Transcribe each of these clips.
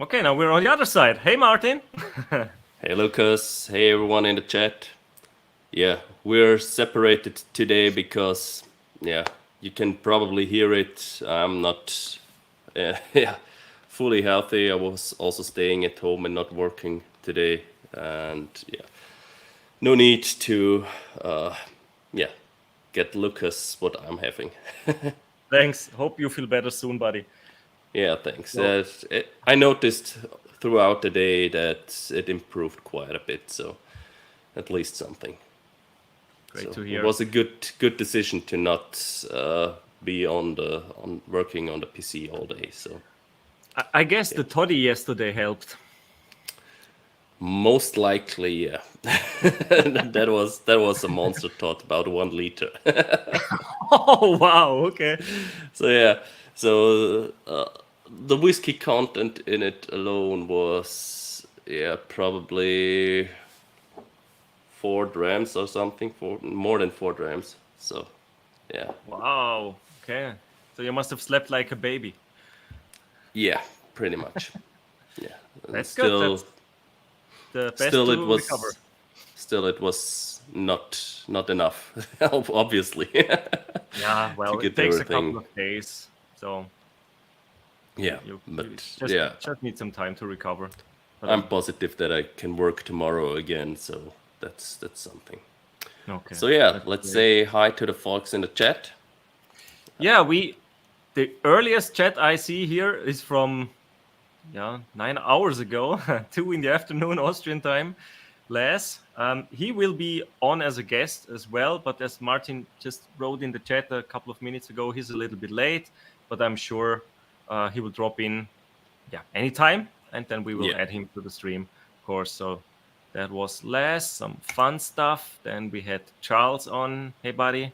Okay, now we're on the other side. Hey, Martin. Hey Lukas, hey everyone in the chat. Yeah, we're separated today because, yeah, you can probably hear it. I'm not, yeah, fully healthy. I was also staying at home and not working today, and yeah, no need to, yeah, get Lukas what I'm having. Thanks. Hope you feel better soon, buddy. Yeah, thanks. So, I noticed throughout the day that it improved quite a bit, so at least something. great So to it hear. was a good decision to not be on working on the PC all day. So I guess yeah, the toddy yesterday helped. most likely, yeah. that was a monster tot, about 1 liter. Oh, wow. Okay. So yeah, so the whiskey content in it alone was probably 4 grams or something, for more than 4 grams. So yeah, Wow. Okay. So you must have slept like a baby. yeah, pretty much. Yeah, and That's good. That's the best still it to recover. was still it was not enough, obviously, Yeah, to well, it get takes a couple everything. of days. So Yeah, you but yeah, just need some time to recover. But I'm positive that I can work tomorrow again, so that's something. okay. So yeah, That's let's great. say hi to the folks in the chat. Yeah, the earliest chat I see here is from 9 hours ago, 2 in the afternoon Austrian time. Laz, he will be on as a guest as well, but as Martin just wrote in the chat a couple of minutes ago, he's a little bit late, but I'm sure he will drop in, anytime, and then we will Yeah, add him to the stream, of course. So that was Laz, some fun stuff. Then we had Charles on. Hey, buddy.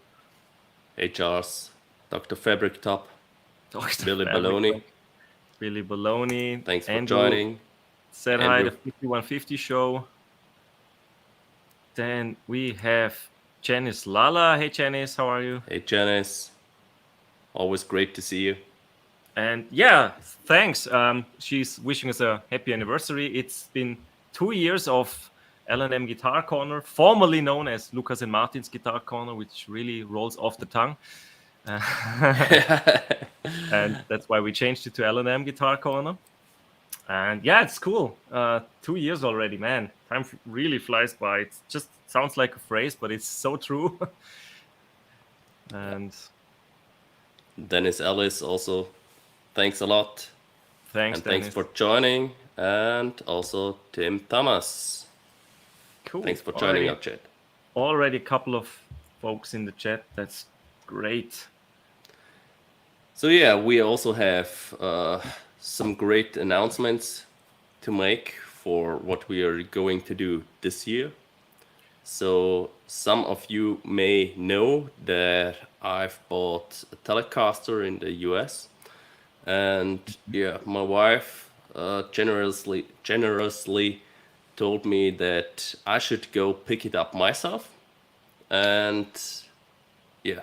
HR's Dr. Fabric Top, Dr. Billy Fabric Baloney. Talk, Billy Baloney, Thanks for Andrew joining, said hi, the Andrew. 5150 show. Then we have Janice Lala. Hey, Janice, how are you? Hey Janice, always great to see you. And yeah, thanks. She's wishing us a happy anniversary. It's been 2 years of L&M Guitar Corner, formerly known as Lukas and Martin's Guitar Corner, which really rolls off the tongue. And that's why we changed it to L&M Guitar Corner. And yeah, it's cool. 2 years already, man. Time really flies by. It just sounds like a phrase, but it's so true. And Dennis Ellis also, thanks a lot. thanks, And thanks Dennis. for joining. And also Tim Thomas. Cool. Thanks for joining our chat. Already a couple of folks in the chat. That's great. So yeah, we also have some great announcements to make for what we are going to do this year. So some of you may know that I've bought a Telecaster in the US, and yeah, my wife generously told me that I should go pick it up myself, and yeah,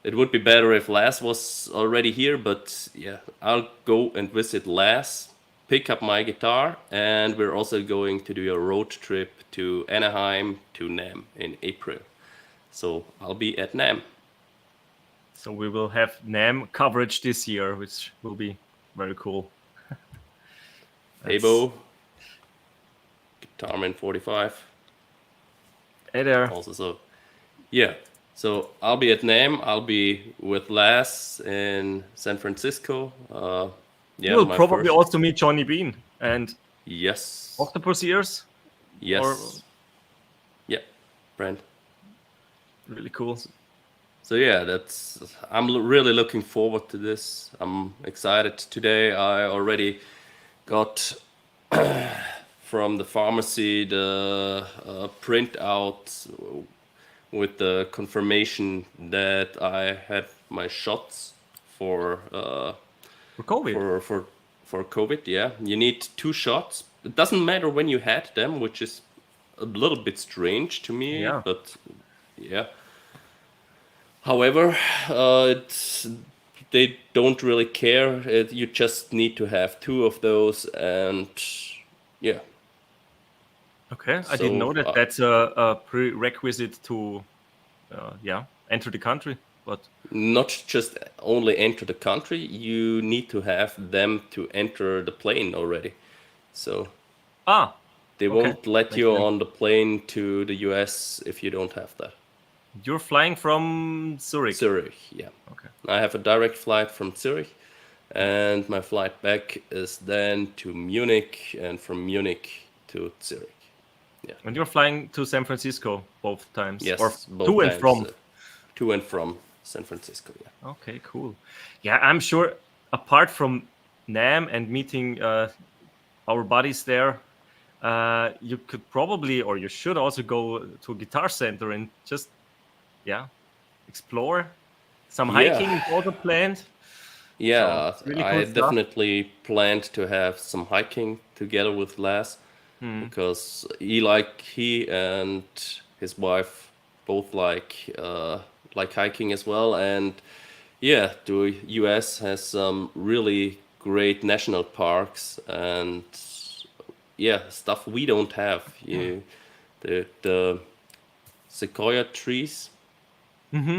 it would be better if Laz was already here, but yeah, I'll go and visit Laz, pick up my guitar, and we're also going to do a road trip to Anaheim to Namm in April. So I'll be at Namm. So we will have Namm coverage this year, which will be very cool. Hey Bo, Guitarman 45. Hey there. Also, so yeah. So I'll be at Namm. I'll be with Laz in San Francisco. You Yeah, will my probably first. also meet Johnny Bean and Yes. Octopus Ears. Or Yes. Yeah, Brand. really cool. So yeah, I'm really looking forward to this. I'm excited. Today I already got from the pharmacy the printout with the confirmation that I had my shots for For COVID. for COVID. Yeah, you need 2 shots. It doesn't matter when you had them, which is a little bit strange to me, Yeah. but yeah. However, it's they don't really care. You just need to have 2 of those, and yeah. Okay, I didn't So know that that's a prerequisite to, enter the country. But not just only enter the country, you need to have them to enter the plane already. So they okay, won't let makes you sense. on the plane to the US if you don't have that. You're flying from Zurich. Zurich, yeah. Okay. I have a direct flight from Zurich, and my flight back is then to Munich, and from Munich to Zurich. Yeah. And you're flying to San Francisco both times, or Yes, both to and times, from. to and from San Francisco. Yeah. Okay, cool. Yeah, I'm sure apart from Namm and meeting our buddies there, you could probably, or you should also go to a guitar center and just, explore. Some hiking is Yeah, also planned. So yeah. really cool I stuff. definitely planned to have some hiking together with Laz Hmm. because he and his wife both like hiking as well, and yeah, the US has some really great national parks and yeah, stuff we don't have. The sequoia trees, Mm-hmm.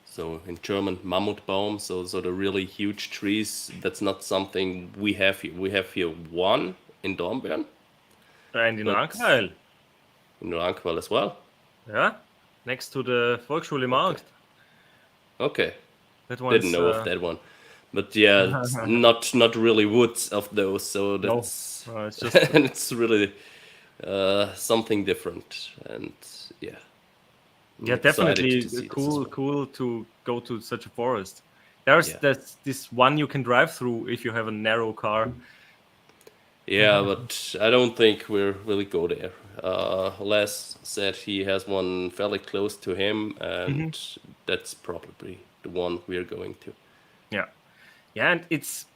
so in German Mammutbaum, so the really huge trees. That's not something we have here. We have here one in Dornbirn, And in but Rankweil, in Rankwell as well. yeah, next to the Volksschule Okay, Markt. okay, That didn't one's know of that one. But yeah, it's not really woods of those, so no, that's it's just and it's really something different. And yeah, I'm yeah, excited definitely to see this as cool, well. cool to go to such a forest. There's Yeah, this one you can drive through if you have a narrow car. yeah, but I don't think we'll really go there. Les said he has one fairly close to him, and Mhm. that's probably the one we're going to. Yeah, yeah, and it's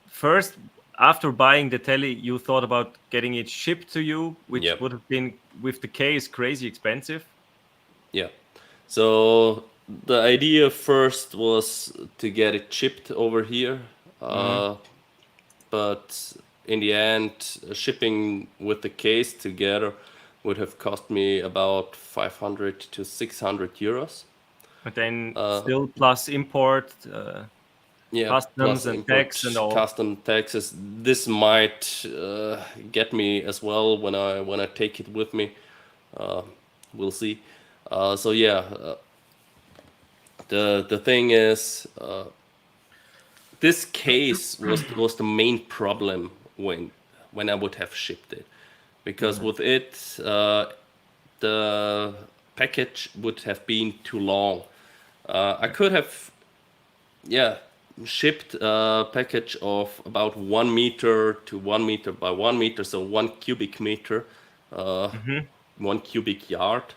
first after buying the telly, you thought about getting it shipped to you, which Yep. would have been with the case crazy expensive. Yeah. So the idea first was to get it shipped over here, Mm. but in the end, shipping with the case together would have cost me about 500 to 600 euros. But then Uh, still plus import, yeah, customs plus and tax and import, all. custom taxes. This might get me as well when I take it with me. Uh, we'll see. So yeah, the thing is, this case was the main problem when I would have shipped it, because Mhm. with it the package would have been too long. I could have yeah shipped a package of about 1 meter to 1 meter by 1 meter, so 1 cubic meter, uh, Mhm. 1 cubic yard,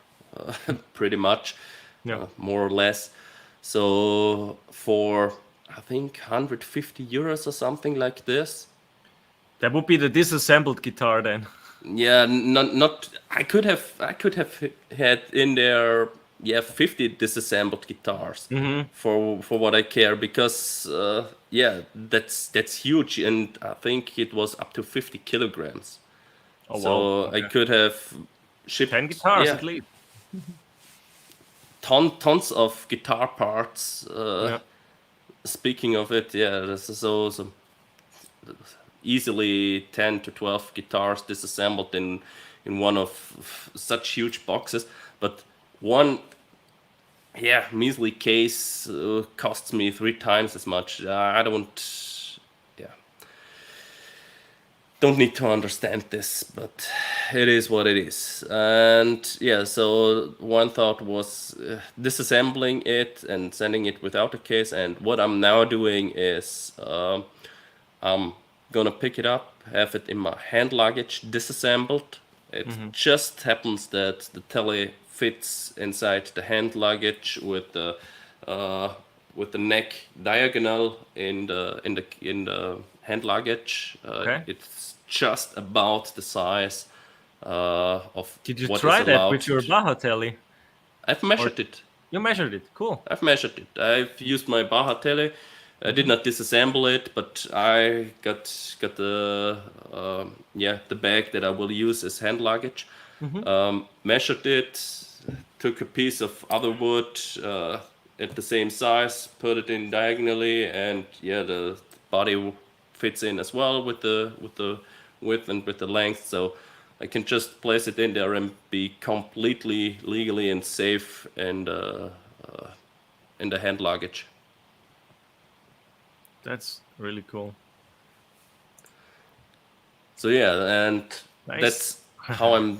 pretty much, Yeah, more or less. So for I think 150 euros or something like this. that would be the disassembled guitar then. Yeah, not. I could have had in there, yeah, 50 disassembled guitars Hmm. for what I care, because yeah, that's huge, and I think it was up to 50 kilograms. Oh wow. So I Okay. could have 10 shipped, guitars yeah, at least. tons of guitar parts. Yeah. Speaking of it, yeah, this is so easily 10 to 12 guitars disassembled in one of such huge boxes. But one, yeah, measly case costs me 3 times as much. I yeah, don't need to understand this, but it is what it is. And yeah, so one thought was disassembling it and sending it without a case. And what I'm now doing is I'm gonna pick it up, have it in my hand luggage disassembled. It Hmm. just happens that the telly fits inside the hand luggage uh, with the neck diagonal in the hand luggage. Okay. It's just about the size of Did you what is try that allowed with your to. Baja telly? I've Or measured it. You measured it. Cool. I've measured it. I've used my Baja Tele. I did not disassemble it, but I got the the bag that I will use as hand luggage. Measured it, took a piece of other wood at the same size, put it in diagonally, and the body fits in as well with the width and with the length. So I can just place it in there and be completely legally and safe and in the hand luggage. That's really cool. So and Nice. that's how I'm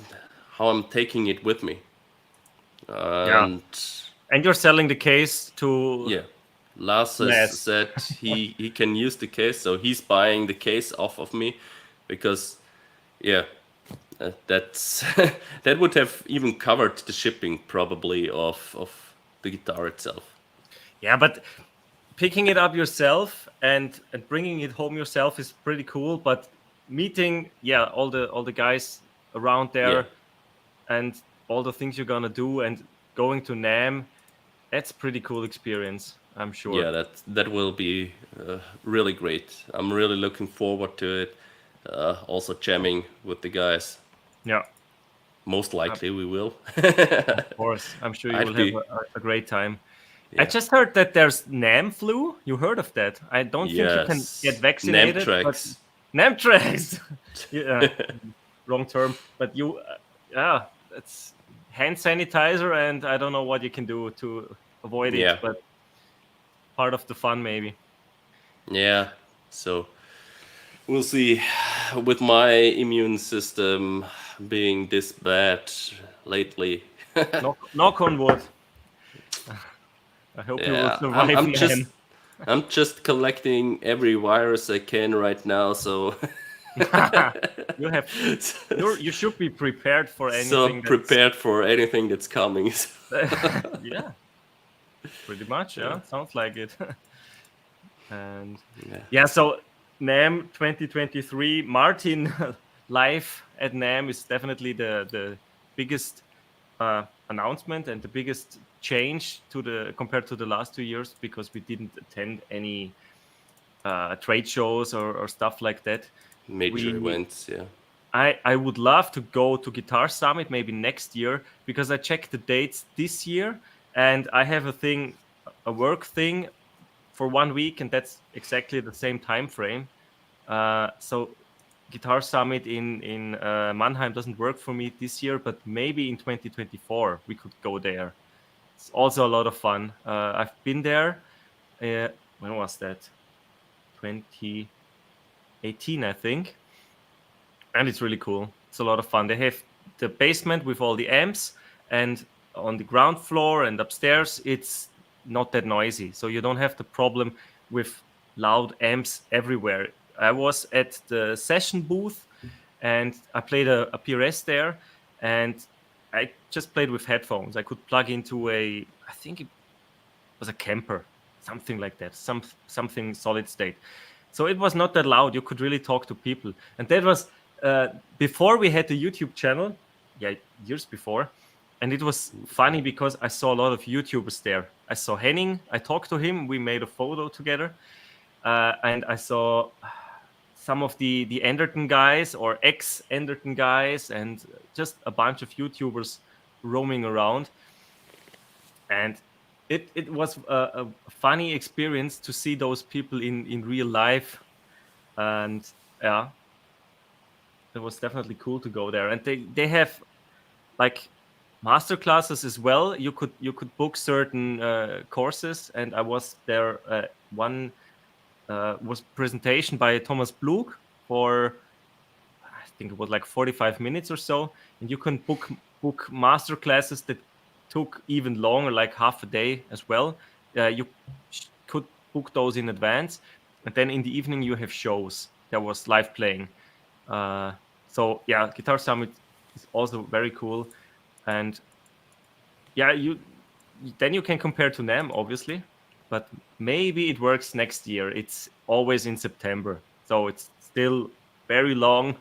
taking it with me. And you're selling the case to Laz has said he can use the case, so he's buying the case off of me because that's that would have even covered the shipping probably of the guitar itself. Yeah, but picking it up yourself and bringing it home yourself is pretty cool. But meeting all the guys around there and all the things you're gonna do and going to Namm, that's pretty cool experience, I'm sure. Yeah, that will be really great. I'm really looking forward to it. Also jamming with the guys. Yeah. Most likely we will. Of course. I'm sure you will have a great time. Yeah. I just heard that there's Namm flu. You heard of that? I don't think you can get vaccinated. Namm-Trax. Namm-Trax. Yeah, wrong term. But it's hand sanitizer, and I don't know what you can do to avoid it, but part of the fun maybe. Yeah, so we'll see. With my immune system being this bad lately. knock on wood. I hope you will survive. I'm just collecting every virus I can right now, so you should be prepared for anything. So prepared for anything that's coming. Yeah, pretty much. Yeah, sounds like it. And so Namm 2023, Martin live at Namm is definitely the biggest announcement and the biggest change compared to the last 2 years, because we didn't attend any trade shows or stuff like that. Major events, I would love to go to Guitar Summit maybe next year, because I checked the dates this year and I have a work thing for 1 week, and that's exactly the same time frame. So Guitar Summit in Mannheim doesn't work for me this year, but maybe in 2024 we could go there. It's also a lot of fun. I've been there. When was that? 2018, I think. And it's really cool. It's a lot of fun. They have the basement with all the amps, and on the ground floor and upstairs, it's not that noisy. So you don't have the problem with loud amps everywhere. I was at the session booth and I played a PRS there, and I just played with headphones. I could plug into I think it was a Kemper, something like that, something solid state. So it was not that loud. You could really talk to people. And that was before we had the YouTube channel, years before. And it was funny because I saw a lot of YouTubers there. I saw Henning. I talked to him. We made a photo together. And I saw some of the Enderton guys or ex-Enderton guys, and just a bunch of YouTubers roaming around. And it was a funny experience to see those people in real life. And it was definitely cool to go there. And they have like master classes as well. You could book certain courses, and I was there. One was presentation by Thomas Blug for, I think it was like 45 minutes or so, and you can book master classes that took even longer, like half a day as well. You could book those in advance, and then in the evening you have shows. There was live playing. So Guitar Summit is also very cool. And then you can compare to Namm, obviously, but maybe it works next year. It's always in September, so it's still very long,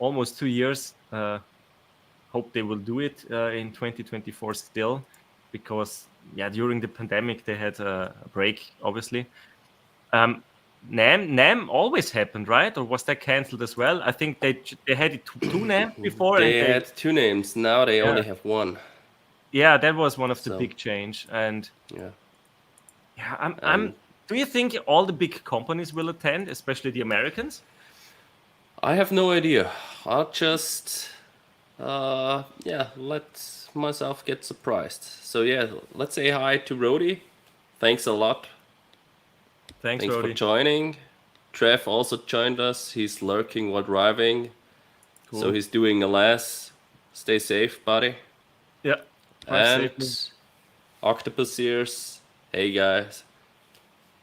almost 2 years. Hope they will do it in 2024 still, because during the pandemic they had a break, obviously. Namm always happened, right? Or was that cancelled as well? I think they had it two Namm before, and They had 2 names. Now they only have 1. that was one of the So, big change. And yeah. I'm. Do you think all the big companies will attend, especially the Americans? I have no idea. I'll just, let myself get surprised. So yeah, let's say hi to Rody. Thanks a lot. Thanks, Thanks for Rody. joining. Trev also joined us. He's lurking while driving. So Cool. he's doing a Laz. Stay safe, buddy. Yeah. Drive And safely. Octopus Ears. Hey guys.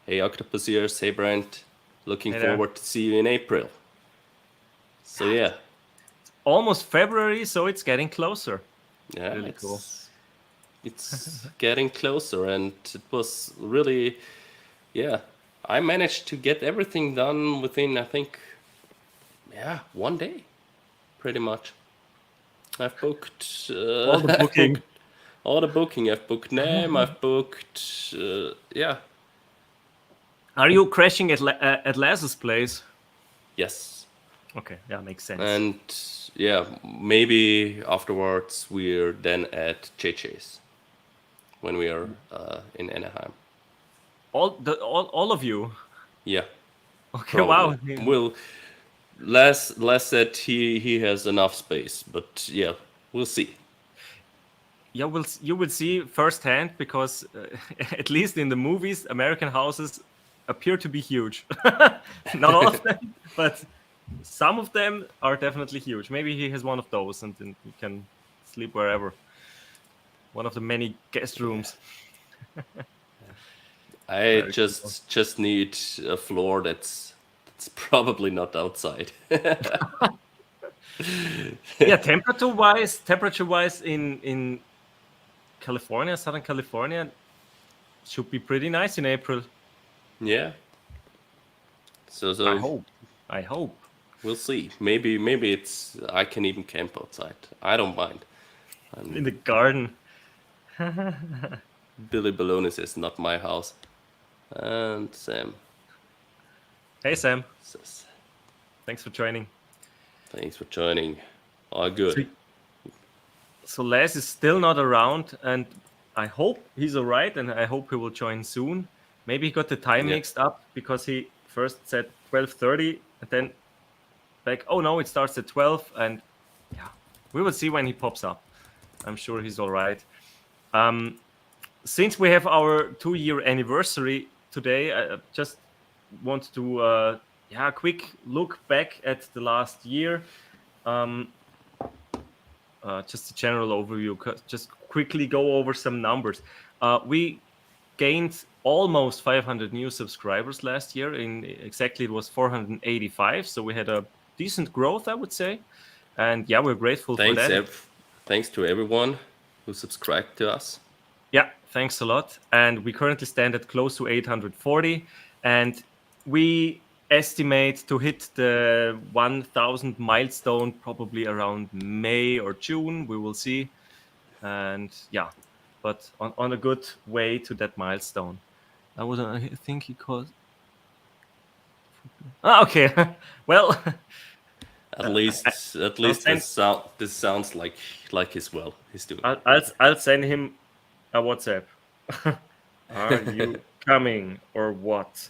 Hey Octopus Ears. Hey Brent. Looking Hey there. forward to see you in April. So yeah. Almost February, so it's getting closer. Yeah, Really cool. It's getting closer, and it was really, yeah. I managed to get everything done within, I think, 1 day, pretty much. I've booked All the booking. all the booking. I've booked Namm. I've booked, yeah. Are you crashing at Laz's place? Yes. Okay, yeah, makes sense. And yeah, maybe afterwards we're then at JJ's when we are in Anaheim. All of you. Yeah. Okay, Probably. wow. Well, Laz said he has enough space, but yeah, we'll see. Yeah, you will see firsthand, because at least in the movies, American houses appear to be huge. Not all of them, but some of them are definitely huge. Maybe he has one of those, and then he can sleep wherever. One of the many guest rooms. I Very just need a floor that's probably not outside. Yeah, temperature wise in California, Southern California, should be pretty nice in April. Yeah. So I hope. we'll see. Maybe it's I can even camp outside. I don't mind. In the garden. Billy Baloney says not my house. And Sam Hey Sam, says thanks for joining. thanks for joining. All good. So Les is still not around, and I hope he's all right, and I hope he will join soon. Maybe he got the time mixed up, because he first said 12:30 and then like, oh no, it starts at 12, and yeah, we will see when he pops up. I'm sure he's all right. Since we have our 2-year anniversary today, I just want to a quick look back at the last year. Just a general overview. Just quickly go over some numbers. We gained almost 500 new subscribers last year. Exactly, it was 485. So we had a decent growth, I would say. And yeah, we're grateful for that. Thanks to everyone who subscribed to us. Yeah, thanks a lot. And we currently stand at close to 840. And we estimate to hit the 1,000 milestone probably around May or June. We will see. And yeah, but on a good way to that milestone. I think he caused. Okay. Well, At least this sounds like he's doing. I'll send him a WhatsApp. Are you coming or what?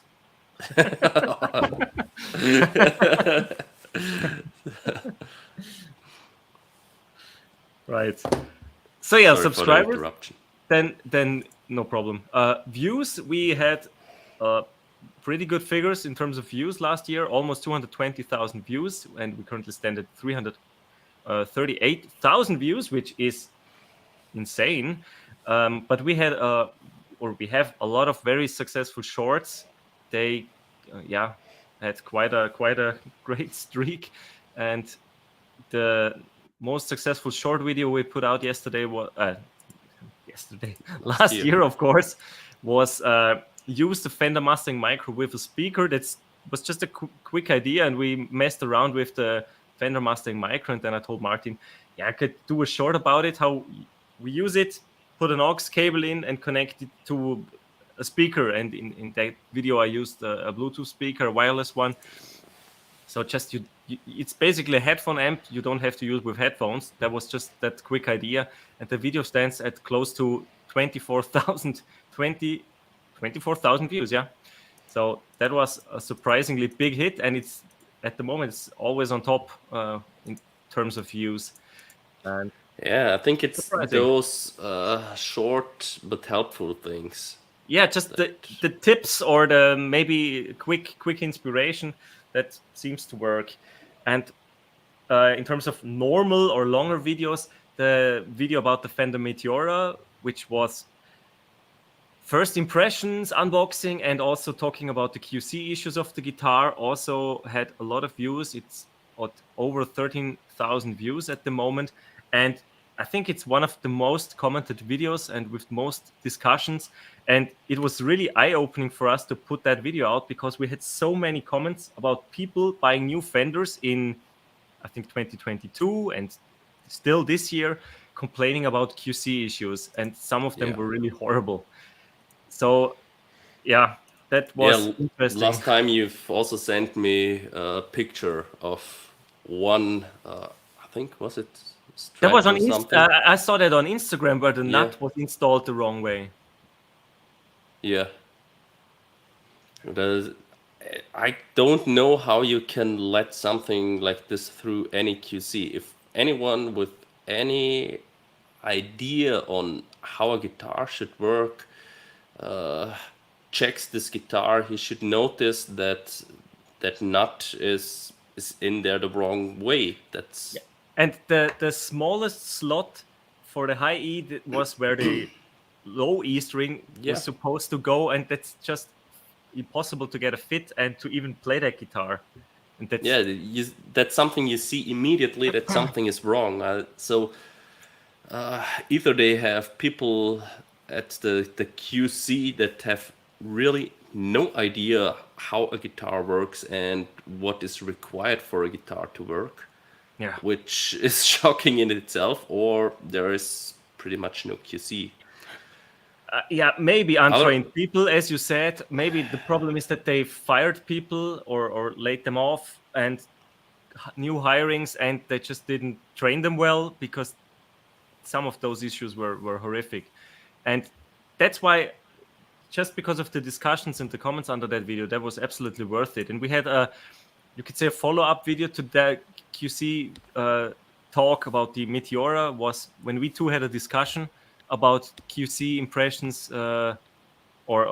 Right. So yeah, Sorry subscribers. for the interruption. Then no problem. Views, we had pretty good figures in terms of views last year, almost 220,000 views, and we currently stand at 338,000 views, which is insane. But we had we have a lot of very successful shorts. They had quite a great streak, and the most successful short video we put out yesterday was last year, of course, was use the Fender Mustang Micro with a speaker. That was just a quick idea, and we messed around with the Fender Mustang Micro, and then I told Martin, I could do a short about it, how we use it. put an aux cable in and connect it to a speaker. And in that video, I used a Bluetooth speaker, a wireless one. So just it's basically a headphone amp. You don't have to use with headphones. That was just that quick idea. And the video stands at close to 24,000 views. Yeah. So that was a surprisingly big hit. And it's at the moment, it's always on top in terms of views. And Yeah, I think it's surprising. those short but helpful things. Yeah, just the tips or the maybe quick inspiration that seems to work. And in terms of normal or longer videos, the video about the Fender Meteora, which was first impressions, unboxing, and also talking about the QC issues of the guitar, also had a lot of views. It's at over 13,000 views at the moment. And I think it's one of the most commented videos and with most discussions. And it was really eye-opening for us to put that video out because we had so many comments about people buying new Fenders in, I think, 2022 and still this year, complaining about QC issues. And some of them Yeah. were really horrible. So, yeah, that was interesting. Last time you've also sent me a picture of one, I think, was it That was Strat on or something? I saw that on Instagram where the Yeah. nut was installed the wrong way. Yeah. There's, I don't know how you can let something like this through any QC. If anyone with any idea on how a guitar should work checks this guitar, he should notice that that nut is in there the wrong way. That's Yeah. And the smallest slot for the high E was where the low E string Yeah. was supposed to go, and that's just impossible to get a fit and to even play that guitar. And that's yeah, that's something you see immediately that something is wrong. So either they have people at the QC that have really no idea how a guitar works and what is required for a guitar to work, yeah. which is shocking in itself, or there is pretty much no QC. Yeah, maybe untrained people, as you said. Maybe the problem is that they fired people or laid them off and new hirings, and they just didn't train them well because some of those issues were horrific. And that's why, just because of the discussions and the comments under that video, that was absolutely worth it. And we had you could say a follow-up video to that QC talk about the Meteora was when we two had a discussion about QC impressions or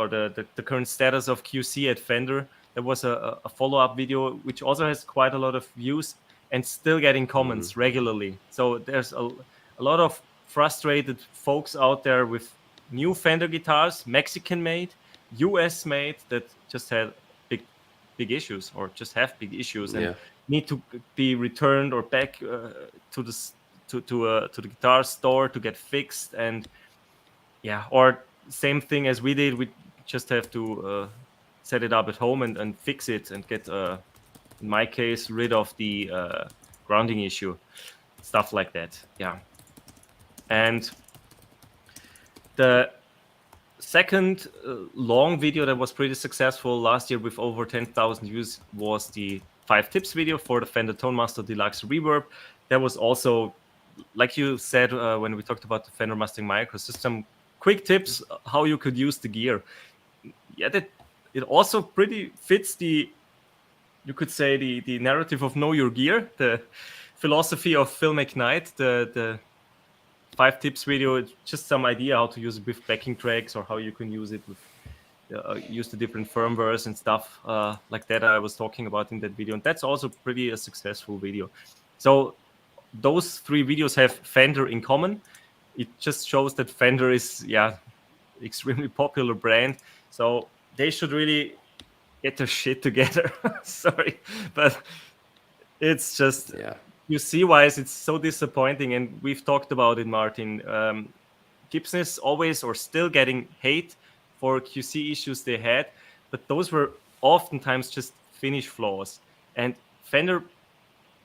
the current status of QC at Fender. There was a follow-up video which also has quite a lot of views and still getting comments regularly. So there's a lot of frustrated folks out there with new Fender guitars, Mexican made, US made, that just had big issues or just have big issues and need to be returned or back to the guitar store to get fixed. And yeah, or same thing as we did, we just have to set it up at home and fix it and get in my case rid of the grounding issue, stuff like that. Yeah. And the second long video that was pretty successful last year with over 10,000 views was the 5 tips video for the Fender Tone Master Deluxe Reverb. That was also, like you said when we talked about the Fender Mustang Micro System, quick tips how you could use the gear. Yeah, that it also pretty fits the, you could say, the narrative of Know Your Gear, the philosophy of Phil McKnight, the 5 tips video. It's just some idea how to use it with backing tracks or how you can use it with use the different firmwares and stuff like that I was talking about in that video. And that's also pretty a successful video. So those 3 videos have Fender in common. It just shows that Fender is, extremely popular brand. So they should really get their shit together. Sorry, but it's just, you see why it's so disappointing. And we've talked about it, Martin. Gibson is always or still getting hate for QC issues they had, but those were oftentimes just finish flaws. And Fender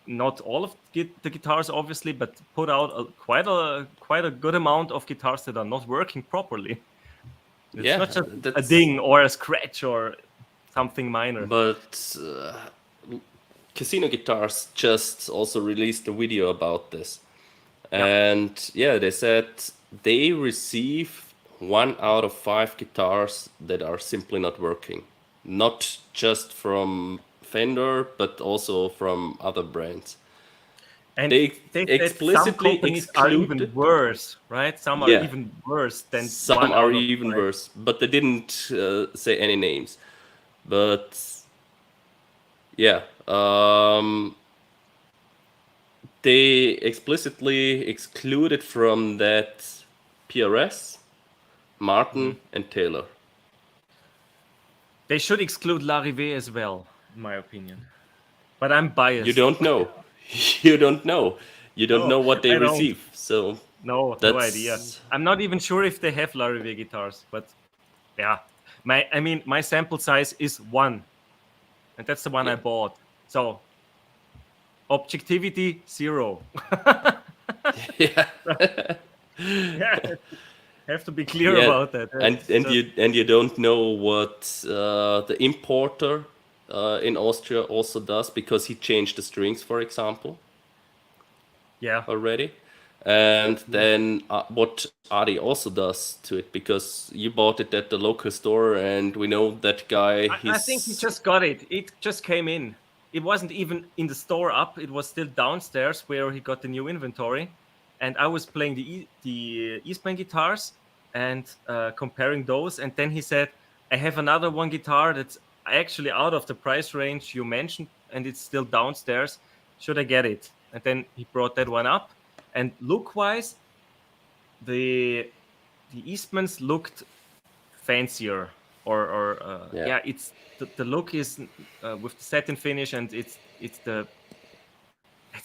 not all of the guitars, obviously, but put out quite a good amount of guitars that are not working properly. It's Yeah, not just a that's. ding or a scratch or something minor. But Casino Guitars just also released a video about this. Yeah. And yeah, they said they receive 1 out of 5 guitars that are simply not working. Not just from Fender, but also from other brands. And They they said some explicitly companies are even excluded, worse, right? Some are yeah, even worse than some one are out of even five. worse, but they didn't say any names. But yeah, they explicitly excluded from that PRS, Mhm. Martin, and Taylor. They should exclude Larrivée as well, in my opinion. But I'm You biased. don't know. You don't know. You don't No, know what they I don't. receive. So No idea. that's I'm not even sure if they have Larrivée guitars, but yeah. My sample size is 1, and that's the one yeah. I bought. So objectivity 0. Yeah. Yeah, have to be clear Yeah. about that. And It's just you don't know what the importer in Austria also does because he changed the strings, for example, yeah. already. And Mhm. then what Adi also does to it, because you bought it at the local store, and we know that guy. I think he He's just got it. It just came in. It wasn't even in the store up. It was still downstairs where he got the new inventory. And I was playing the Eastman guitars and comparing those. And then he said, "I have another one guitar that's actually out of the price range you mentioned, and it's still downstairs. Should I get it?" And then he brought that one up. And look wise, the Eastmans looked fancier, or yeah. yeah, it's the look is with the satin finish, and it's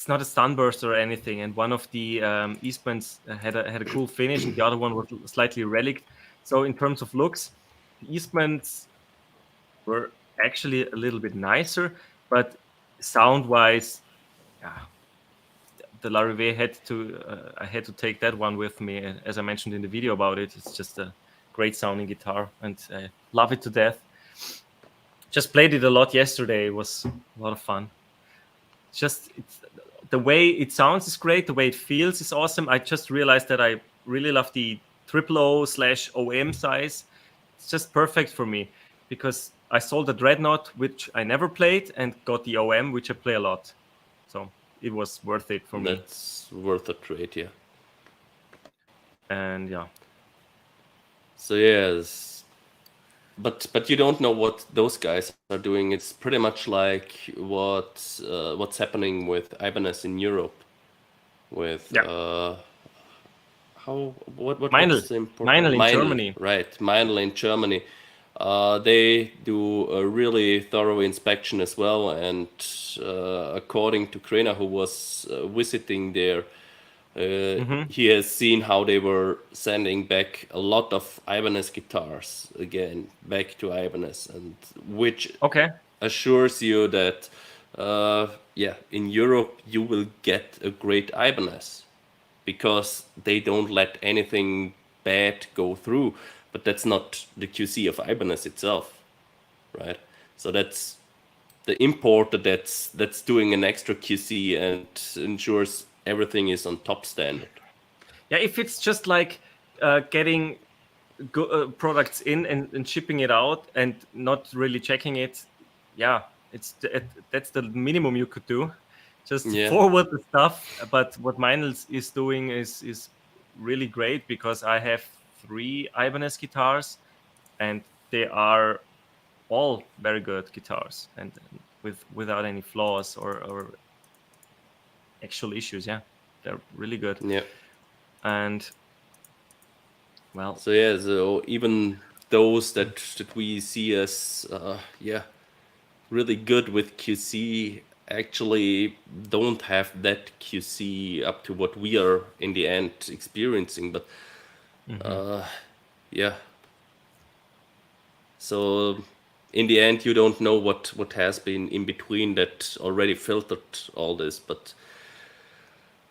not a sunburst or anything. And one of the Eastmans had a cool finish, and the other one was slightly relic. So in terms of looks, the Eastmans were actually a little bit nicer, but sound wise, yeah, the Larrivée had to I had to take that one with me. As I mentioned in the video about it, it's just a great sounding guitar, and I love it to death. Just played it a lot yesterday. It was a lot of fun. It's the way it sounds is great. The way it feels is awesome. I just realized that I really love the triple O/OM size. It's just perfect for me because I sold the Dreadnought, which I never played, and got the OM, which I play a lot. So it was worth it for me. That's worth a trade, yeah. And yeah, So yes, but you don't know what those guys are doing. It's pretty much like what's happening with Ibanez in Europe. With yeah. how Meinl, what's important? Meinl in Meinl, Germany. right? Meinl in Germany. They do a really thorough inspection as well, and according to Krena, who was visiting there, Hmm. he has seen how they were sending back a lot of Ibanez guitars again back to Ibanez, and which Okay. assures you that yeah, in Europe you will get a great Ibanez because they don't let anything bad go through. But that's not the QC of Ibanez itself, right? So that's the importer that's doing an extra QC and ensures everything is on top standard. Yeah, if it's just like getting products in and shipping it out and not really checking it, yeah, that's the minimum you could do. Just Yeah, forward the stuff. But what Meinels is doing is really great because I have 3 Ibanez guitars, and they are all very good guitars, and without any flaws or actual issues. Yeah, they're really good. yeah. And well, So yeah, so even those that we see as yeah, really good with QC actually don't have that QC up to what we are in the end experiencing. But mhm. yeah, so in the end, you don't know what has been in between that already filtered all this. But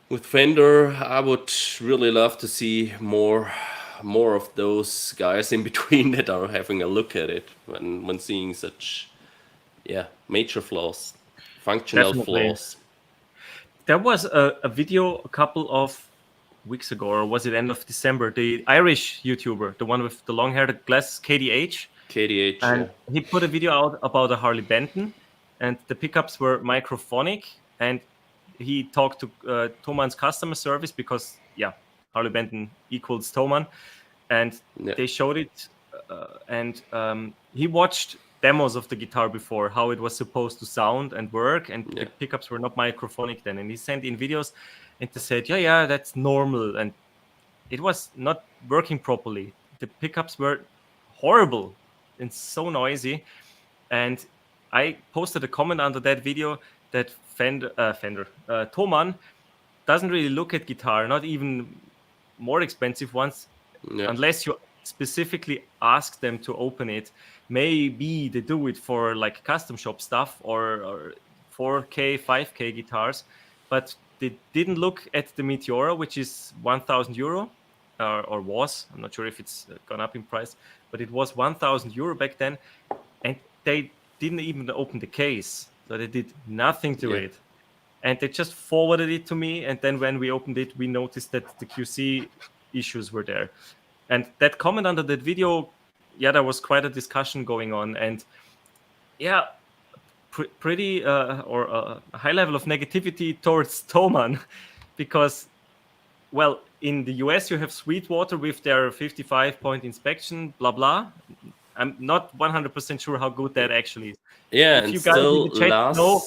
with Fender, I would really love to see more of those guys in between that are having a look at it when seeing such major flaws, functional Definitely. flaws. There was a video a couple of weeks ago, or was it end of December? The Irish YouTuber, the one with the long hair, the glasses, KDH, KDH, and he put a video out about a Harley Benton, and the pickups were microphonic, and he talked to Thoman's customer service because Harley Benton equals Thoman, and yeah, they showed it, and he watched demos of the guitar before, how it was supposed to sound and work, and the yeah, pickups were not microphonic then, and he sent in videos, and they said, yeah, that's normal, and it was not working properly. The pickups were horrible and so noisy, and I posted a comment under that video that Thomann doesn't really look at guitar, not even more expensive ones, yeah, unless you specifically ask them to open it. Maybe they do it for like custom shop stuff or 4K, 5K guitars, but they didn't look at the Meteora, which is 1,000 euro, or was. I'm not sure if it's gone up in price, but it was 1,000 euro back then, and they didn't even open the case, so they did nothing to yeah, it. And they just forwarded it to me, and then when we opened it, we noticed that the QC issues were there. And that comment under that video, there was quite a discussion going on, and pretty or a high level of negativity towards Thomann, because, well, in the US you have Sweetwater with their 55-point inspection, blah blah. I'm not 100% sure how good that actually is. yeah. If And you guys in still, the chat know,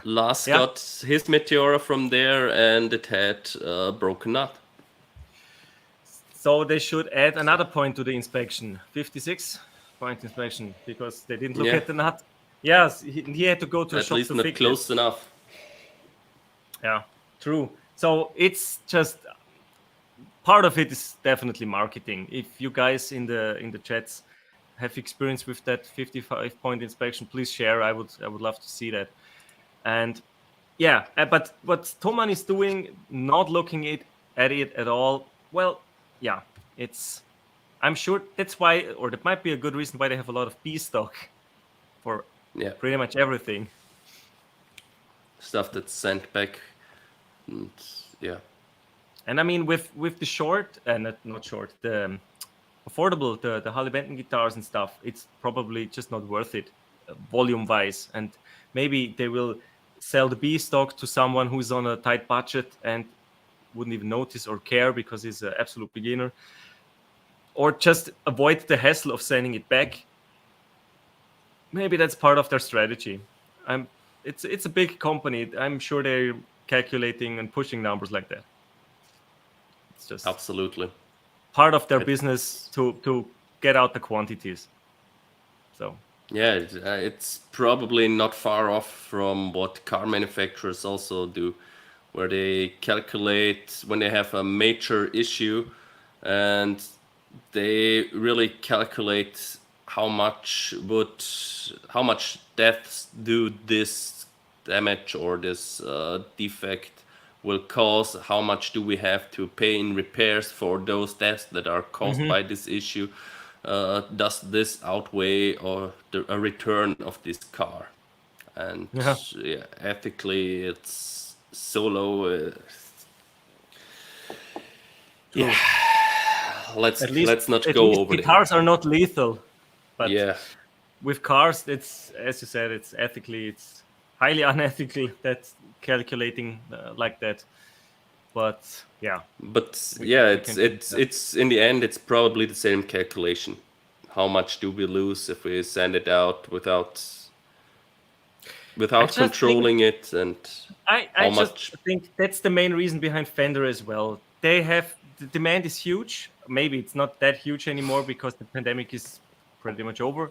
Lars yeah. got his Meteora from there, and it had a broken nut. So they should add another point to the inspection, 56-point inspection, because they didn't look Yeah, at the nut. Yes, he had to go to a at shop least to not fix close it. enough. Yeah, true. So it's just part of it is definitely marketing. If you guys in the chats have experience with that 55-point inspection, please share. I would love to see that. And but what Thomann is doing, not looking at it at all. Well, I'm sure that's why, or that might be a good reason why they have a lot of B stock for Yeah, pretty much everything. stuff that's sent back. And yeah, And I mean, with the short, not short, the affordable, the Harley Benton guitars and stuff, it's probably just not worth it, volume wise. And maybe they will sell the B stock to someone who's on a tight budget and wouldn't even notice or care because he's an absolute beginner, or just avoid the hassle of sending it back. Maybe that's part of their strategy. It's a big company. I'm sure they're calculating and pushing numbers like that. It's just absolutely. part of their business to get out the quantities. So Yeah, it's probably not far off from what car manufacturers also do, where they calculate when they have a major issue, and they really calculate how much deaths do this damage or this defect will cause, how much do we have to pay in repairs for those deaths that are caused by this issue. Does this outweigh or a return of this car? And ethically, it's so low. Yeah, let's not go over there. Guitars are not lethal, but Yeah, with cars, it's, as you said, it's highly unethical that calculating like that. But it's in the end, it's probably the same calculation. How much do we lose if we send it out without controlling it, and I just think that's the main reason behind Fender as well. The demand is huge. Maybe it's not that huge anymore because the pandemic is pretty much over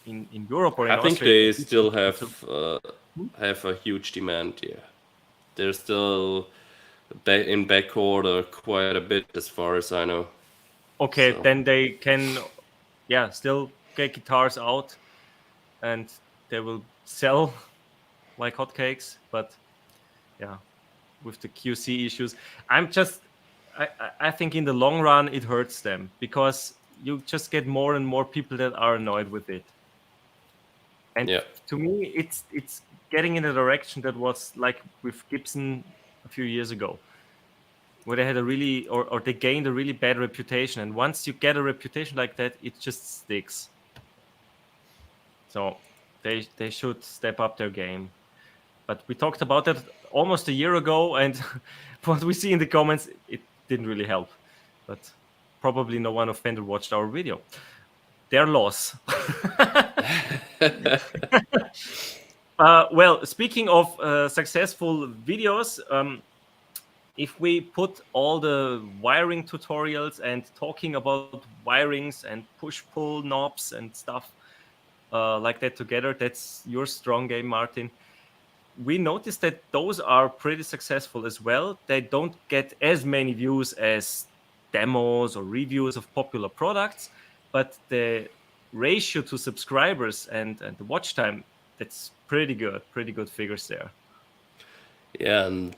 in Europe or in I think Austria. they still have a huge demand. Yeah, they're still in back order quite a bit, as far as I know. Okay, then they can still get guitars out. and they will sell like hotcakes. But yeah, with the QC issues, I think in the long run it hurts them, because you just get more and more people that are annoyed with it. And Yeah. to me, it's getting in a direction that was like with Gibson a few years ago, where they had a really, or they gained a really bad reputation. And once you get a reputation like that, it just sticks. So they should step up their game. But we talked about that almost a year ago, and what we see in the comments, it didn't really help. But probably no one of Fender watched our video. Their loss. Well, speaking of successful videos, if we put all the wiring tutorials and talking about wirings and push-pull knobs and stuff like that together, that's your strong game, Martin. We noticed that those are pretty successful as well. They don't get as many views as demos or reviews of popular products, but the ratio to subscribers and the watch time, that's pretty good figures there. Yeah, and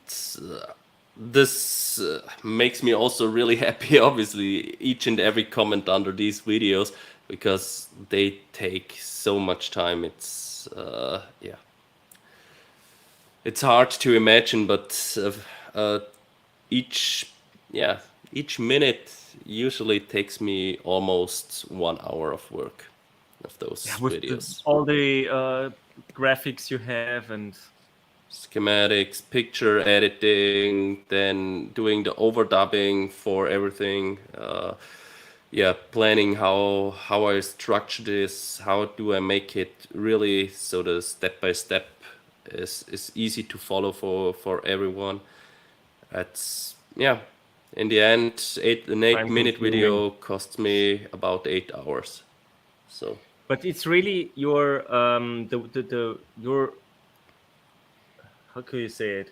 this makes me also really happy, obviously, each and every comment under these videos, because they take so much time. Yeah, it's hard to imagine, but each, yeah, each minute usually takes me almost 1 hour of work of those With videos. all the graphics you have and Schematics, picture editing, then doing the overdubbing for everything. Yeah, planning how I structure this, how do I make it really so the step by step is easy to follow for everyone. That's, yeah. In the end, an 8 minute time-consuming. video costs me about 8 hours. So But it's really your your, how can you say it?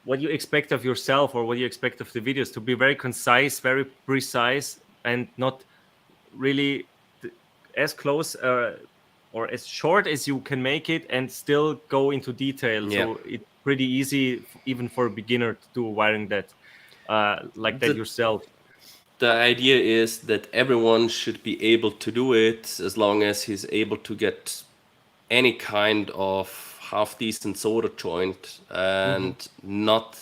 What you expect of yourself, or what you expect of the videos, to be very concise, very precise, and not really as close or as short as you can make it, and still go into detail. yeah, So it's pretty easy, even for a beginner, to do wiring that like that the yourself. the idea is that everyone should be able to do it as long as he's able to get any kind of half decent solder joint Hmm. and not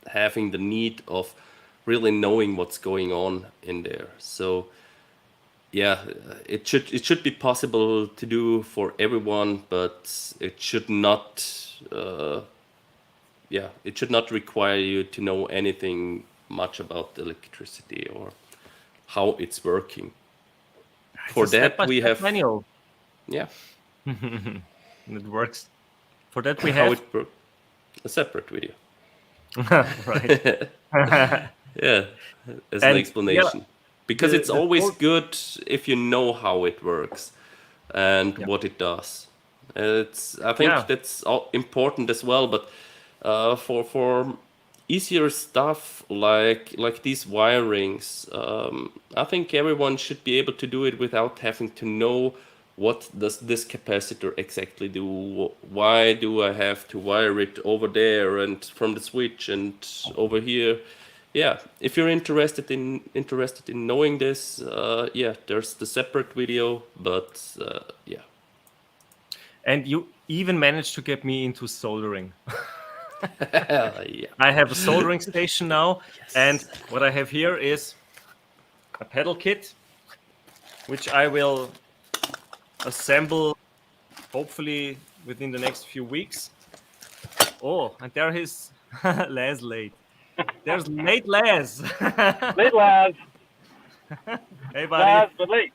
having the need of really knowing what's going on in there. So yeah, it should be possible to do for everyone, but it should not yeah, it should not require you to know anything much about electricity or how it's working. It's For a that we step-by-step have, manual. yeah, It works. For that we how have it works, a separate video. right. Yeah, as an And yeah, explanation. Because it's the always thought, good if you know how it works and yeah, what it does. I think yeah, that's important as well. But for easier stuff like these wirings, I think everyone should be able to do it without having to know what does this capacitor exactly do. Why do I have to wire it over there and from the switch and over here? Yeah, if you're interested in knowing this, yeah, there's the separate video. But yeah, and you even managed to get me into soldering. yeah, I have a soldering station now, and yes. what I have here is a pedal kit, which I will assemble hopefully within the next few weeks. Oh, and there is Laz late. There's late Laz. Late, Laz. Hey, buddy. Laz, but late.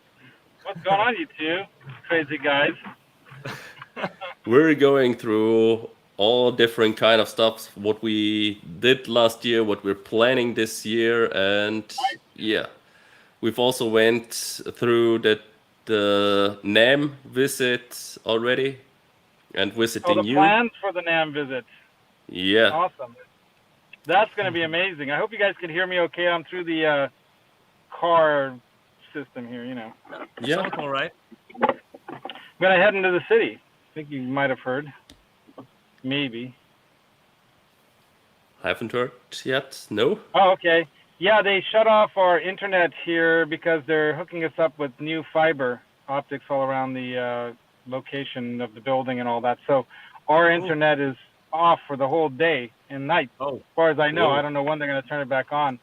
What's going on, you two crazy guys? We're going through all different kind of stuff. What we did last year, what we're planning this year, and yeah, we've also went through the Namm visit already and Oh, visiting the you. plans for the Namm visit. Yeah. Awesome. That's going to be amazing. I hope you guys can hear me okay. I'm through the car system here, you know. Yeah. Sounds all right. I'm gonna head into the city. I think you might have heard. Maybe. Haven't heard yet. No. Oh, okay. Yeah, they shut off our internet here because they're hooking us up with new fiber optics all around the location of the building and all that. So our internet is off for the whole day and night. Oh, As far as I know, Whoa. I don't know when they're going to turn it back on.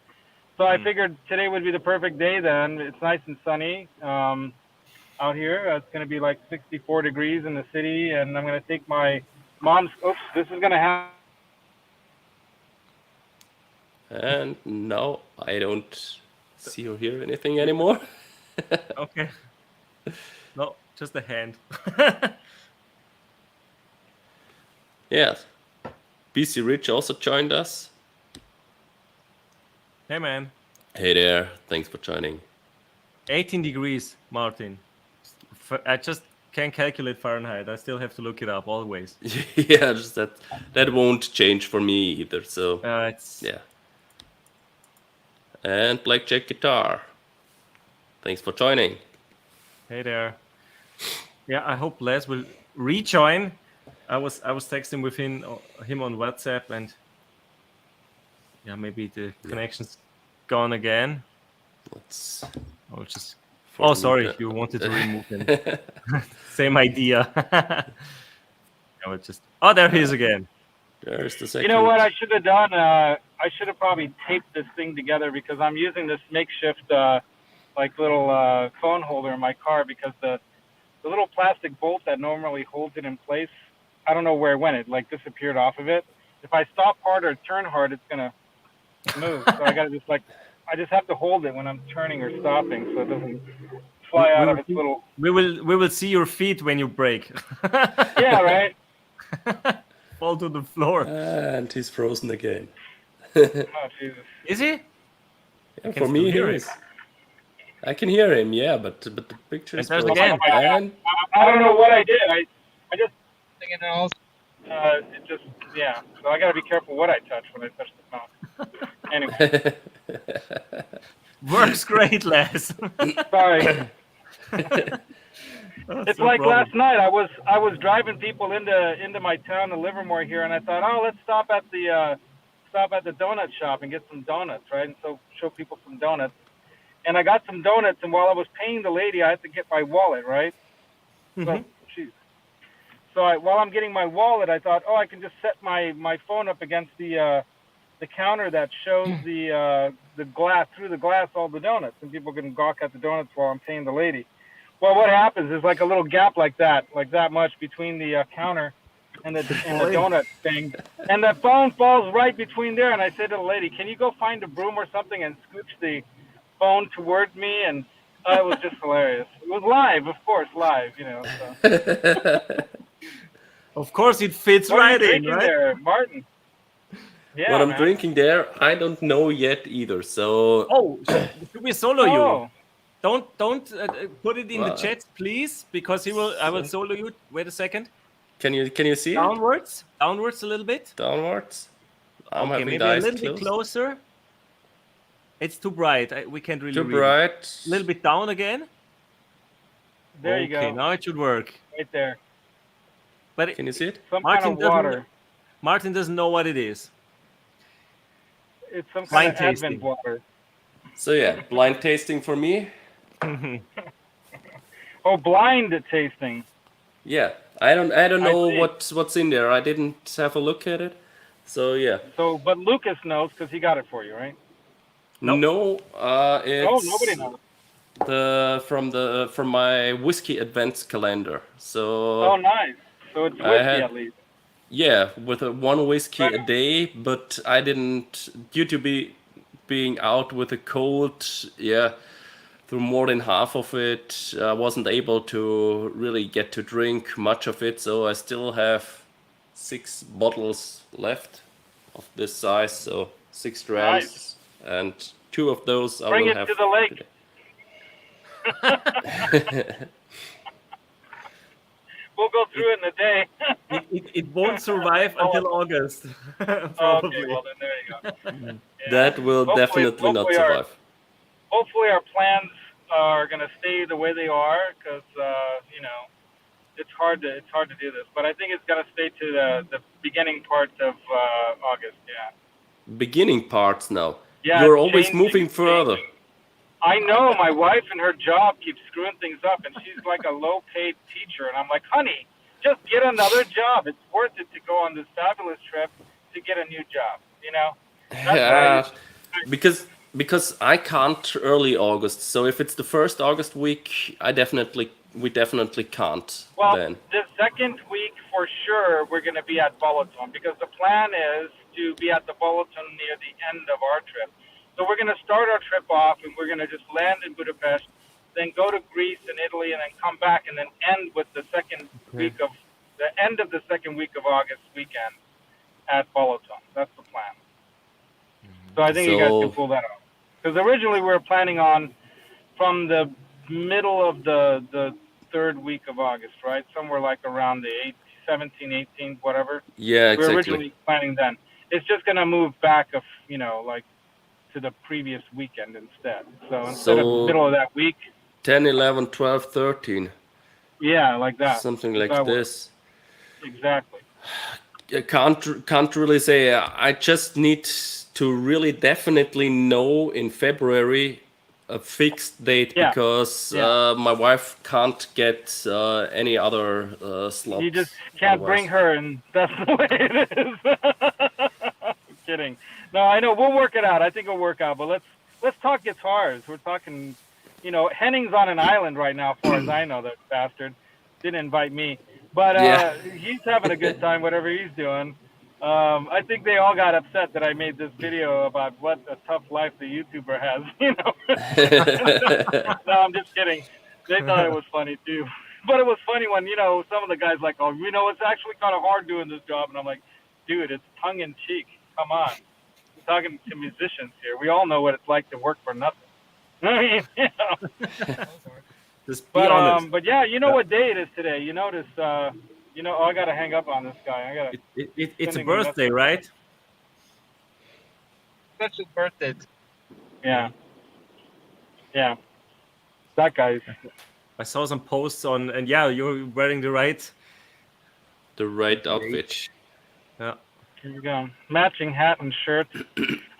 So I figured today would be the perfect day then. It's nice and sunny out here. It's going to be like 64 degrees in the city, and I'm going to take my mom's. Oops, this is going to happen. And now I don't see or hear anything anymore. okay. No, just a hand. Yes. BC Rich also joined us. Hey, man. Hey there. Thanks for joining. 18 degrees, Martin. I just can't calculate Fahrenheit. I still have to look it up always. Yeah, just that won't change for me either. So It's yeah. And Blackjack Guitar. Thanks for joining. Hey there. Yeah, I hope Les will rejoin. I was texting with him on WhatsApp, and yeah, maybe the connection's gone again. Let's. I'll just. Oh, sorry, you wanted to remove him. Same idea. I would just. Oh, there he is again. There's the second. You know what I should have done? I should have probably taped this thing together because I'm using this makeshift like little phone holder in my car because the little plastic bolt that normally holds it in place, I don't know where it went. It like disappeared off of it. If I stop hard or turn hard, it's gonna move. So I gotta I just have to hold it when I'm turning or stopping so it doesn't fly out of its little. We will see your feet when you break. Yeah, right. Fall to the floor. And he's frozen again. Oh Jesus. Is he? Yeah, for me, he is. I can hear him, yeah, but the picture is there's frozen. again. And I don't know what I did. I just thinking it just So I gotta be careful what I touch when I touch the phone. Anyway, Works great, Les. sorry. It's no like problem. last night. I was driving people into my town in Livermore here, and I thought, oh, let's stop at the donut shop and get some donuts, right? And so show people some donuts. And I got some donuts, and while I was paying the lady, I had to get my wallet, right? So while I'm getting my wallet, I thought, oh, I can just set my phone up against the counter that shows the glass through the glass all the donuts, and people can gawk at the donuts while I'm paying the lady. Well, what happens is like a little gap like that much between the counter and the donut thing, and the phone falls right between there. And I said to the lady, "Can you go find a broom or something and scooch the phone towards me?" And it was just hilarious. It was live, of course, live, you know. So. Of course, it fits What right are you in, drinking right? there, Martin? Yeah, what I'm man. drinking there, I don't know yet either. So Oh, should we solo you? Oh, Don't put it in the chat, please, because I will solo you. Wait a second. Can you see it? Downwards a little bit. Downwards. I'm Okay, having maybe the a eyes little bit closed. closer. It's too bright. We can't really Too read it. bright. A little bit down again. there you go. Okay, now it should work. Right there. But Can you see it? Some Martin kind of water. Martin doesn't know what it is. It's some kind Blind of tasting. Advent water. So yeah, blind tasting for me. Oh, blind tasting. Yeah, I don't know see. what's in there. I didn't have a look at it. So yeah. So, but Lukas knows because he got it for you, right? Nope. No, it's Nobody knows. from my whiskey advents calendar. So Oh, nice. So it's whiskey at least. yeah, with one whiskey a day, but I didn't due to being out with a cold. Yeah, through more than half of it, I wasn't able to really get to drink much of it. So I still have 6 bottles left of this size, so 6 grams. Nice. And 2 of those I Bring will it have to the lake. today. We'll go through it in a day. It won't survive until August. Probably. Okay, well then there you go. Yeah. That will definitely not survive. Hopefully our plans are going to stay the way they are because, you know, it's hard to do this. But I think it's gonna stay to the beginning part of August. Yeah. Beginning parts now. Yeah, You're it's always changing. moving It's further. changing. I know my wife and her job keeps screwing things up, and she's like a low-paid teacher, and I'm like, honey, just get another job. It's worth it to go on this fabulous trip to get a new job. You know, that's what I Yeah, used to. because I can't early August. So if it's the first August week, we definitely can't Well, then. the second week for sure we're going to be at Balaton because the plan is to be at the Balaton near the end of our trip. So we're going to start our trip off and we're going to just land in Budapest, then go to Greece and Italy, and then come back and then end with the end of the second week of August weekend at Balaton. That's the plan. So I think you guys can So pull that off. Because originally we were planning on from the middle of the third week of August, right? Somewhere like around the 17th, 18th, whatever. yeah, We were exactly. originally planning then. It's just going to move back like to the previous weekend instead. So instead of So middle of that week, 10, 11, 12, 13, yeah, like that. something If like that works. this. Exactly. I can't really say. I just need to really definitely know in February a fixed date Yeah. because Yeah. my wife can't get any other slots. You just can't otherwise. bring her, and that's the way it is. I'm kidding. No, I know we'll work it out. I think it'll work out. But let's talk guitars. We're talking, Henning's on an island right now, as far as I know. That bastard didn't invite me, but Yeah. he's having a good time, whatever he's doing. I think they all got upset that I made this video about what a tough life the YouTuber has. No, I'm just kidding. They thought it was funny too. But it was funny when, some of the guys like, oh, it's actually kind of hard doing this job. And I'm like, dude, it's tongue in cheek. Come on. I'm talking to musicians here. We all know what it's like to work for nothing. I mean, Just be honest. But yeah, you know what day it is today. You notice, I got to hang up on this guy. I got to. It's a sending a birthday, message. right? That's his birthday. Yeah. Yeah. That guy's. I saw some posts on, and yeah, you're wearing the right. The right outfit. Yeah. Here we go. Matching hat and shirt.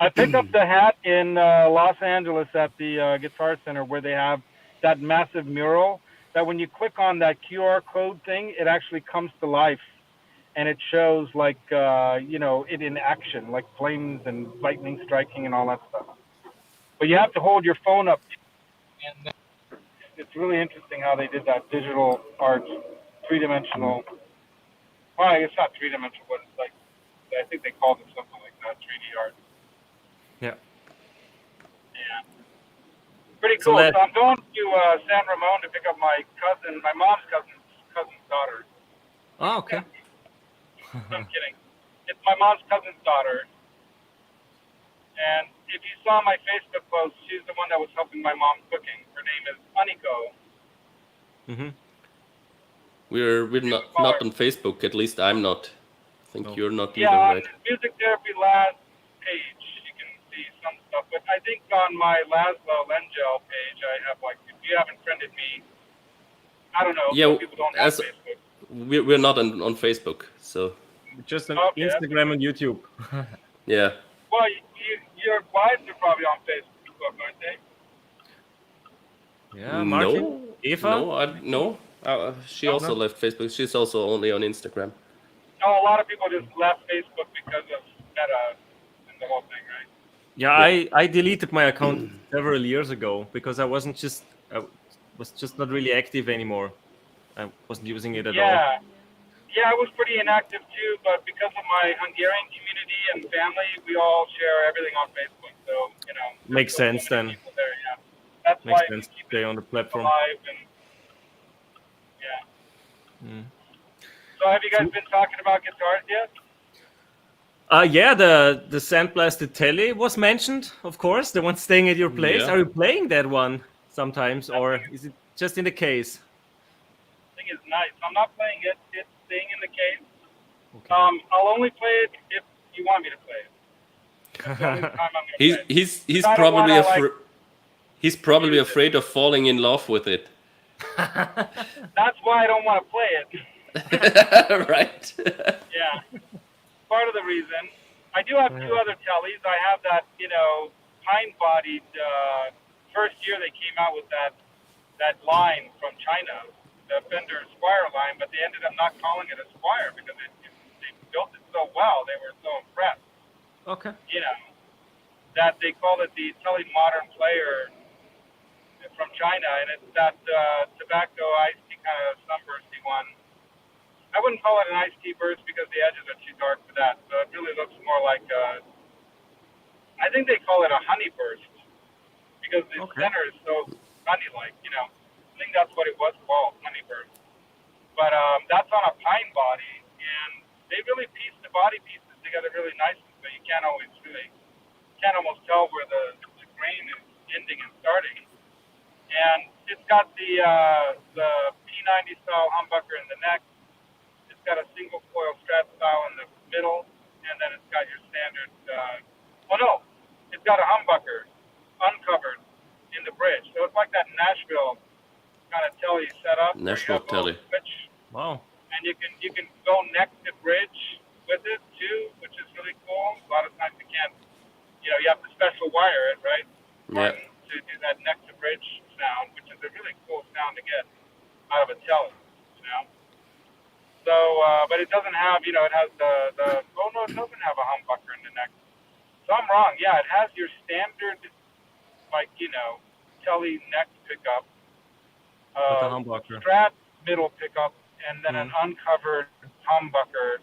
I picked up the hat in Los Angeles at the Guitar Center where they have that massive mural that when you click on that QR code thing, it actually comes to life. And it shows like, it in action, like flames and lightning striking and all that stuff. But you have to hold your phone up. And it's really interesting how they did that digital art, three-dimensional. Well, it's not three-dimensional, but it's like, I think they called it something like that, 3D art. Yeah. Yeah. Pretty So cool. that- So I'm going to San Ramon to pick up my mom's cousin's daughter. Oh, okay. I'm kidding. It's my mom's cousin's daughter. And if you saw my Facebook post, she's the one that was helping my mom cooking. Her name is Aniko. Mm-hmm. We're not on Facebook. At least I'm not. I think No. you're not either, Yeah, on right? Music Therapy Laz page, you can see some stuff. But I think on my Laszlo Lengel page, I have if you haven't friended me, I don't know. Yeah, Some people don't have as- Facebook. We're not on Facebook, so Just on Okay, that's Instagram and YouTube. yeah. Well, your wives are probably on Facebook, aren't they? Yeah, Martin, No, Eva. no. She also left Facebook. She's also only on Instagram. No, a lot of people just left Facebook because of Meta and the whole thing, right? Yeah, I deleted my account several years ago because I was just not really active anymore. I wasn't using it at all. Yeah, I was pretty inactive too, but because of my Hungarian community and family, we all share everything on Facebook. So, Makes there's sense so many then. people there, yeah. That's Makes why sense we to keep stay it on the platform. alive and yeah. Mm. So have you guys been talking about guitars yet? Yeah, the sandblasted telly was mentioned, of course. The one staying at your place. Yeah. Are you playing that one sometimes, or is it just in the case? Thing is nice. I'm not playing it. It's staying in the case. Okay. I'll only play it if you want me to play it. That's the only time I'm gonna play it. He's I don't probably wanna, he's probably use it. afraid of falling in love with it. That's why I don't want to play it. Right. Yeah, part of the reason. I do have two other tellies. I have that, pine-bodied. First year they came out with that line from China, the Fender Squire line, but they ended up not calling it a Squire because they built it so well. They were so impressed, Okay. that they called it the Telly Modern Player from China, and it's that tobacco iced tea kind of sunbursty one. I wouldn't call it an iced tea burst because the edges are too dark for that. So it really looks more like I think they call it a honey burst because the Okay. center is so honey-like. I think that's what it was called, honey burst. But that's on a pine body, and they really piece the body pieces together really nicely, so you can't almost tell where the grain is ending and starting. And it's got the P90 style humbucker in the neck. It's got a single coil strap style in the middle, and then it's got your standard. It's got a humbucker uncovered in the bridge. So it's like that Nashville kind of telly setup where you Nashville have a little telly. switch, Wow. and you can go neck to bridge with it too, which is really cool. A lot of times you can't. You have to special wire it, right, Yeah. Martin, to do that neck to bridge sound, which is a really cool sound to get out of a telly. So, but it doesn't have, it has it doesn't have a humbucker in the neck. So I'm wrong. Yeah, it has your standard, telly neck pickup, With the humbucker. Strat middle pickup, and then an Mhm. uncovered humbucker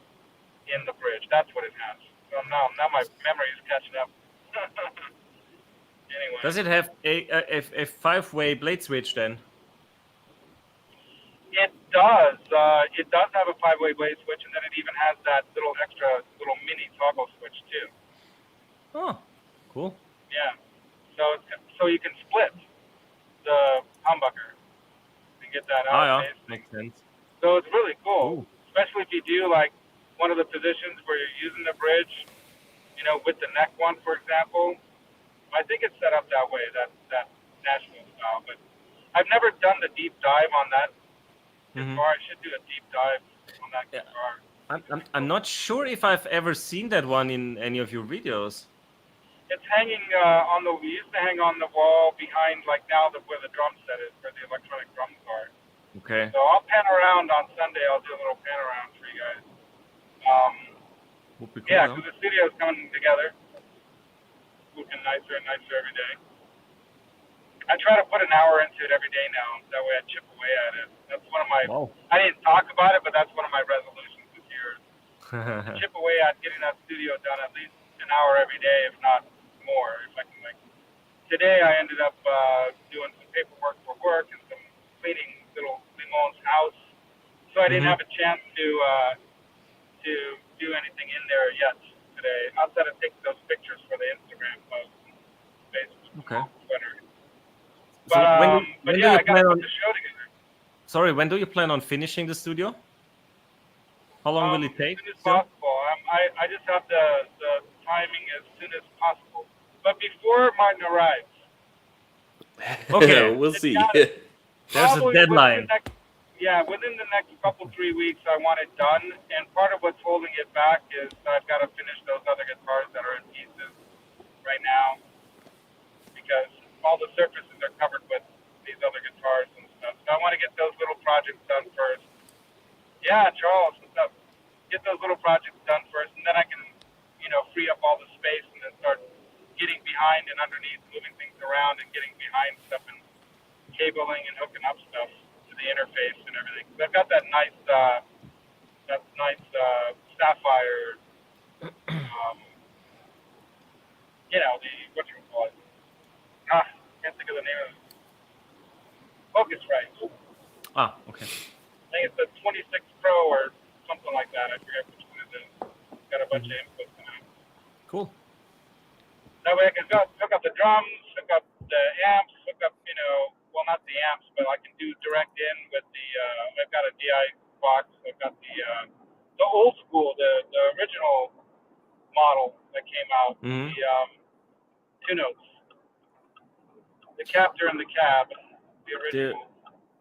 in the bridge. That's what it has. So now my memory is catching up. Anyway. Does it have a 5-way blade switch then? It does. It does have a 5-way blade switch, and then it even has that little extra little mini toggle switch too. Oh, cool. Yeah. So you can split the humbucker and get that out Yeah, basically. makes sense. So it's really cool, Ooh. especially if you do like one of the positions where you're using the bridge, with the neck one, for example. I think it's set up that way, that Nashville style. But I've never done the deep dive on that guitar. I should do a deep dive on that Yeah. guitar. I'm not sure if I've ever seen that one in any of your videos. It's hanging we used to hang on the wall behind, like now where the drum set is, where the electronic drums are. Okay. So I'll pan around on Sunday. I'll do a little pan around for you guys. Would be cool, Yeah, huh? because the studio's coming together, looking nicer and nicer every day. I try to put an hour into it every day now. That way I chip away at it. That's one of my. Wow. I didn't talk about it, but that's one of my resolutions this year. Chip away at getting that studio done at least an hour every day, if not more. If I can, today I ended up doing some paperwork for work and some cleaning little Limon's house, so I didn't have a chance to do anything in there yet today, outside of taking those pictures for the Instagram post, Facebook, Okay. Twitter. So But yeah, I gotta put the show together. Sorry, when do you plan on finishing the studio? How long will it take? As soon as possible. I just have the timing as soon as possible. But before Martin arrives. Okay. We'll see. There's a deadline. Within the next 3 weeks, I want it done. And part of what's holding it back is I've got to finish those other guitars that are in pieces right now, because all the surfaces are covered with these other guitars and stuff. So I want to get those little projects done first. Yeah, Charles, what's up? Get those little projects done first, and then I can, free up all the space and then start getting behind and underneath, moving things around and getting behind stuff and cabling and hooking up stuff to the interface and everything. So I've got that nice sapphire, the what you call it? Can't think of the name of it. Focusrite. Okay. I think it's the 26 Pro or something like that. I forget which one it is. It's got a bunch of inputs in it. Cool. That way I can hook up the drums, hook up the amps, hook up, well, not the amps, but I can do direct in with the, I've got a DI box. I've got the old school, the original model that came out, the two notes, the captor and the cab, the original.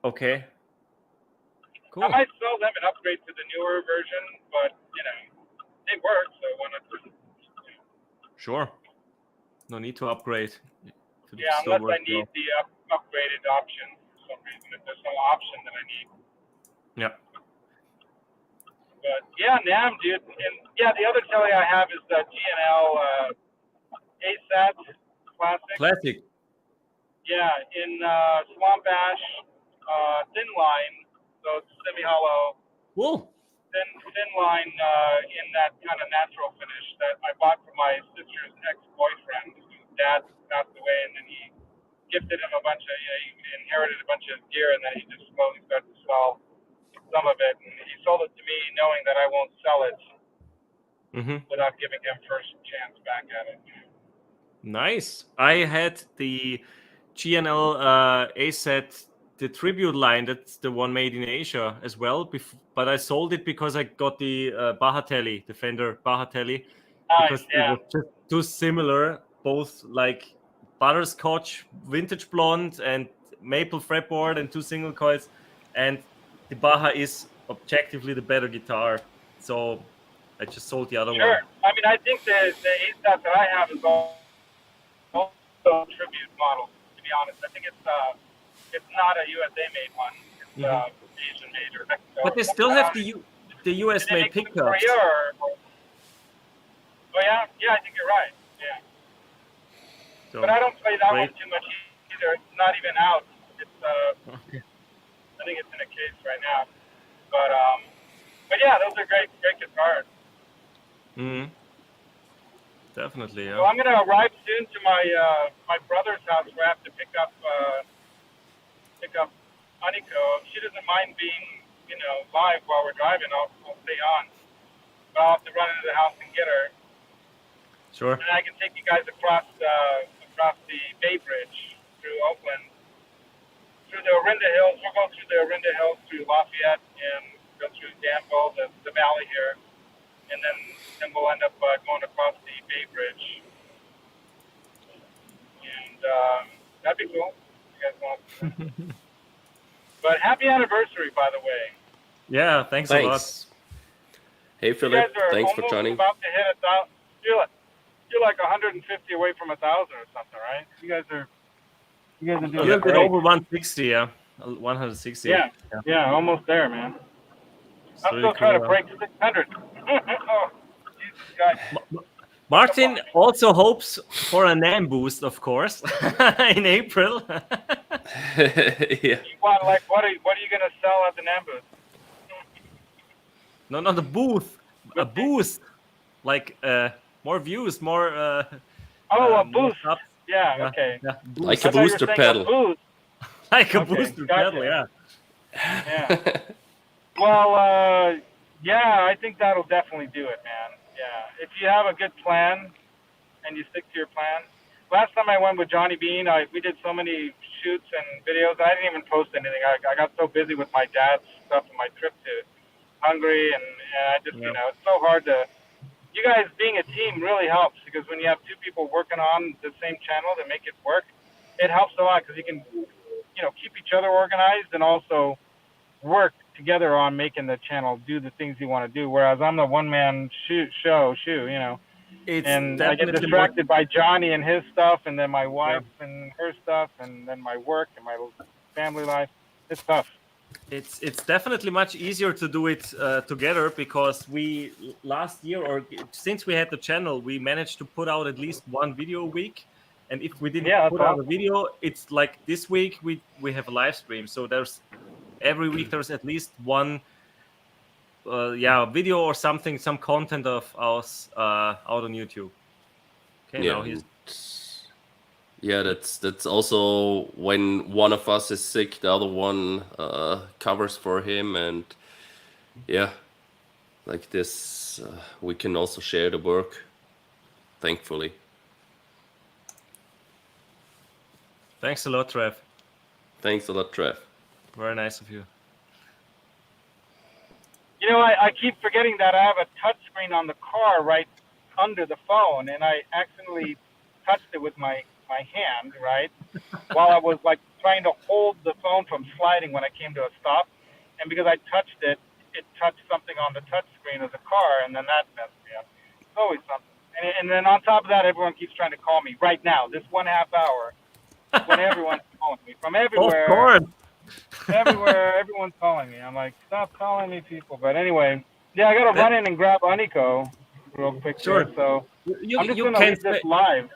Okay. Cool. I might sell them and upgrade to the newer version, but they work, so why not? Sure. No need to upgrade. If it Yeah, still unless I works need well. the upgraded option for some reason. If there's no option that I need. Yeah. But yeah, Namm, dude, and yeah, the other telly I have is the GNL ASAT Classic. Classic. Yeah, in Swamp Ash, thin line, so it's semi-hollow, Cool. thin line in that kind of natural finish that I bought from my sister's ex-boyfriend. His dad passed away, and then he gifted him a bunch of, he inherited a bunch of gear, and then he just slowly started to sell some of it. And he sold it to me knowing that I won't sell it Mm-hmm. without giving him first chance back at it. Nice. I had the GNL ASAT, the tribute line. That's the one made in Asia as well. But I sold it because I got the Bahatelli, the Fender Bahatelli, Nice, because it yeah. was just too similar. Both like butterscotch, vintage blonde, and maple fretboard, and 2 single coils. And the Baja is objectively the better guitar. So I just sold the other Sure. one. I mean, I think the ASAP that I have is also a tribute model. To be honest, I think it's not a USA made one. It's Hmm. Asian made or Mexico But or they something. still I have don't know. the Did US they made make them in Korea pickups. or? Oh yeah, yeah. I think you're right. Yeah, but So I don't play that one great. too much either. It's not even out. It's Okay. I think it's in a case right now. But yeah, those are great guitars. Hmm. Definitely, So yeah. I'm gonna arrive soon to my brother's house where I have to pick up Aniko. If she doesn't mind being live while we're driving, I'll stay on. But I'll have to run into the house and get her, Sure. and I can take you guys across the Bay Bridge through Oakland, through the Orinda Hills. We'll go through the Orinda Hills through Lafayette and go through Danville, the valley here, and then we'll end up going across the Bay Bridge, and that'd be cool. If you guys want to. But happy anniversary, by the way. Yeah, thanks a lot. Thanks. Hey, You Philip. guys are Thanks for almost joining. about to hit 1,000. You're like 150 away from 1,000 or something, right? You guys are A doing little bit great. over 160, yeah. 160. Yeah, almost there, man. It's I'm really still trying to cool. break 600. Oh, Jesus, guys. Martin also hopes for a Namm boost, of course, in April. Yeah. You want what are you gonna sell at the Namm booth? No, not a booth, a boost. Like more views, more Oh, a more boost. subs. Yeah, Yeah, okay. yeah, Like boost. a I thought you were booster saying pedal. a boost. Like a Okay, booster gotcha. pedal, yeah. Yeah. Well, yeah, I think that'll definitely do it, man. Yeah, if you have a good plan and you stick to your plan. Last time I went with Johnny Bean, we did so many shoots and videos. I didn't even post anything. I got so busy with my dad's stuff and my trip to Hungary, and I just Yeah. it's so hard to. You guys being a team really helps because when you have two people working on the same channel to make it work, it helps a lot because you can keep each other organized and also work together on making the channel do the things you want to do. Whereas I'm the one man show, It's and I get definitely more. distracted by Johnny and his stuff, and then my Yeah. wife and her stuff, and then my work and my family life. It's tough. It's definitely much easier to do it together because we last year or since we had the channel, we managed to put out at least one video a week. And if we didn't Yeah, that's put out a awesome. video, it's like this week we have a live stream. So there's every week there's at least one video or something, some content of us out on YouTube. Okay, Yeah. now he's Yeah, that's also when one of us is sick, the other one covers for him, and yeah, like this, we can also share the work. Thankfully. thanks a lot, Trev. Thanks a lot, Trev. Very nice of you. I keep forgetting that I have a touch screen on the car right under the phone, and I accidentally touched it with my my hand, right, while I was like trying to hold the phone from sliding when I came to a stop, and because I touched it, it touched something on the touch screen of the car, and then that messed me up. It's always something. And then on top of that, everyone keeps trying to call me right now, this 1/2 hour, when everyone's calling me from Of everywhere. course. Everywhere, everyone's calling me. I'm like, stop calling me, people. But anyway, yeah, I gotta run in and grab Aniko real quick Sure. here. So I'm just You gonna can leave this stay, live.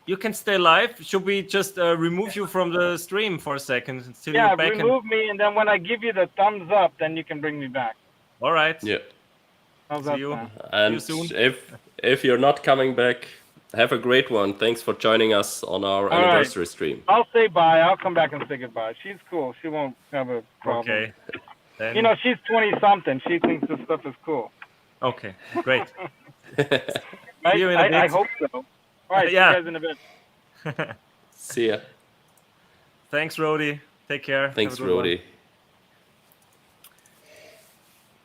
you can stay live. Should we just remove you from the stream for a second until Yeah, you're back? remove me, and then when I give you the thumbs up, then you can bring me back. All right. Yeah. How's See that you. sound? And soon. if you're not coming back, have a great one. Thanks for joining us on our All right. anniversary stream. I'll say bye. I'll come back and say goodbye. She's cool. She won't have a problem. Okay. Then, You know, she's 20-something. She thinks this stuff is cool. okay. Great. I, See you in a bit. I hope so. All right. Yeah. See you guys in a bit. See ya. Thanks, Rody. Take care. Have a Thanks, good one. Rody.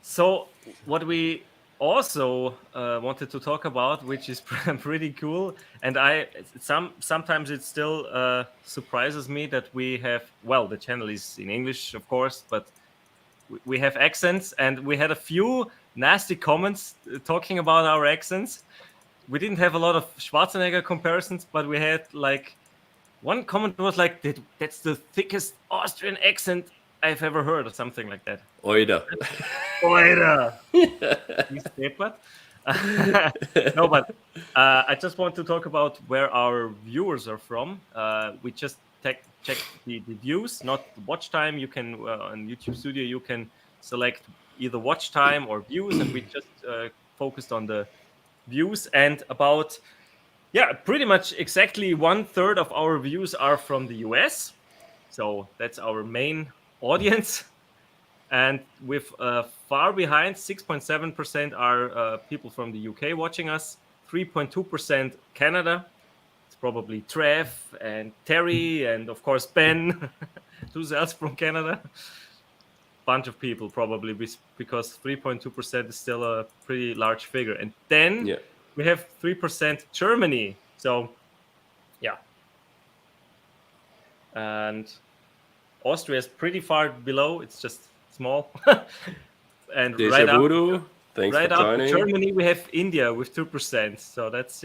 So, what we also wanted to talk about, which is pretty cool, and sometimes it still surprises me that we have, well, the channel is in English, of course, but we have accents, and we had a few nasty comments talking about our accents. We didn't have a lot of Schwarzenegger comparisons, but we had like one comment was like, "That's the thickest Austrian accent I've ever heard," or something like that. Oida. Oida. No, but I just want to talk about where our viewers are from. We just check the views, not the watch time. You can on YouTube Studio you can select either watch time or views, and we just focused on the views. And about pretty much exactly 1/3 of our views are from the US. So that's our main audience. And with far behind, 6.7% are people from the UK watching us, 3.2% Canada. It's probably Trev and Terry and, of course, Ben. Who's else from Canada? Bunch of people probably, because 3.2% is still a pretty large figure. And then we have 3% Germany. So, yeah. And Austria is pretty far below. It's just small. And right after, thanks right for after joining. Germany, we have India with 2%. So that's,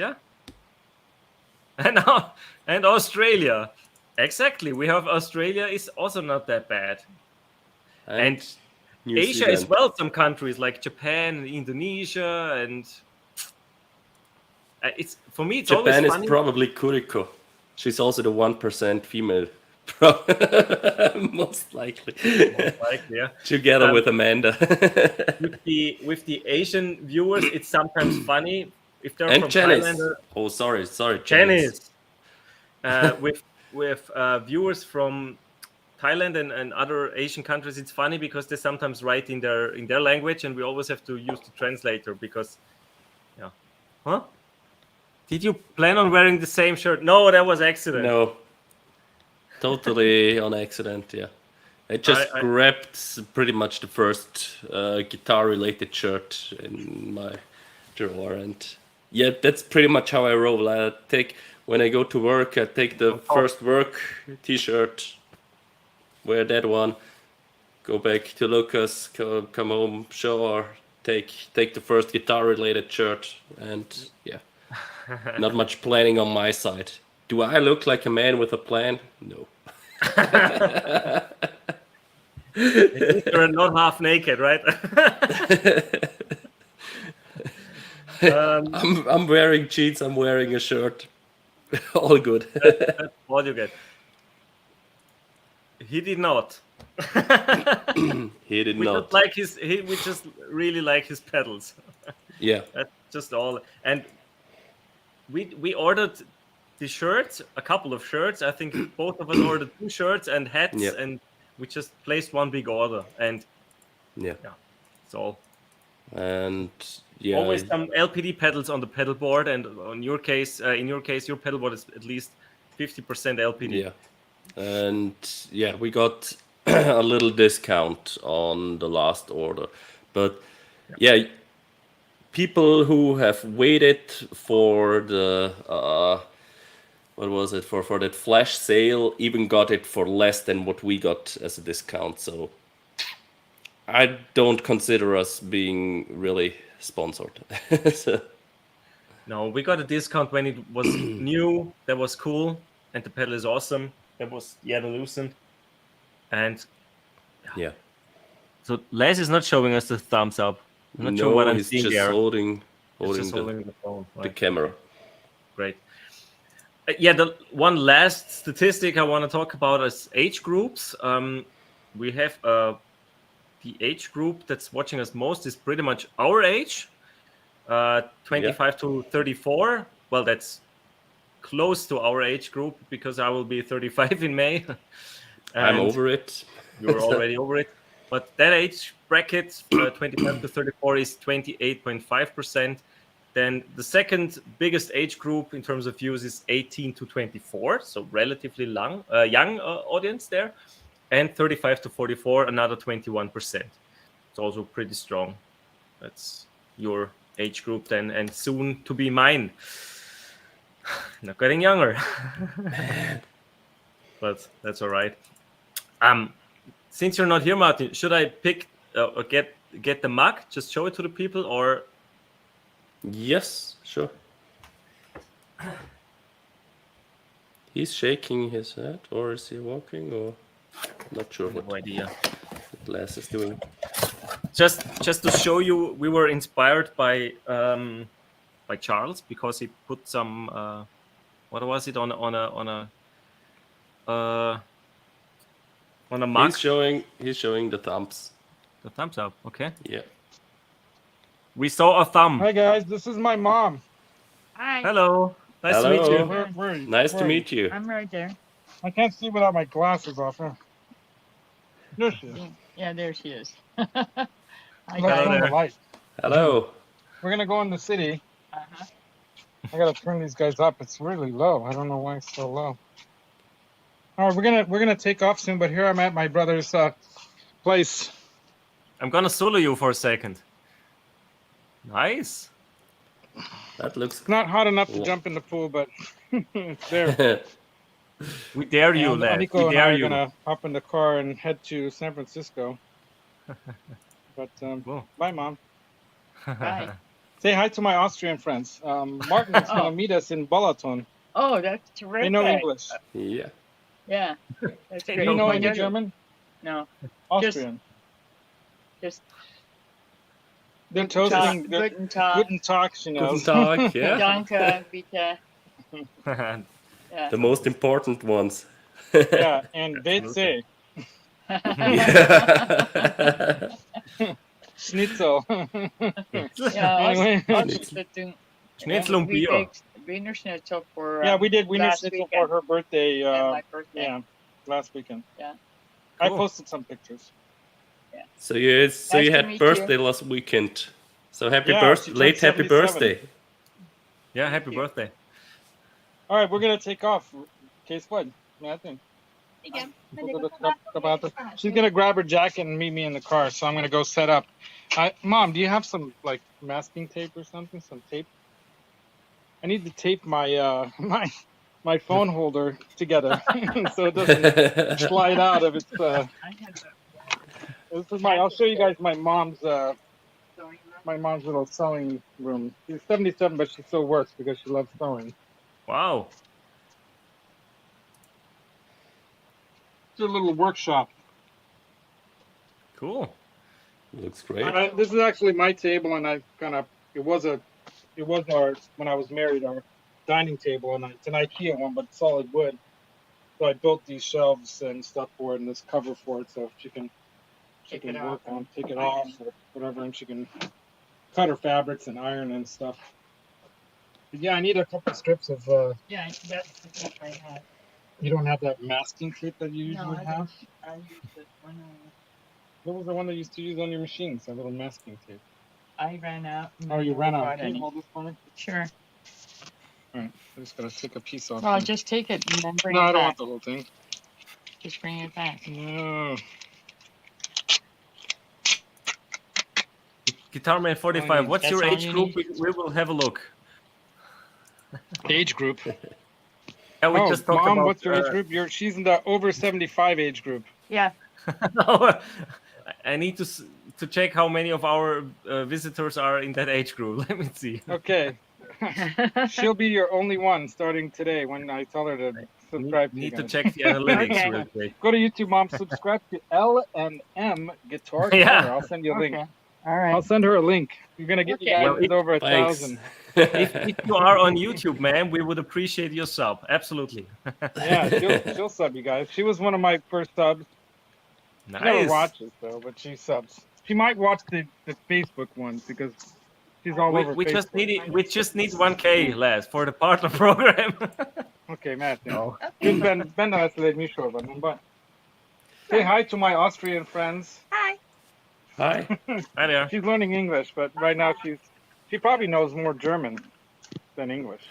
And Australia. Exactly. We have Australia is also not that bad. And New Asia Zealand. as well, some countries like Japan and Indonesia. And it's for me, it's Japan always is funny. probably Kuriko. She's also the 1% female. Most likely. Yeah. Together with Amanda. with the Asian viewers, it's sometimes funny if they're and from Janice. Thailand. Oh, sorry, Janice. With viewers from Thailand and other Asian countries, it's funny because they sometimes write in their language, and we always have to use the translator because, huh? Did you plan on wearing the same shirt? No, that was accident. No. Totally on accident, yeah. I just grabbed pretty much the first guitar-related shirt in my drawer, and that's pretty much how I roll. When I go to work, I take the first work T-shirt, wear that one, go back to Lukas, come home, shower, take the first guitar-related shirt, and not much planning on my side. Do I look like a man with a plan? No. You're not half naked, right? I'm wearing jeans, I'm wearing a shirt. All good. That's all you get. He did not. He did we not. We just really like his pedals. Yeah. That's just all. And we ordered the shirts, a couple of shirts. I think both of us ordered 2 shirts and hats, and we just placed one big order. And that's all. And always some LPD pedals on the pedal board, and in your case, your pedal board is at least 50% LPD. Yeah, and we got a little discount on the last order, but people who have waited for the what was it for that flash sale? Even got it for less than what we got as a discount. So I don't consider us being really sponsored. So, No, we got a discount when it was new. That was cool, and the pedal is awesome. That was the Lucent, and yeah. so Les is not showing us the thumbs up. I'm not sure what No, I'm he's seeing just there. holding It's just the holding the phone. Right. camera. Great. Yeah, the one last statistic I want to talk about is age groups. We have the age group that's watching us most is pretty much our age, 25 to 34. Well, that's close to our age group because I will be 35 in May. I'm over it. You're already over it. But that age bracket, 25 to 34, is 28.5%. Then the second biggest age group in terms of views is 18 to 24, so relatively young audience there. And 35 to 44, another 21%. It's also pretty strong. That's your age group then, and soon to be mine. Not getting younger. But that's all right. Since you're not here, Martin, should I pick or get the mug? Just show it to the people, or Yes, sure. He's shaking his head, or is he walking, or not sure no what idea. Laz is doing. Just to show you, we were inspired by Charles because he put some what was it on a mug? He's showing the thumbs. The thumbs up. Okay. Yeah. We saw a thumb. Hi guys, this is my mom. Hi. Hello. Nice to meet Hello. you. Where are you? Nice Where to are you? meet you. I'm right there. I can't see without my glasses off. Huh? There she is. Yeah, there she is. Hi, Let's Hello guys. turn the there. light. Hello. We're gonna go in the city. Uh-huh. I gotta turn these guys up. It's really low. I don't know why it's so low. All right, we're gonna take off soon. But here I'm at my brother's place. I'm gonna solo you for a second. Nice. That looks It's not hot enough to jump in the pool, but it's there. We dare you, And lad. Nico We and I dare are you. gonna hop in the car and head to San Francisco. But Cool. bye, Mom. Bye. Say hi to my Austrian friends. Martin is gonna meet us in Balaton. Oh, that's terrific. They know English. yeah. Yeah, that's They great. Do you know Oh, any yeah. German? No, Austrian. just They're talk, toasting. guten Tag, Guten Tag, she Guten knows. Tag. Yeah. danke, bitte. Yeah. The most important ones. Yeah, and WC. Yeah. Schnitzel. Yeah, Anyway. Schnitzel und we Bier. baked Wiener Schnitzel for Yeah, we did Wiener last Schnitzel weekend. for her birthday. Yeah, my birthday. Yeah, last weekend. Yeah. I Cool. posted some pictures. So you Nice to had meet birthday you. last weekend. So happy Yeah, birthday, she turned late happy 77. birthday. Yeah, happy you. birthday. All right, we're gonna take off. Case what? Nothing. She's gonna grab her jacket and meet me in the car. So I'm gonna go set up. Mom, do you have some like masking tape or something? Some tape? I need to tape my my phone holder together so it doesn't slide out of its. I had This is I'll show you guys my mom's the little sewing room. She's 77, but she still works because she loves sewing. Wow. It's a little workshop. Cool. Looks great. This is actually my table, and I kind of it was our when I was married our dining table, and it's an IKEA one, but solid wood. So I built these shelves and stuff for it, and this cover for it, so she can Take it work off on, take it off, or whatever, and she can cut her fabrics and iron and stuff. But yeah, I need a couple strips of. Yeah, that's the tape I had. You don't have that masking tape that you No, usually I have. I used it when What was the one that you used to use on your machines? That little masking tape. I ran out. and Oh, you never ran bought out. Can you any. hold this for me? Sure. All right, I just gotta take a piece off. Well, here. just take it and then bring No, I it don't back. want the whole thing. Just bring it back. No. Guitar Man 45. What's That's your all age you group? We will have a look. Age group. Yeah, we Oh, just talked Mom, about. what's your age group? She's in the over 75 age group. Yeah. I need to check how many of our visitors are in that age group. Let me see. Okay. She'll be your only one starting today when I tell her to subscribe to you Need to guys. check the analytics Okay. real quick. Go to YouTube, Mom. Subscribe to L&M Guitar Yeah. Corner. I'll send you a link. Okay. All right. I'll send her a link. You're gonna get you Okay. guys Well, over Thanks. 1,000. If you are on YouTube, ma'am, we would appreciate your sub. Absolutely. Yeah, she'll sub you guys. She was one of my first subs. She never Nice. watches though, but she subs. She might watch the Facebook ones because she's all over We just Facebook. need 1K, Laz, for the partner program. Okay, Matt. No. Just Ben has to let me show them, but say hi to my Austrian friends. Hi. Hi. Hi there. She's learning English, but right now she probably knows more German than English.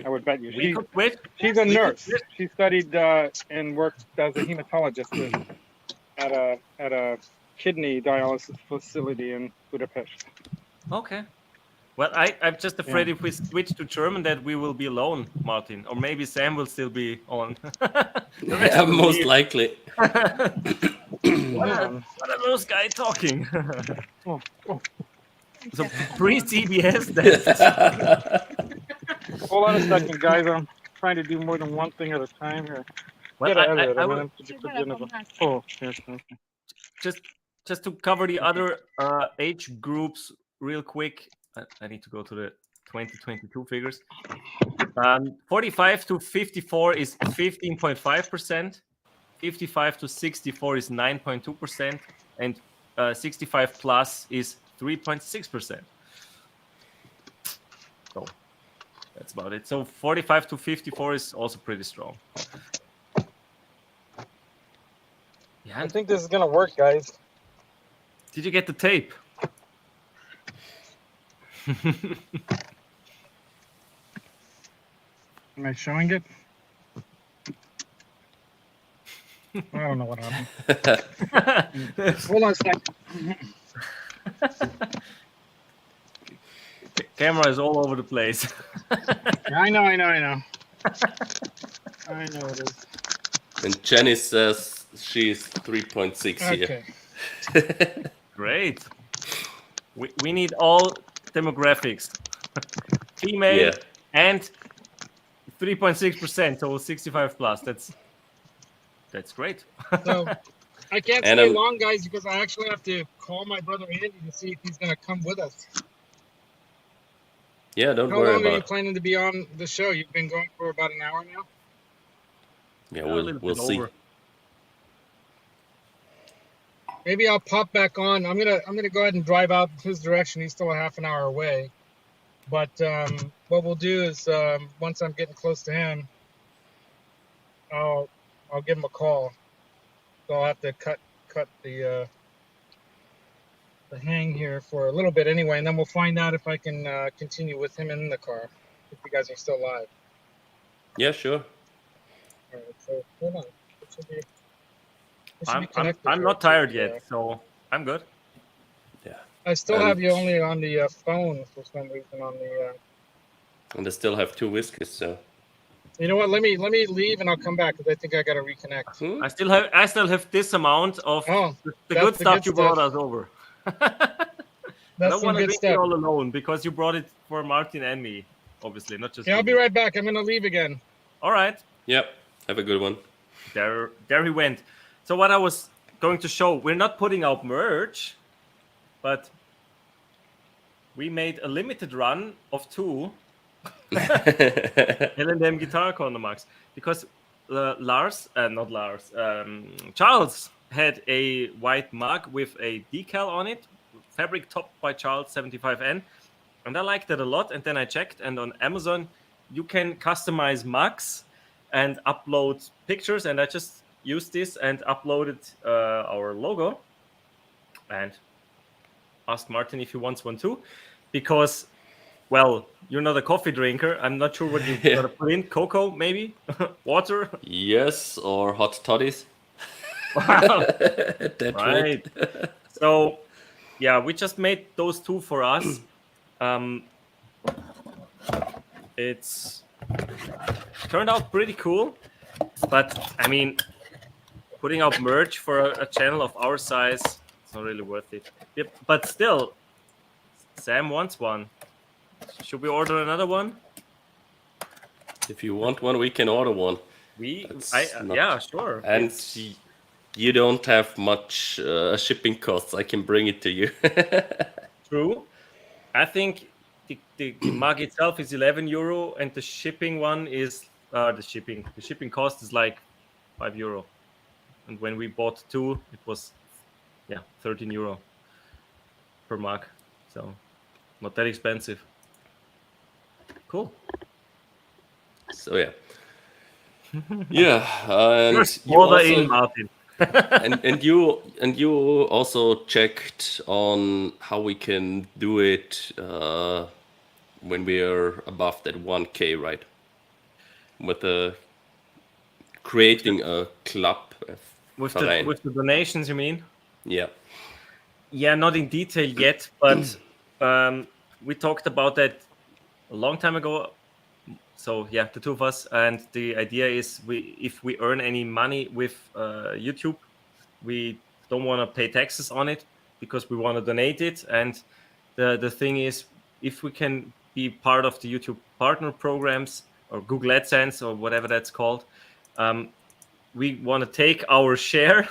I would bet you. We could quit. She's a nurse. She studied and worked as a hematologist at a kidney dialysis facility in Budapest. Okay. Well, I'm just afraid Yeah. if we switch to German that we will be alone, Martin. Or maybe Sam will still be on. Yeah, most likely. What are those guys talking? Oh, oh. So pre-CBS, Hold on a second, guys. I'm trying to do more than one thing at a time here. well, Get out of it. I I'm will gonna put you Oh, yes. Okay. just to cover the other age groups real quick. I need to go to the 2022 figures. 45 to 54 is 15.5%. 55 to 64 is 9.2%, and 65 plus is 3.6%. So that's about it. So 45 to 54 is also pretty strong. Yeah. I think this is gonna work, guys. Did you get the tape? Am I showing it? I don't know what happened. Hold on a second. Camera is all over the place. I know. I know it is. And Jenny says she's 3.6 here. Okay. Great. We need all demographics. Female Yeah. and 3.6%, so 65 plus. That's great. So I can't And, stay long, guys, because I actually have to call my brother Andy to see if he's gonna come with us. Yeah, don't How worry long are you about it. planning to be on the show? You've been going for about an hour now. Yeah, A little we'll bit see. over. Maybe I'll pop back on. I'm gonna go ahead and drive out his direction. He's still a half an hour away. But what we'll do is once I'm getting close to him, I'll give him a call. So I'll have to cut the hang here for a little bit anyway, and then we'll find out if I can continue with him in the car if you guys are still live. Yeah, sure. All right, so hold on. It should be I'm connected I'm here not to tired the, yet, so I'm good. Yeah. I still And- have you only on the phone for some reason on the. And I still have 2 whiskeys, so. You know what? Let me leave and I'll come back because I think I got to reconnect. Hmm? I still have this amount of Oh, the that's good the stuff good you brought stuff. us over. I That's don't some want to good drink it stuff. all alone because you brought it for Martin and me, obviously, not just. Yeah, for I'll be me. right back. I'm gonna leave again. All right. Yep. Have a good one. There he went. So what I was going to show, we're not putting out merch, but we made a limited run of 2 L&M Guitar Corner mugs because Charles had a white mug with a decal on it, fabric topped by Charles 75N, and I liked it a lot. And then I checked, and on Amazon you can customize mugs and upload pictures, and I just used this and uploaded our logo and asked Martin if he wants one too, because, well, you're not a coffee drinker. I'm not sure what you're Yeah. gonna put in. Cocoa, maybe? Water? Yes, or hot toddies. Wow. That Right. So, yeah, we just made those 2 for us. It's turned out pretty cool. But I mean, putting out merch for a channel of our size, it's not really worth it. Yep, but still, Sam wants one. Should we order another one? If you want one, we can order one. Yeah, sure. And you don't have much shipping costs. I can bring it to you. True. I think the mug itself is €11, and the shipping one is the shipping cost is like €5. And when we bought two, it was €13 per mug. So not that expensive. Cool. So yeah. Yeah, and First you order also, in, Martin. and you also checked on how we can do it when we are above that 1K, right? With creating a club, With verein. the donations, you mean? Yeah. Yeah, not in detail yet, but we talked about that a long time ago. So yeah, the two of us, and the idea is if we earn any money with YouTube, we don't want to pay taxes on it because we want to donate it. And the thing is, if we can be part of the YouTube partner programs or Google AdSense or whatever that's called, we want to take our share.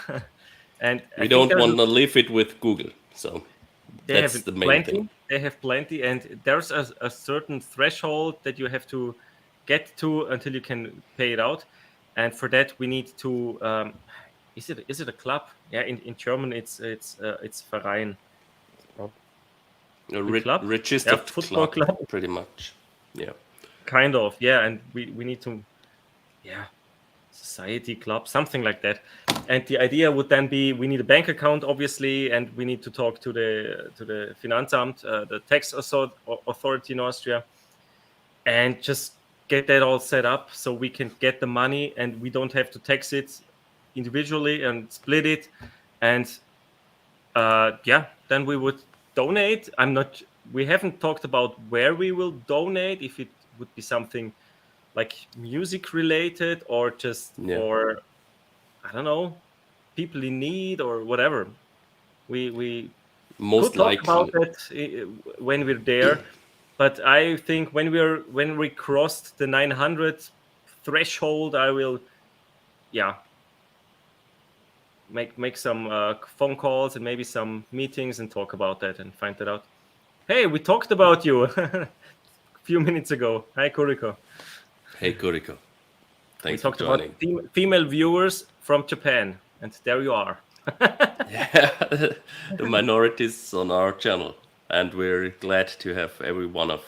And We don't want to leave it with Google, so that's the main thing. They have plenty, and there's a certain threshold that you have to get to until you can pay it out. And for that, we need to. Is it a club? Yeah, in German, it's Verein. A club? registered Yeah, football club, pretty much. Yeah. kind of. Yeah, and we need to. Yeah, society club, something like that. And the idea would then be we need a bank account, obviously, and we need to talk to the Finanzamt, the tax authority in Austria, and just get that all set up so we can get the money and we don't have to tax it individually and split it. And then we would donate. We haven't talked about where we will donate, if it would be something like music related or just for, I don't know, people in need or whatever. We most could talk likely about that when we're there, but I think when we crossed the 900 threshold, I will make some phone calls and maybe some meetings and talk about that and find that out. Hey, we talked about you a few minutes ago. Hi, Kuriko. Hey, Kuriko. Thanks We talked for joining. about female viewers from Japan, and there you are. Yeah, the minorities on our channel, and we're glad to have every one of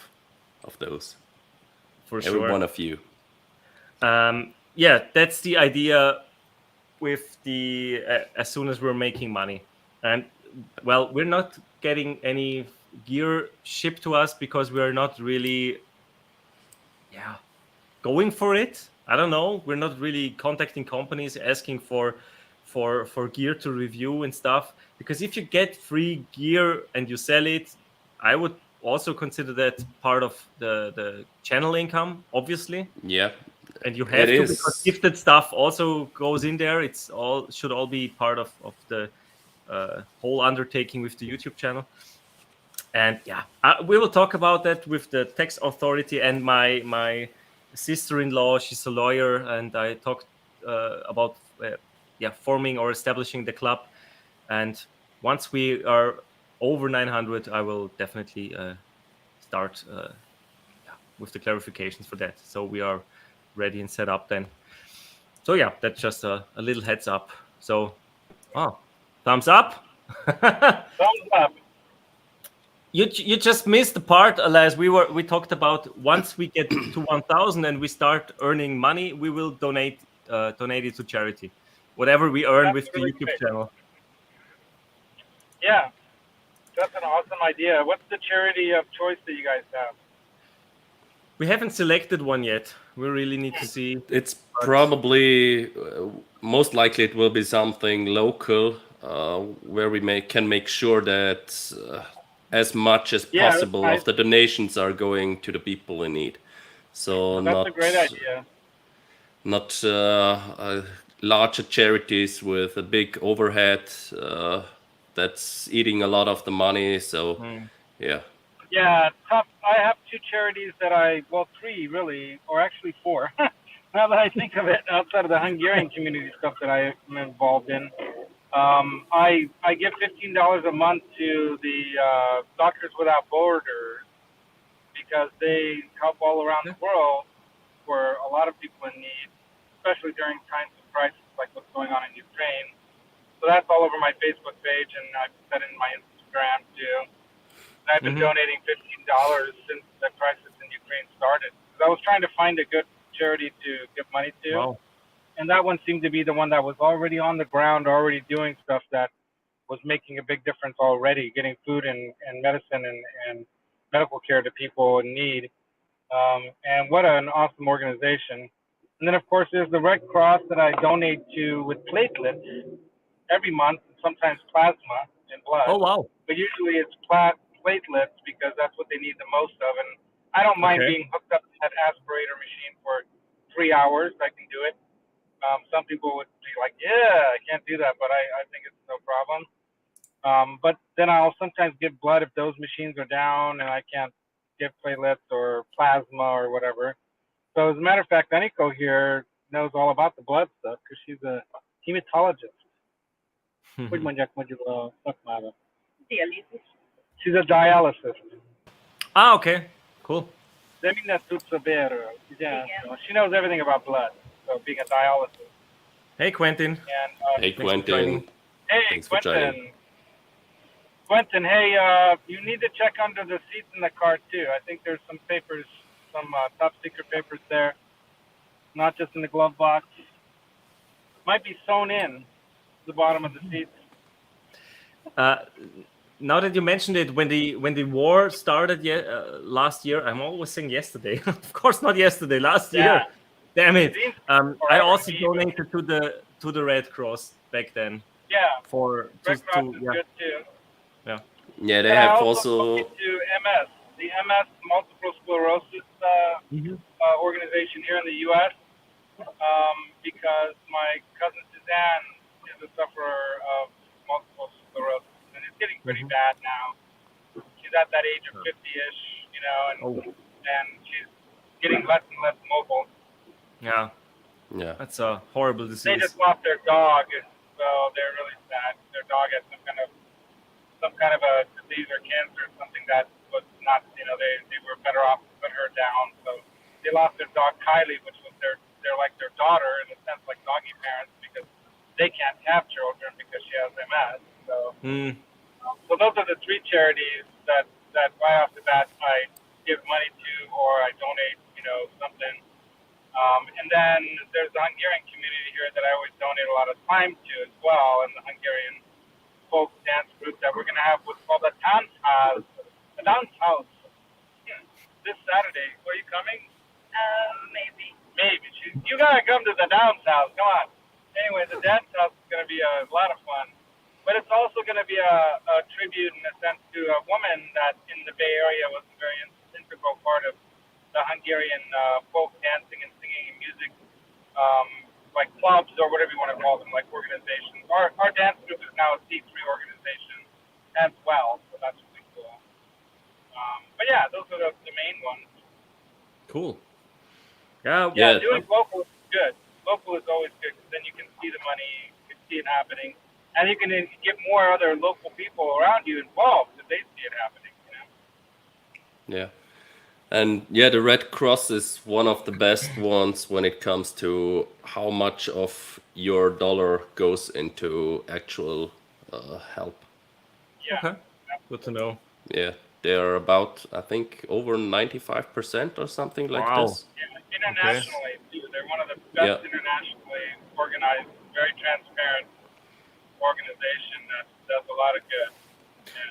those. For every sure. one of you. That's the idea with the as soon as we're making money. And well, we're not getting any gear shipped to us because we're not really going for it. I don't know. We're not really contacting companies asking for gear to review and stuff, because if you get free gear and you sell it, I would also consider that part of the channel income, obviously. Yeah. And you have to, because gifted stuff also goes in there. Should all be part of the whole undertaking with the YouTube channel. And we will talk about that with the tax authority. And my sister-in-law, she's a lawyer, and I talked about forming or establishing the club. And once we are over 900, I will definitely start with the clarifications for that, so we are ready and set up then. So that's just a little heads up. So thumbs up. Thumbs up. You just missed the part, Laz. We talked about once we get to 1,000 and we start earning money, we will donate it to charity, whatever we earn with the YouTube channel. Yeah, that's an awesome idea. What's the charity of choice that you guys have? We haven't selected one yet. We really need to see. It's probably most likely it will be something local where we can make sure that as much as possible of the donations are going to the people in need. So That's a great idea. not larger charities with a big overhead that's eating a lot of the money. So Mm. yeah, Yeah, tough. I have two charities that three really, or actually four. Now that I think of it, outside of the Hungarian community stuff that I am involved in, I give $15 a month to the Doctors Without Borders because they help all around the world for a lot of people in need, especially during times of crisis like what's going on in Ukraine. So that's all over my Facebook page, and I've said it in my Instagram too. And I've been Mhm. donating $15 since the crisis in Ukraine started. Because I was trying to find a good charity to give money to, Wow. and that one seemed to be the one that was already on the ground, already doing stuff that was making a big difference already, getting food and medicine and medical care to people in need. And what an awesome organization. And then, of course, there's the Red Cross that I donate to with platelets every month, sometimes plasma and blood. Oh wow. But usually it's platelets because that's what they need the most of. And I don't mind Okay. being hooked up to that aspirator machine for 3 hours. I can do it. Some people would be like, yeah, I can't do that, but I think it's no problem. But then I'll sometimes give blood if those machines are down and I can't give platelets or plasma or whatever. So as a matter of fact, Aniko here knows all about the blood stuff because she's a hematologist. She's a dialysis. Ah, okay. Cool. Yeah, so she knows everything about blood. So being a dialysis. Hey, Quentin. And hey Thanks for joining. Quentin, hey, thanks for joining. Quentin, hey, you need to check under the seats in the car too. I think there's some papers, some top secret papers there, not just in the glove box. Might be sewn in the bottom of the seats. Now that you mentioned it, when the war started last year, I'm always saying yesterday. Of course, not yesterday. Last year. Damn it. Seems I forever also to me, but donated to the Red Cross back then. yeah, For Red Cross is yeah. good too. Yeah. Yeah, they And I have also also talked to MS, the MS multiple sclerosis Mhm. organization here in the U.S. Because my cousin Suzanne is a sufferer of multiple sclerosis, and it's getting pretty Mhm. bad now. She's at that age of 50-ish, Oh. and she's getting less and less mobile. Yeah. yeah. That's a horrible They disease. just lost their dog, so they're really sad. Their dog had some kind of a disease or cancer, something that was not, they were better off to put her down. So they lost their dog Kylie, which was they're like their daughter in a sense, like doggy parents, because they can't have children because she has MS. Mm. So those are the three charities that right off the bat I give money to or I donate, something. And then there's the Hungarian community here that I always donate a lot of time to as well, and the Hungarian folk dance group that we're going to have what's called a dance house. A dance house. This Saturday. Are you coming? Maybe. Maybe. You got to come to the dance house. Come on. Anyway, the dance house is going to be a lot of fun. But it's also going to be a tribute, in a sense, to a woman that in the Bay Area was a very integral part of the Hungarian folk dancing and singing and music, like clubs or whatever you want to call them, like organizations. Our dance group is now a C3 organization as well, so that's really cool. But yeah, those are the main ones. Cool. Yeah. Yeah. Doing local is good. Local is always good because then you can see the money, you can see it happening, and you can get more other local people around you involved if they see it happening. Yeah. And yeah, the Red Cross is one of the best ones when it comes to how much of your dollar goes into actual help. Yeah. Okay. Good to know. Yeah, they are about, I think, over 95% or something like Wow. this. Internationally, too. They're one of the best Yeah. internationally organized, very transparent organization that does a lot of good.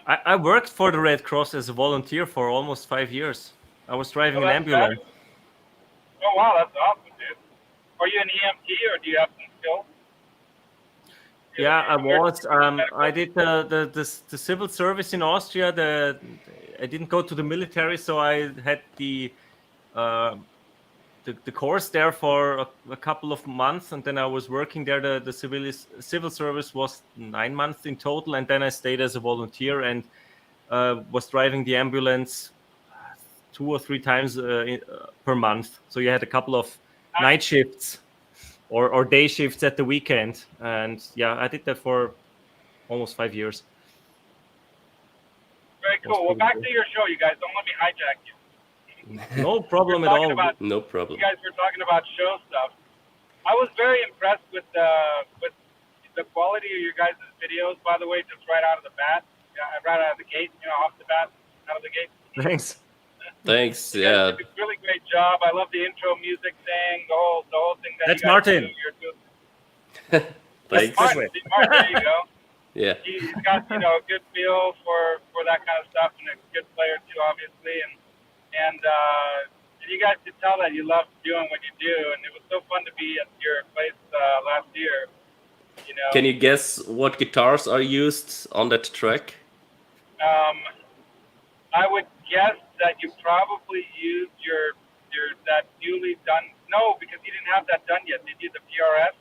I worked for the Red Cross as a volunteer for almost 5 years. I was driving an that's ambulance. fabulous. Oh, wow, that's awesome, dude. Are you an EMT or do you have some skills? Yeah, I was. Medical? I did the civil service in Austria. I didn't go to the military, so I had the the course there for a couple of months, and then I was working there. The civil service was 9 months in total, and then I stayed as a volunteer and was driving the ambulance 2 or 3 times per month. So you had a couple of night shifts or day shifts at the weekend, and yeah, I did that for almost 5 years. Very cool. Well, back to your show, you guys. Don't let me hijack you. No problem at all. No problem. You guys were talking about show stuff. I was very impressed with the quality of your guys' videos, by the way, just right out of the bat. Yeah, right out of the gate, off the bat, out of the gate. Thanks. Thanks. You Yeah. guys did a really great job. I love the intro music thing, the whole thing that That's you guys Martin. do. You're doing. Thanks. Martin, there you go. Yeah. He's got a good feel for that kind of stuff, and a good player too, obviously. And you guys could tell that you love doing what you do, and it was so fun to be at your place last year. Can you guess what guitars are used on that track? I would guess that you probably used your that newly done. No, because you didn't have that done yet. Did you? The PRS?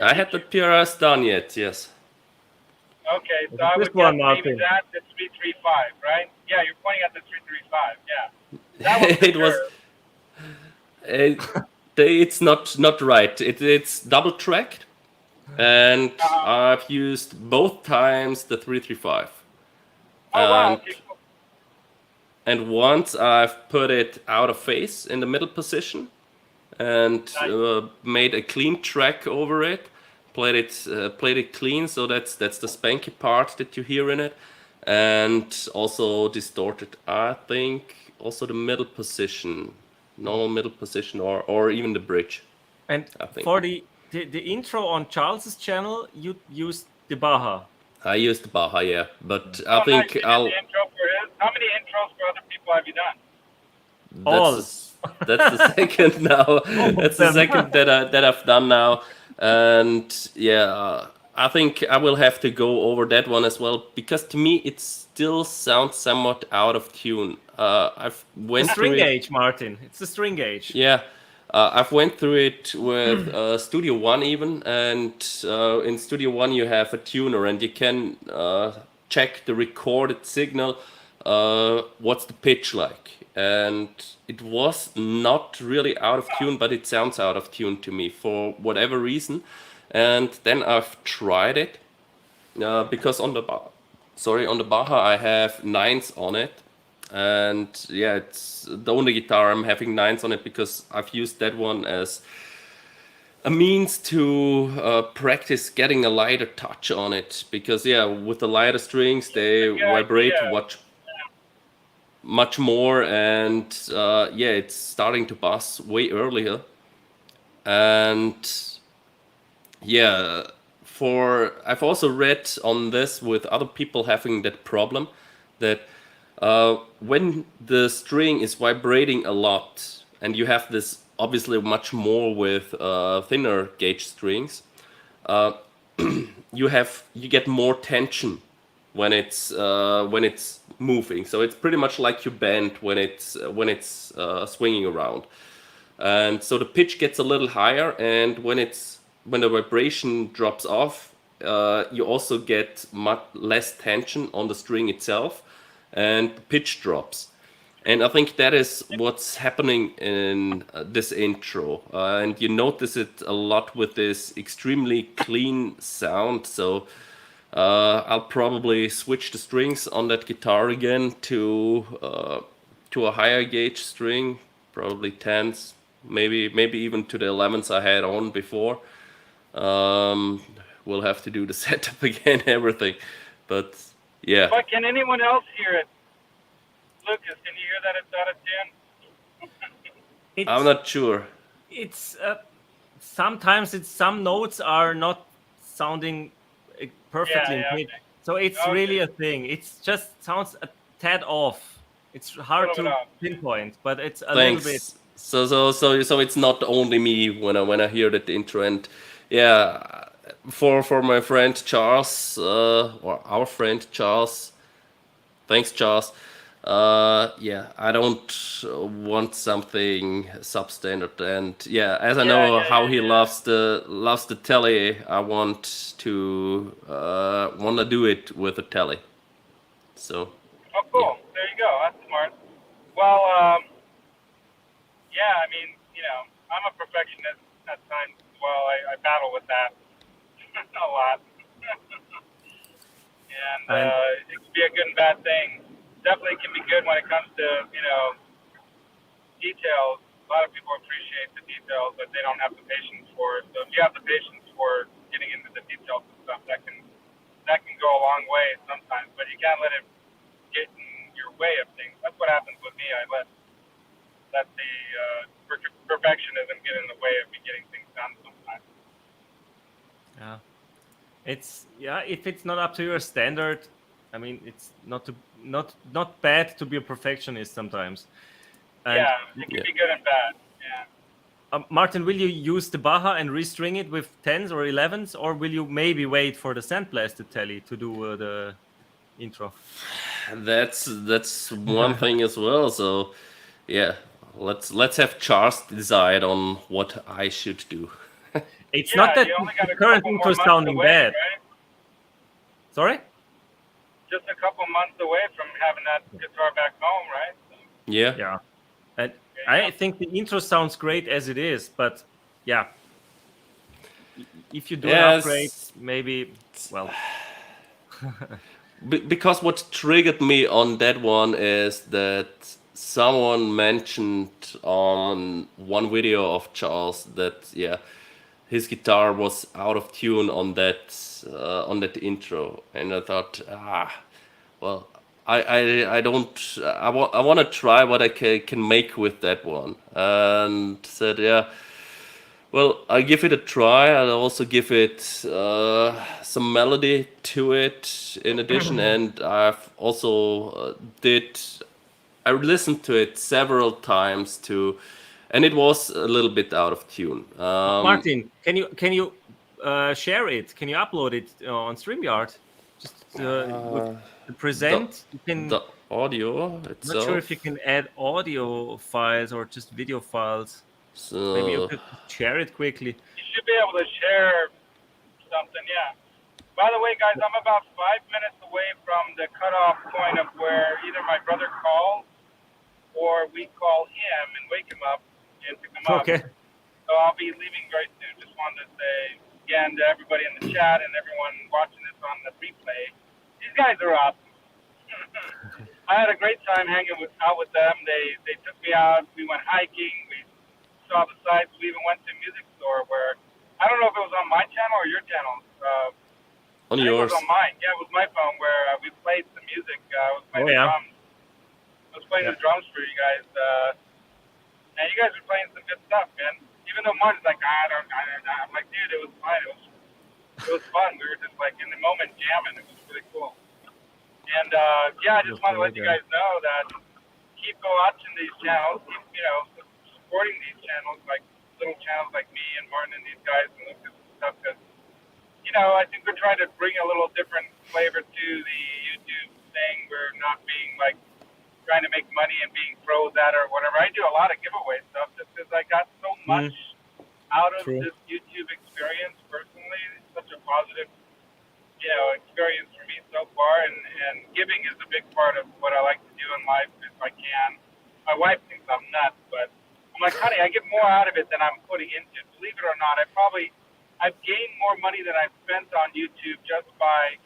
I had the PRS done yet. Yes. Okay, so This I would one, guess maybe Martin. that's the 335, right? Yeah, you're pointing at the 335. Yeah. That was for It was. sure. It's not right. It's double tracked, and I've used both times the 335. Oh wow. Okay, cool. And once I've put it out of phase in the middle position, and made a clean track over it. Played it clean, so that's the spanky part that you hear in it, and also distorted. I think also the middle position, normal middle position, or even the bridge. And I think. for the intro on Charles's channel, you used the Baja. I used the Baja, yeah, but I think nice. You did I'll. the intro for his. How many intros for other people have you done? That's the second now. That's the second that I've done now, and yeah, I think I will have to go over that one as well, because to me it still sounds somewhat out of tune. I've went The through string it. gauge, Martin. It's the string gauge. Yeah, I've went through it with Studio One even, and in Studio One you have a tuner, and you can check the recorded signal. What's the pitch like? And it was not really out of tune, but it sounds out of tune to me for whatever reason. And then I've tried it because on the Baja I have 9s on it, and yeah, it's the only guitar I'm having 9s on it because I've used that one as a means to practice getting a lighter touch on it, because yeah, with the lighter strings they vibrate much more, and yeah, it's starting to buzz way earlier. And yeah, I've also read on this with other people having that problem, that when the string is vibrating a lot, and you have this obviously much more with thinner gauge strings, you get more tension when it's moving. So it's pretty much like your band when it's swinging around, and so the pitch gets a little higher, and when the vibration drops off, you also get much less tension on the string itself, and the pitch drops. And I think that is what's happening in this intro, and you notice it a lot with this extremely clean sound. So I'll probably switch the strings on that guitar again to a higher gauge string, probably 10s, maybe even to the 11s I had on before. We'll have to do the setup again, everything, but yeah. But can anyone else hear it? Lukas, can you hear that it's out of tune? I'm not sure. It's sometimes some notes are not sounding perfectly in pitch. Okay. So it's really a thing. It's just sounds a tad off. It's hard to pinpoint, but it's a little bit. So it's not only me when I hear that intro, and yeah, for my friend Charles, or our friend Charles, thanks Charles. Yeah, I don't want something substandard, and yeah, as I Yeah, know yeah, how yeah, he yeah. loves the telly, I want to do it with a telly. So Oh, yeah, cool. There you go. That's smart. Well, yeah. I mean, I'm a perfectionist at times as well. I battle with that a lot, and And it can be a good and bad thing. Definitely can be good when it comes to details. A lot of people appreciate the details, but they don't have the patience for it. So if you have the patience for getting into the details and stuff, that can go a long way sometimes. But you can't let it get in your way of things. That's what happens with me. I let the perfectionism get in the way of me getting things done sometimes. yeah, if it's not up to your standard, I mean, it's not bad to be a perfectionist sometimes. And Yeah, it can yeah. be good and bad. Yeah. Martin, will you use the Baja and restring it with 10s or 11s, or will you maybe wait for the Sandblasted telly to do the intro? That's one thing as well. So yeah, let's have Charles decide on what I should do. It's Yeah, not that you only the got a current couple intro more is months sounding away, bad. right? Sorry? Just a couple months away from having that guitar back home, right? So, Yeah, Yeah. And there you go. I think the intro sounds great as it is, but yeah, if you do an upgrade, yes. maybe, well, Because what triggered me on that one is that someone mentioned on one video of Charles that yeah, his guitar was out of tune on that intro, and I thought well, I don't I want to try what I can make with that one, and said yeah. Well, I give it a try. I'll also give it some melody to it in addition, and I've also did. I listened to it several times too, and it was a little bit out of tune. Martin, can you share it? Can you upload it on StreamYard? Just with the The present, you can. the audio Not sure if you itself. can add audio files or just video files. Maybe you So could share it quickly. You should be able to share something, yeah. By the way, guys, I'm about 5 minutes away from the cutoff point of where either my brother calls or we call him and wake him up and pick him up. Okay. So I'll be leaving very soon. Just wanted to say again to everybody in the chat and everyone watching this on the replay, these guys are awesome. I had a great time hanging out with them. They took me out. We went hiking. We saw the sights. We even went to a music store where I don't know if it was on my channel or your channel. on I think it was on yours. mine. Yeah, it was my phone where we played some music. I was Oh playing the yeah. drums. I was playing Yeah. the drums for you guys. And you guys were playing some good stuff, man. Even though Martin's like, I'm like, dude, it was fine. It was fun. We were just like in the moment jamming. It was really cool. And yeah, I just want to let you Okay. guys know that keep watching these channels. Keep supporting these channels, like little channels like me and Martin and these guys and Lukas and stuff. Because I think we're trying to bring a little different flavor to the YouTube thing. We're not being like trying to make money and being pros at it or whatever. I do a lot of giveaway stuff just because I got so much Mm, out of true. this YouTube experience personally. It's such a positive, experience for me so far. And giving is a big part of what I like to do in life if I can. My wife thinks I'm nuts, but I'm like, honey, I get more out of it than I'm putting into it. Believe it or not, I've gained more money than I've spent on YouTube just by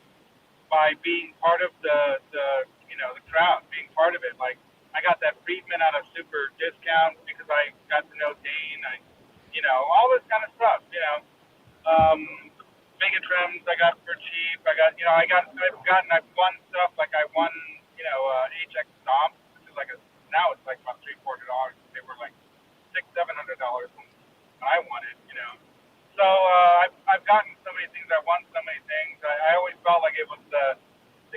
being part of the crowd, being part of it. Like I got that Friedman at a super discount because I got to know Dane. All this kind of stuff. Um, Mega trims I got for cheap. I've won stuff like I won, HX Stomp, which is like now it's like about $300-$400. They were like $600-$700 when I won it. So I've gotten so many things. I won so many things. I always felt like it was the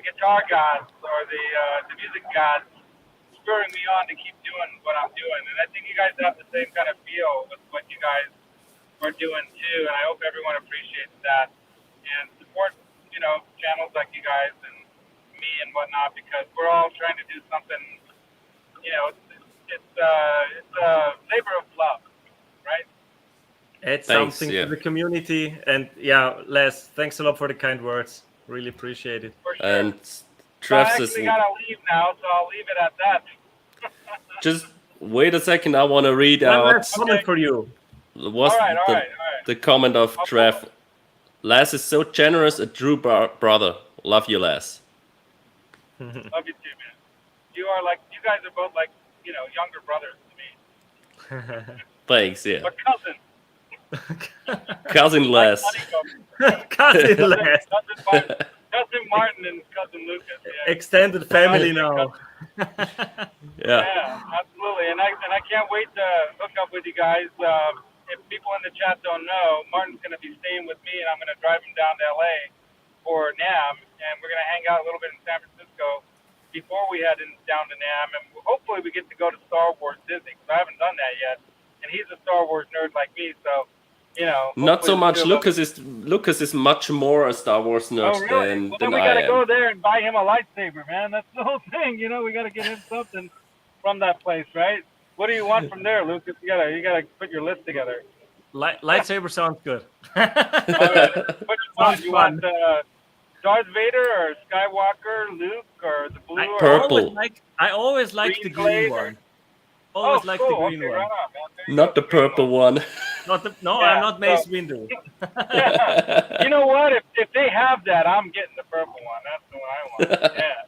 guitar gods or the music gods spurring me on to keep doing what I'm doing. And I think you guys have the same kind of feel with what you guys are doing too. And I hope everyone appreciates that and support channels like you guys and me me and whatnot because we're all trying to do something. It's a labor of love, right? Add Thanks, something to yeah. the community. And yeah, Les, thanks a lot for the kind words. Really appreciate it. For sure. And So I Trev says, actually gotta leave now, so I'll leave it at that. just wait a second. I want to read One out last comment for you. All right. the comment of I'll Trev. Laz is so generous, a true brother. Love you, Laz. Love you too, man. You guys are both like, younger brothers to me. Thanks, yeah. But cousins. Cousin Laz. Cousin Les. Cousin Martin and cousin Lukas. Yeah. Extended family now. Yeah. Absolutely. And I can't wait to hook up with you guys. If people in the chat don't know, Martin's going to be staying with me, and I'm going to drive him down to LA for Namm, and we're going to hang out a little bit in San Francisco before we head down to Namm, and hopefully we get to go to Star Wars Disney, because I haven't done that yet, and he's a Star Wars nerd like me, so, Not so much. Lucas is much more a Star Wars nerd really? than we I got to am. go there and buy him a lightsaber, man. That's the whole thing, we got to get him something from that place, right? What do you want from there, Lucas? You gotta put your list together. Lightsaber sounds good. Which one? You want Darth Vader or Skywalker, Luke, or the blue? Purple. I always liked the green one. Always liked the green one. Right on, Not the purple one. I'm not Mace Windu. Yeah. You know what? If they have that, I'm getting the purple one. That's the one I want. Yeah.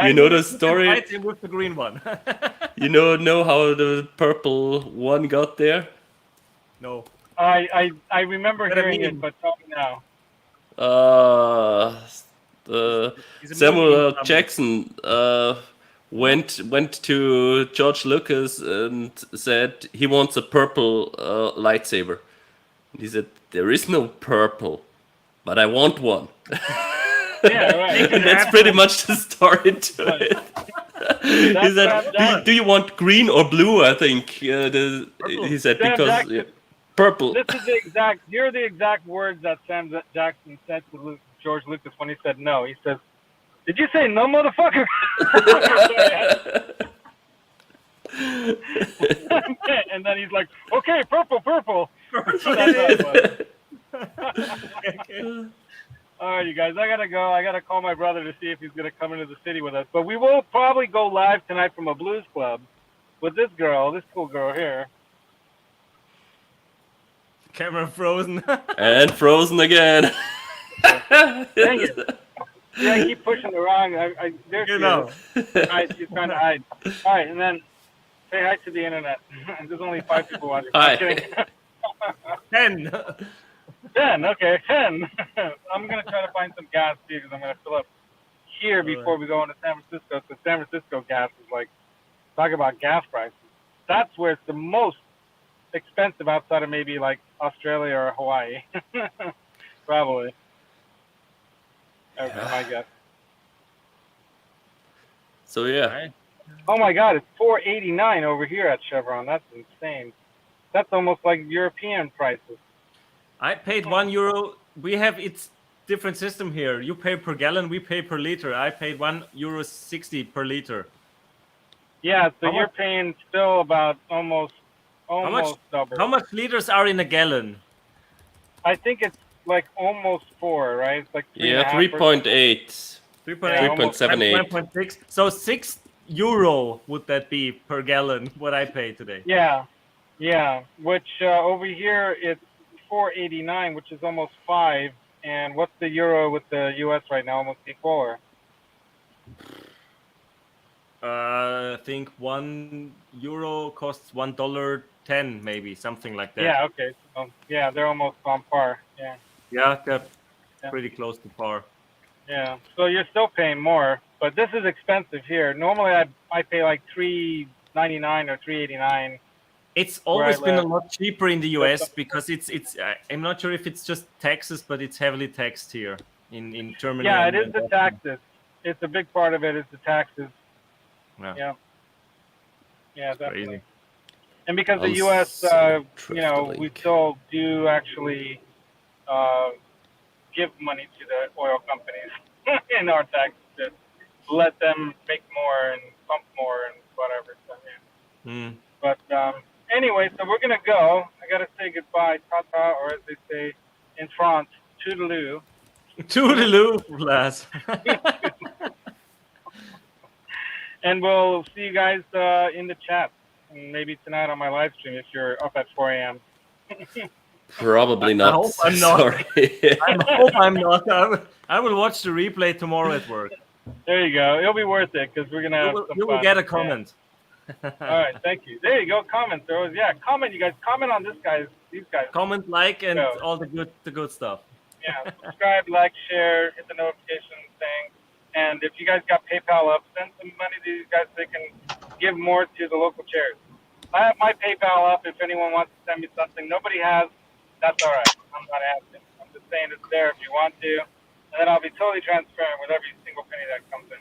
You know the story? With the green one. You know how the purple one got there? No. I remember hearing it, but tell me now. Samuel L. Jackson went to George Lucas and said he wants a purple lightsaber. And he said, "There is no purple, but I want one." Yeah, right. And that's pretty much the story to it. He said, do you want green or blue? I think he said, because purple. You're the exact words that Sam Jackson said to George Lucas when he said no. He says, "Did you say no, motherfucker?" And then he's like, "Okay, purple." All right, you guys, I gotta go. I gotta call my brother to see if he's gonna come into the city with us. But we will probably go live tonight from a blues club with this cool girl here. Camera frozen. And frozen again. Dang it. Yeah, I keep pushing the wrong. There she is. All right, she's trying to hide. All right, and then say hi to the internet. There's only 5 people watching. Hi. I'm kidding. 10. 10, okay, 10. I'm going to try to find some gas, too, because I'm going to fill up here before we go into San Francisco, because San Francisco gas is like, talk about gas prices. That's where it's the most expensive outside of maybe like Australia or Hawaii. Probably. That would be my guess. So, yeah. Oh, my God, it's $4.89 over here at Chevron. That's insane. That's almost like European prices. I paid €1. We have it's different system here. You pay per gallon, we pay per liter. I paid €1.60 per liter. Yeah, so you're paying still about almost double. How much liters are in a gallon? I think it's like almost 4, right? It's like 3.8. 3.78. 1.6. So €6 would that be per gallon? What I pay today? Yeah. Which over here it's $4.89, which is almost 5. And what's the euro with the U.S. right now? Almost equal. I think €1 costs $1.10, maybe something like that. Yeah. Okay. So, they're almost on par. Yeah, they're pretty close to par. Yeah. So you're still paying more, but this is expensive here. Normally, I pay like $3.99 or $3.89. It's always been a lot cheaper in the US because it's. I'm not sure if it's just taxes, but it's heavily taxed here in Germany. Yeah, it is the taxes. It's a big part of it is the taxes. Yeah, definitely. Crazy. And because the U.S., we still do actually give money to the oil companies in our tax to let them make more and pump more and whatever. So, yeah. Mm. But anyway, so we're gonna go. I gotta say goodbye, tata, or as they say in France, toodaloo. Toodaloo, Laz. And we'll see you guys in the chat, and maybe tonight on my live stream if you're up at 4 a.m. Probably I not. hope I'm not. Sorry. I hope I'm not. I will watch the replay tomorrow at work. There you go. It'll be worth it because we're gonna have some You will fun. get a Yeah. comment. All right, thank you. There you go. Comment. Yeah, comment. You guys comment on these guys. Comment, like, and Go. all the good stuff. Yeah, subscribe, like, share, hit the notification thing. And if you guys got PayPal up, send some money to these guys so they can give more to the local charities. I have my PayPal up if anyone wants to send me something. Nobody has. That's all right. I'm not asking. I'm just saying it's there if you want to. And then I'll be totally transparent with every single penny that comes in.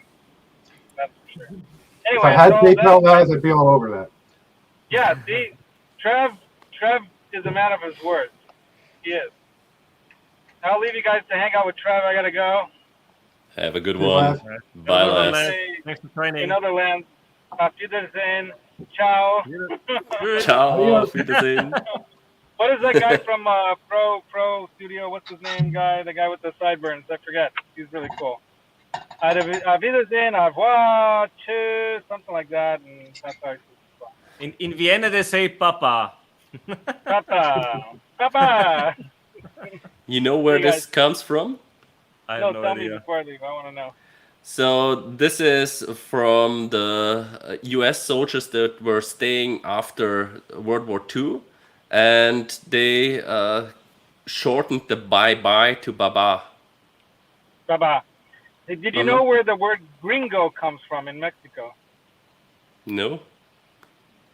That's for sure. If I Anyway, had so PayPal, Laz, I'd be all over that. yeah, see, Trev is a man of his words. He is. I'll leave you guys to hang out with Trev. I gotta go. Have a good Good, one. Laz. Bye, Good one, Laz. Laz. Thanks for training. In other lands, auf Wiedersehen. Ciao. Good. Ciao. Adios. Auf Wiedersehen. What is that guy from Pro Studio? What's his name, guy? The guy with the sideburns. I forget. He's really cool. Auf Wiedersehen, au revoir, tschüss, something like that. And that's how In Vienna, they say Papa. Papa. Papa. You know where Hey, this guys. comes from? I have No, no tell me idea. before I leave. I want to know. So this is from the US soldiers that were staying after World War II, and they shortened the bye-bye to baba. Baba. Hey, did you Uh-huh. know where the word gringo comes from in Mexico? No?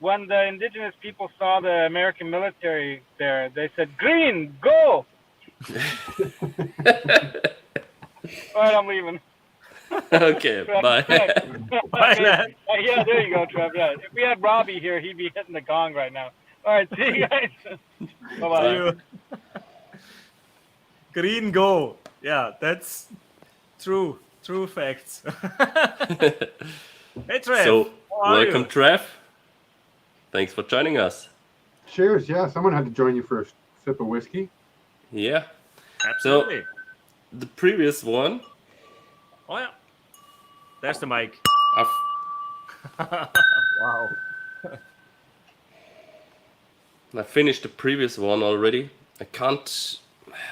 When the indigenous people saw the American military there, they said, "Green, go!" All right, I'm leaving. Okay, bye. Bye, lad. Yeah, there you go, Trev. Yeah, if we had Robbie here, he'd be hitting the gong right now. All right, see you guys. Bye-bye. See you. Green go. Yeah, that's true. True facts. Hey, Trev. So, how are welcome, you? Trev. Thanks for joining us. Cheers. Yeah, someone had to join you for a sip of whiskey. Yeah. Absolutely. The previous one, Oh, yeah. There's the mic. I've Wow. I finished the previous one already. I can't.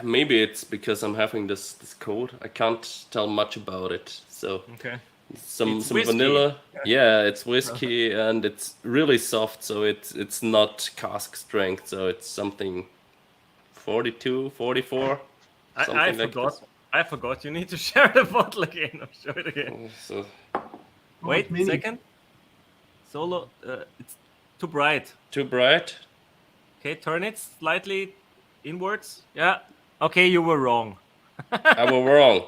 Maybe it's because I'm having this cold. I can't tell much about it. So Okay. some It's whiskey. vanilla. Yeah, it's whiskey and it's really soft. So it's not cask strength. So it's something 42, 44. I Something like forgot. this. I forgot. You need to share the bottle again. Or show it again. So Wait it's a mini. second. Solo. It's too bright. too bright. Okay, turn it slightly inwards. Yeah. Okay, you were wrong. I was wrong.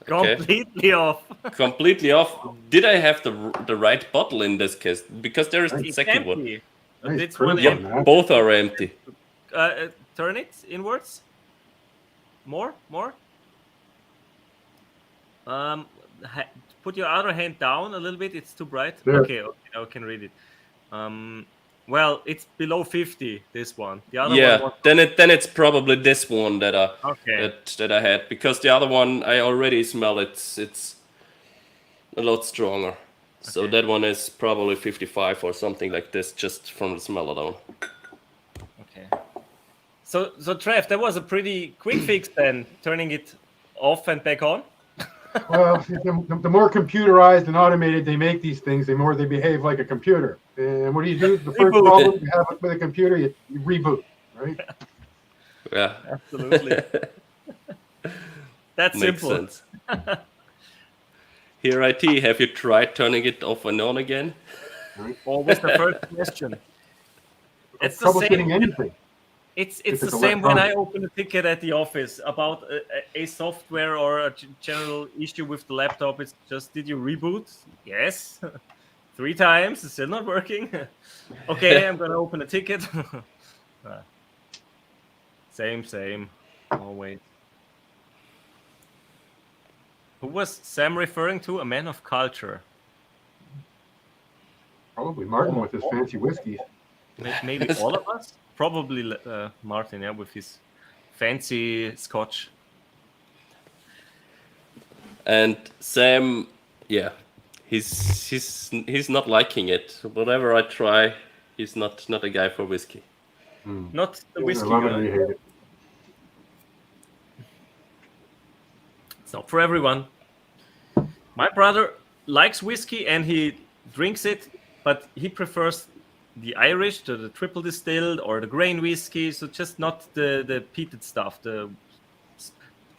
Okay. Completely off. Completely off. Did I have the right bottle in this case? Because there is the It's second one. empty. Nice This proof one on empty. that. Both are empty. Turn it inwards. More. Put your other hand down a little bit. It's too bright. There. Okay, now I can read it. Well, it's below 50. This one. The other Yeah, one was then it's probably this one that okay. that I had, because the other one I already smell it's a lot stronger. So Okay. that one is probably 55 or something like this, just from the smell alone. Okay. So Trev, that was a pretty quick fix then, turning it off and back on. Well, the more computerized and automated they make these things, the more they behave like a computer. And what do? The first Reboot. problem you have with a computer, you reboot, right? Yeah, Absolutely. That's makes simple. sense. Here, IT, have you tried turning it off and on again? Always the first question. It's the Troubleshooting same. anything. It's If the it's same when I electronic. open a ticket at the office about a software or a general issue with the laptop. It's just, did you reboot? Yes. 3 times. It's still not working. Okay, I'm gonna open a ticket. Same. Always. Who was Sam referring to? A man of culture. Probably Martin with his fancy whiskeys. Maybe all of us? Probably Martin, yeah, with his fancy scotch. And Sam, yeah, he's not liking it. Whatever I try, he's not a guy for whiskey. Not the I whiskey love it guy. or you hate it. It's not for everyone. My brother likes whiskey and he drinks it, but he prefers the Irish, the triple distilled or the grain whiskey. So just not the peated stuff. The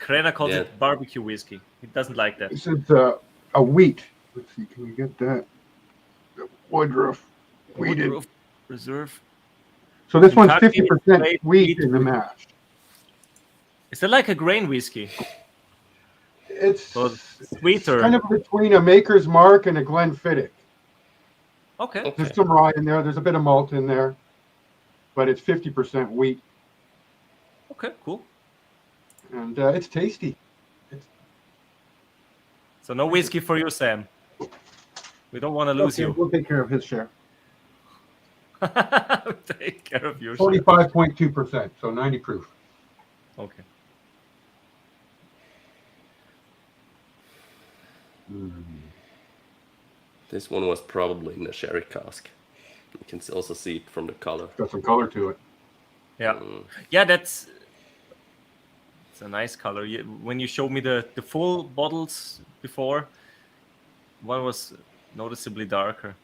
Krena calls Yeah. it barbecue whiskey. He doesn't like that. This is a wheat. Let's see, can we get that? The Woodruff wheated. Woodruff Reserve. So this one's Kentucky 50% straight wheat wheat. in the mash. Is it like a grain whiskey? It's So sweeter. kind of between a Maker's Mark and a Glenfiddich. Okay. Okay. There's some rye in there. There's a bit of malt in there, but it's 50% wheat, Okay, cool. and it's tasty. So no whiskey for you, Sam. We don't want to lose Okay, you. we'll take care of his share. Take care of your shit. 45.2%, so 90 proof. Okay. This one was probably in a sherry cask. You can also see it from the color. Got some color to it. Yeah. Yeah, it's a nice color. When you showed me the full bottles before, one was noticeably darker.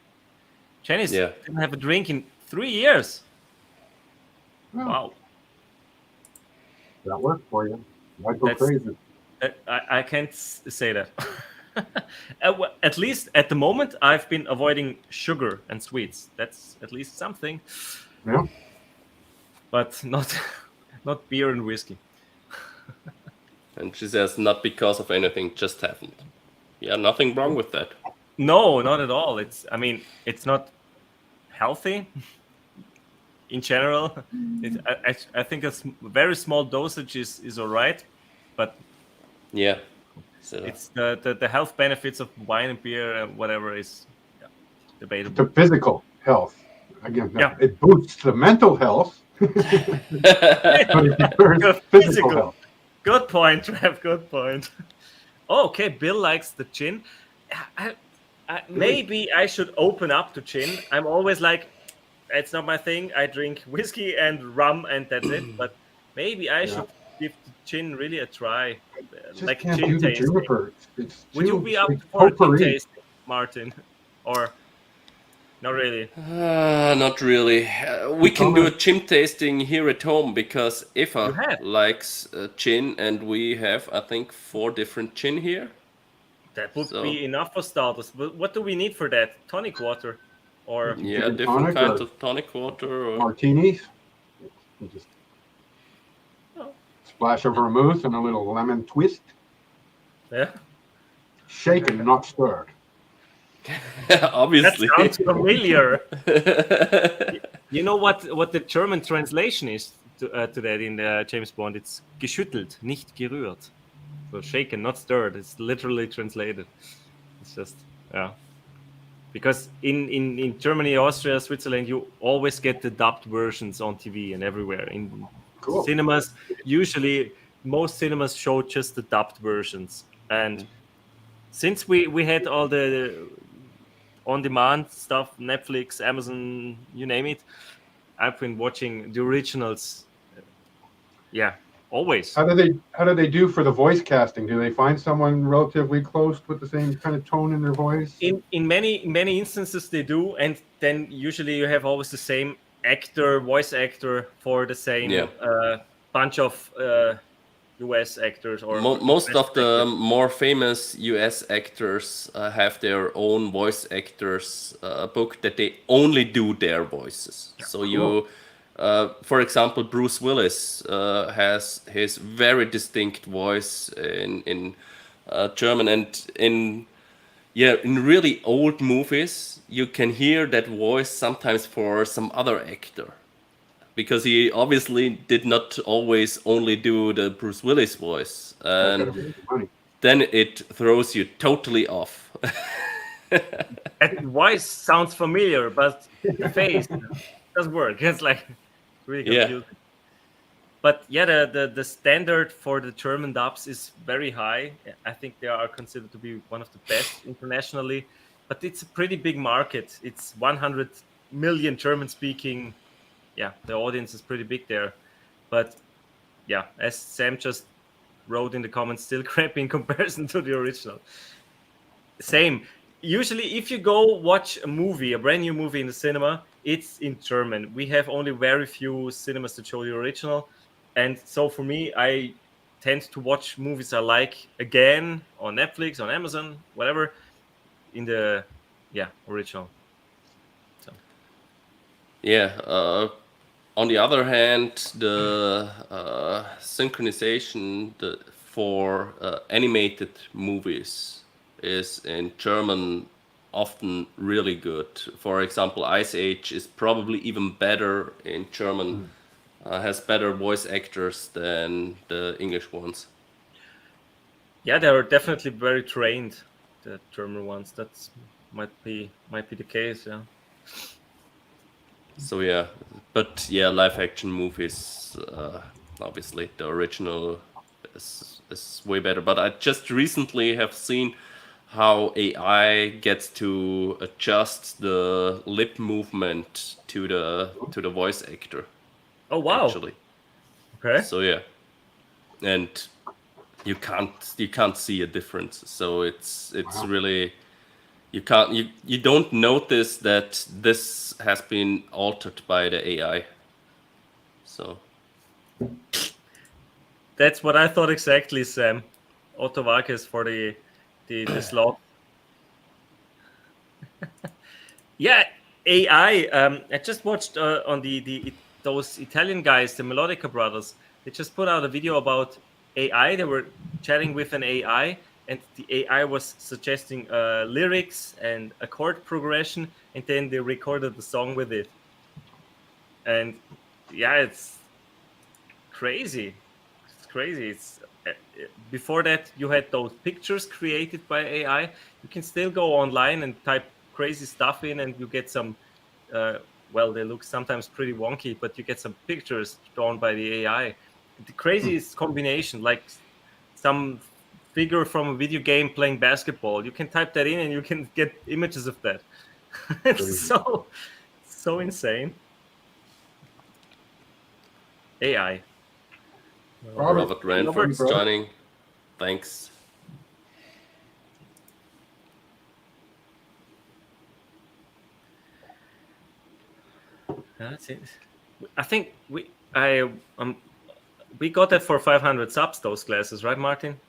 Janice Yeah. didn't have a drink in 3 years. Well, Wow. that worked for you. I'd go That's- crazy. I can't say that. At least at the moment, I've been avoiding sugar and sweets. That's at least something. Yeah. But not beer and whiskey. And she says, not because of anything, just haven't. Yeah, nothing wrong with that. No, not at all. It's not healthy in general. I think a very small dosage is all right, but Yeah. So it's the health benefits of wine and beer and whatever is debatable. The physical health. Again, Yeah. it boosts the mental health, but it deters Good physical physical. health. Good point, Trev. Good point. Oh, okay, Bill likes the gin. Maybe I should open up to gin. I'm always like, it's not my thing. I drink whiskey and rum, and that's it. But maybe I should give the gin really a try, Just like can't gin do the tasting. juniper. It's Would you too- be up it's for a gin potpourri. tasting, Martin? Or not really? not really. We can do a gin tasting here at home because You Eva have. likes gin, and we have, I think, 4 different gin here. That would So- be enough for starters. But what do we need for that? Tonic water, or Yeah, and different tonic kinds or- of tonic water. Or... Martinis. You just Oh. splash of vermouth and a little lemon twist. yeah? Shaken, not stirred. That Obviously. sounds familiar. You know what the German translation is to that in the James Bond? It's geschüttelt, nicht gerührt. So shaken, not stirred. It's literally translated. It's just, yeah. Because in Germany, Austria, Switzerland, you always get the dubbed versions on TV and everywhere. In Cool. cinemas, usually most cinemas show just the dubbed versions. And since we had all the on-demand stuff, Netflix, Amazon, you name it, I've been watching the originals. Yeah, always. How do they do for the voice casting? Do they find someone relatively close with the same kind of tone in their voice? In many instances they do, and then usually you have always the same voice actor for the same bunch of US actors or Most US of the actors. more famous US actors have their own voice actors book that they only do their voices. So you, for example, Bruce Willis has his very distinct voice in German, and in really old movies you can hear that voice sometimes for some other actor. Because he obviously did not always only do the Bruce Willis voice. Gotta And make money. then it throws you totally off. That voice sounds familiar, but the face doesn't work. It's like really Yeah. confusing. But yeah, the standard for the German dubs is very high. I think they are considered to be one of the best internationally. But it's a pretty big market. It's 100 million German speaking. Yeah, the audience is pretty big there. But yeah, as Sam just wrote in the comments, still crappy in comparison to the original. Same. Usually, if you go watch a movie, a brand new movie in the cinema, it's in German. We have only very few cinemas that show the original. And so for me, I tend to watch movies I like again on Netflix, on Amazon, whatever, in the original. So Yeah. On the other hand, the synchronization for animated movies is in German often really good. For example, Ice Age is probably even better in German, has better voice actors than the English ones. yeah, they are definitely very trained, the German ones. That might be the case, yeah. So yeah, but yeah, live action movies, obviously the original is way better. But I just recently have seen how AI gets to adjust the lip movement to the voice actor. Oh wow. Actually, Okay. so yeah, and you can't see a difference. So it's Wow. really you don't notice that this has been altered by the AI. So That's what I thought exactly, Sam. Otto Walkes for the slot. Yeah, AI. I just watched on those Italian guys, the Melodica brothers. They just put out a video about AI. They were chatting with an AI, and the AI was suggesting lyrics and a chord progression, and then they recorded the song with it. And yeah, it's crazy. It's crazy. It's before that you had those pictures created by AI. You can still go online and type crazy stuff in, and you get some. Well, they look sometimes pretty wonky, but you get some pictures drawn by the AI. The craziest combination, like some figure from a video game playing basketball. You can type that in, and you can get images of that. It's Crazy. so insane. AI. Robert, Robert Robert, Ranford's bro. joining. Thanks. That's it. I think we got that for 500 subs, those glasses, right, Martin?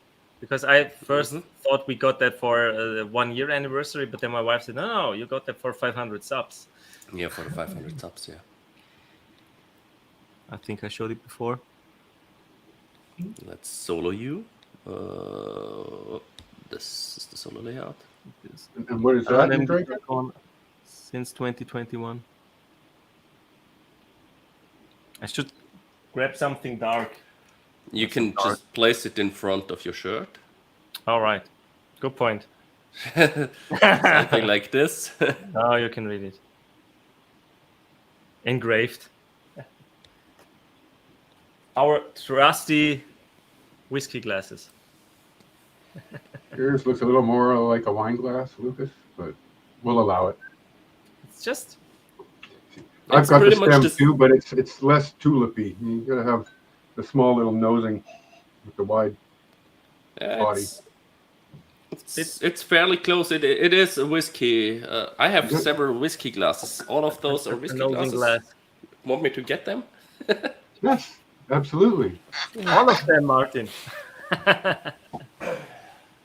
Because I first thought we got that for 1 year anniversary, but then my wife said, no, you got that for 500 subs. Yeah, for the 500 subs, yeah. I think I showed it before. Let's solo you. This is the solo layout. And what is I don't that have you're this drinking? on since 2021. I should grab something dark. You can just place it in front of your shirt. All right. Good point. Something like this. Now you can read it. Engraved. Our trusty whiskey glasses. Yours looks a little more like a wine glass, Lucas, but we'll allow it. It's just I've It's got the pretty much stem this- too, but it's less tulipy. You gotta have the small little nosing with the wide body. It's fairly close. It is a whiskey. I have several whiskey glasses. All of those are a whiskey nosing glasses. glass. Want me to get them? Yes, absolutely. All of them, Martin.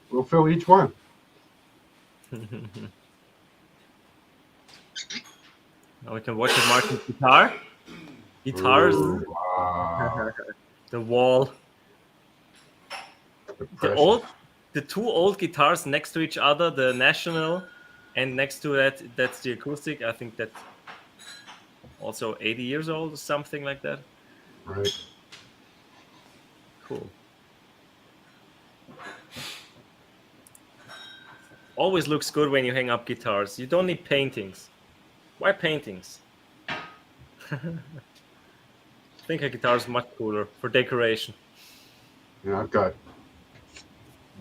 We'll fill each one. Now we can watch it, Martin's guitar. Guitars. Ooh, wow. The wall. The two old guitars next to each other, the National, and next to that's the acoustic. I think that's also 80 years old or something like that. Right. Cool. always looks good when you hang up guitars. You don't need paintings. Why paintings? I think a guitar is much cooler for decoration. I've got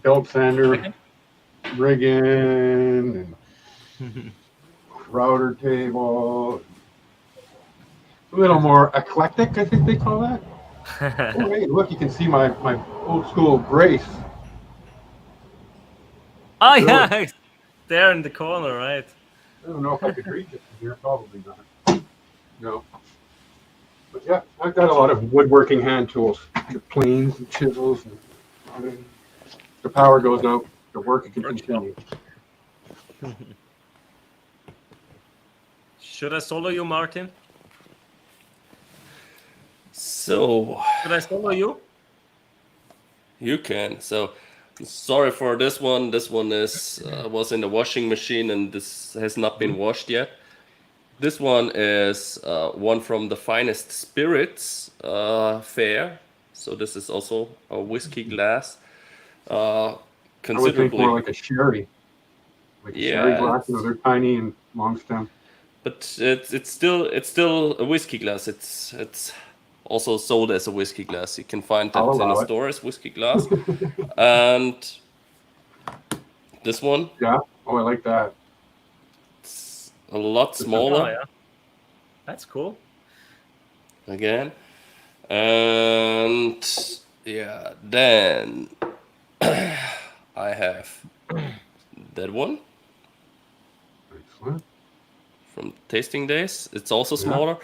belt sander, rigging, and router table. A little more eclectic, I think they call that. Oh, hey, look, you can see my old school brace. Oh yeah, it's there in the corner, right? I don't know if I could reach it from here. Probably not. No. But yeah, I've got a lot of woodworking hand tools, the planes and chisels. And the power goes out, the work can continue. Should I solo you, Martin? So Should I solo you? you can. So sorry for this one. This one is was in the washing machine and this has not been washed yet. This one is one from the Finest Spirits fair. So this is also a whiskey glass. I would think Considerably, more like a sherry. Like a sherry yeah, glass, they're tiny and long stem. but it's still a whiskey glass. It's also sold as a whiskey glass. You can find that I'll in a allow it. store as whiskey glass. And this one, Yeah. Oh, I like that. it's a lot Oh smaller yeah, that's cool. again. And yeah, then I have that one Excellent. from tasting days. It's also Yeah. smaller.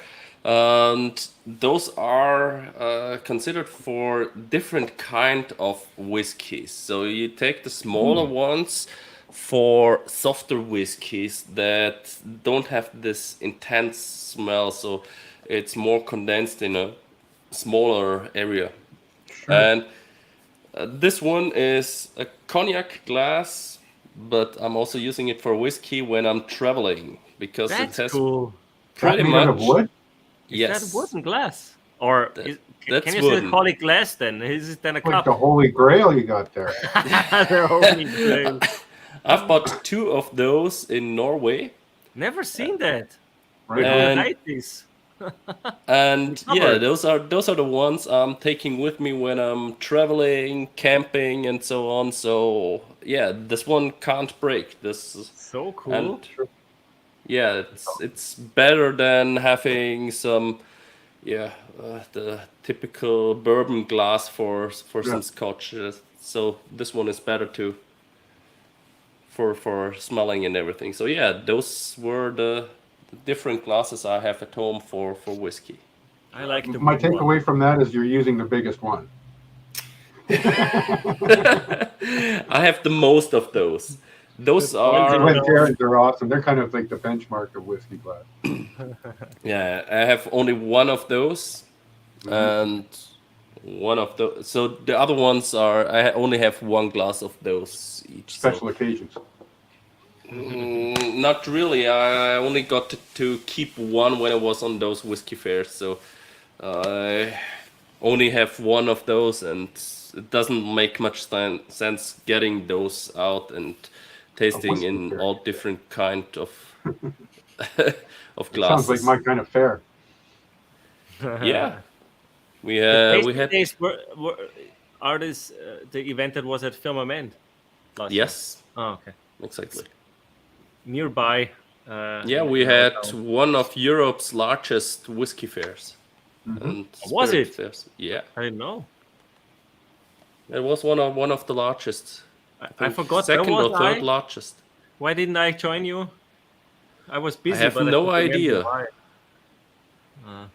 And those are considered for different kind of whiskeys. So you take the smaller ones for softer whiskeys that don't have this intense smell. So it's more condensed in a smaller area. Sure. And this one is a cognac glass, but I'm also using it for whiskey when I'm traveling because That's it has cool. pretty Made out of much. wood? Is Yes, that wooden glass? Or that's can you still wooden. call it glass then? Is it then a Like cup? the holy grail you got there. The holy grail. I've bought 2 of those in Norway, Never seen that. Right. How And- hide this? and yeah, Covered. those are the ones I'm taking with me when I'm traveling, camping, and so on. So yeah, this one can't break. This is- So cool. and yeah, it's better than having some the typical bourbon glass for Yeah. some scotch. So this one is better too for smelling and everything. So yeah, those were the different glasses I have at home for whiskey. I like the My wooden one. takeaway from that is you're using the biggest one. I have the most of those. Those are Glencairns are awesome. They're kind of like the benchmark of whiskey glass. yeah. I have only one of those, and one of those. So the other ones are. I only have one glass of those each. So Special occasions. not really. I only got to keep one when I was on those whiskey fairs. So I only have one of those, and it doesn't make much sense getting those out and tasting whiskey in fair. all different kind of of Sounds glasses. like my kind of fair. Yeah, we Tasting had days are this the event that was at Firmament last year? yes, Oh, okay. exactly. Nearby. Yeah, we in our had town. one of Europe's largest whiskey fairs. And Was spirit it? fairs. Yeah, I didn't know. it was one of the largest. I think forgot. Where second was or third I? largest. Why didn't I join you? I was busy. have but no I couldn't remember idea. why.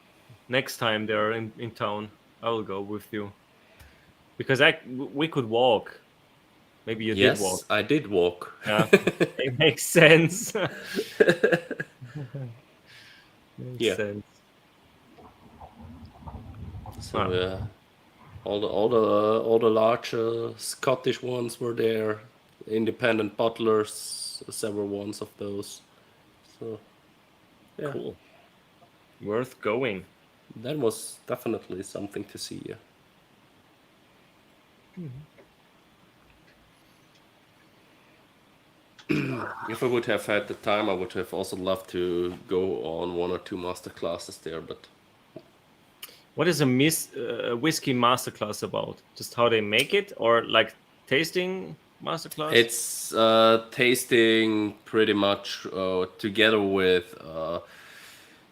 Next time they're in town, I will go with you. Because we could walk. Maybe you did walk. Yes, I did walk. Yeah, it makes sense. Makes Yeah. sense. So Ah. all the larger Scottish ones were there, independent bottlers, several ones of those. So yeah, Cool. Worth going. that was definitely something to see. Yeah. If I would have had the time, I would have also loved to go on 1 or 2 master classes there. But What is a whiskey masterclass about? Just how they make it, or like tasting masterclass? it's tasting pretty much together with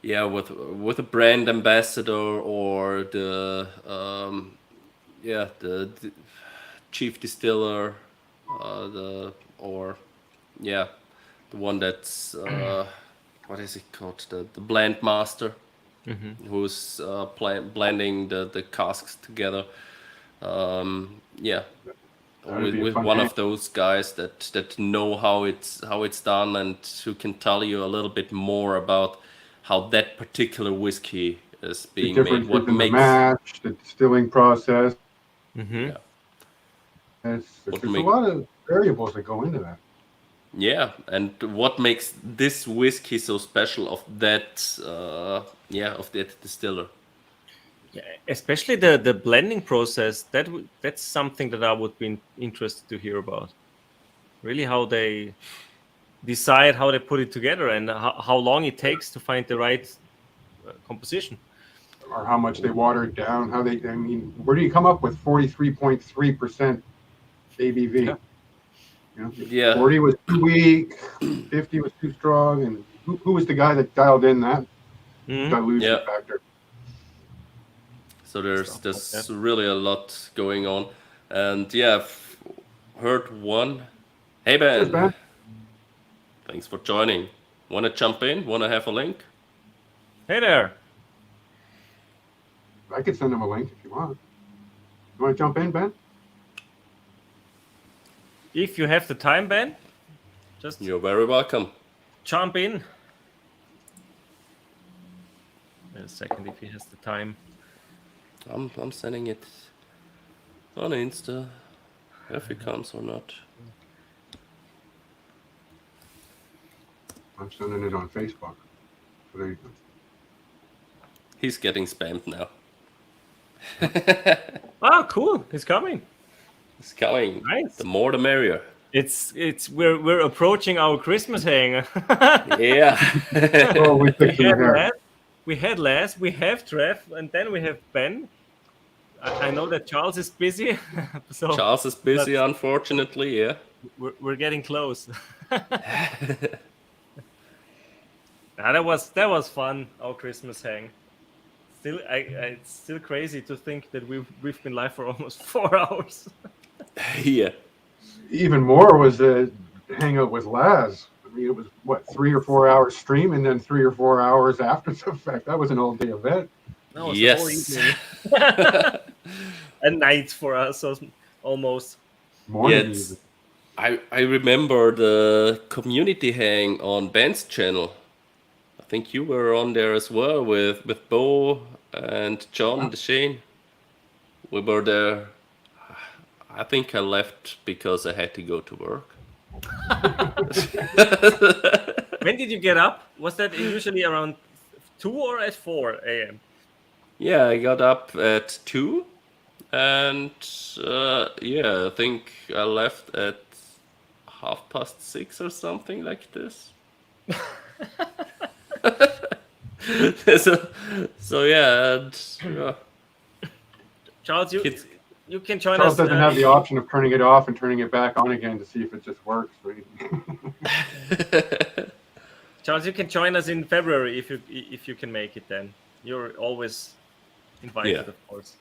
with a brand ambassador or the chief distiller, the one that's what is it called, the blend master, who's blending the casks together. Yeah, That'd be a with fun one hang. of those guys that know how it's done and who can tell you a little bit more about how that particular whiskey is The being made. differences What in the makes match, the distilling process. Mm-hmm. yeah There's a lot of variables that go into that. yeah, and what makes this whiskey so special of that distiller. Yeah, especially the blending process. That's something that I would be interested to hear about. Really, how they decide how they put it together and how long it takes to find the right composition. Or how much they water it down, where do you come up with 43.3% ABV? Yeah. You know, if Yeah. 40 was too weak, 50 was too strong, and who was the guy that dialed in that Mhm. dilution Yeah. factor? So there's Stuff like that. really a lot going on, and yeah, I've heard one. Hey Ben, Cheers, Ben. thanks for joining. Wanna jump in? Wanna have a link? Hey there. I could send him a link if you want. You want to jump in, Ben? If you have the time, Ben, just You're very welcome. jump in. Wait a second, if he has the time. I'm sending it on Insta, if it comes or not. I'm sending it on Facebook. So there you go. He's getting spammed now. Ah, cool. He's coming. It's coming. Nice. The more the merrier. We're approaching our Christmas hang. Yeah. Oh, we we fixed had it there. Laz, we had Laz, we have Trev, and then we have Ben. I know that Charles is busy, so Charles is busy, unfortunately. Yeah. we're getting close. That was fun. Our Christmas hang. Still, it's still crazy to think that we've been live for almost 4 hours. Yeah. Even more was the hangout with Laz. I mean, it was what, 3 or 4 hours stream, and then 3 or 4 hours after the fact. That was an all-day event. That was the whole Yes. evening. A night for us, so almost. Morning. Yes. even. I remember the community hang on Ben's channel. I think you were on there as well with Bo and John and Shane. We were there. I think I left because I had to go to work. When did you get up? Was that usually around 2 or at 4 a.m.? Yeah, I got up at 2, and I think I left at 6:30 or something like this. so yeah, and, Charles, Kids. you can join Charles us. doesn't have the option of turning it off and turning it back on again to see if it just works. Charles, you can join us in February if you can make it. Then you're always invited, Yeah. of course.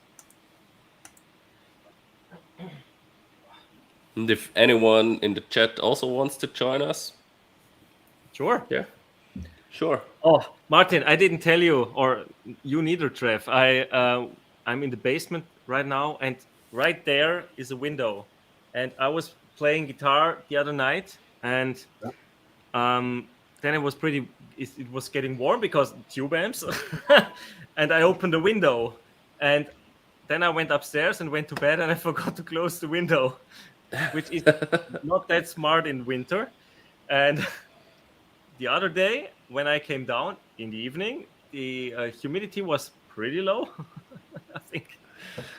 And if anyone in the chat also wants to join us, Sure. yeah, sure. Oh, Martin, I didn't tell you, or you neither, Trev. I'm in the basement right now, and right there is a window. And I was playing guitar the other night, and then it was it was getting warm because tube amps, and I opened the window, and then I went upstairs and went to bed, and I forgot to close the window, which is not that smart in winter. And the other day, when I came down in the evening, the humidity was pretty low. I think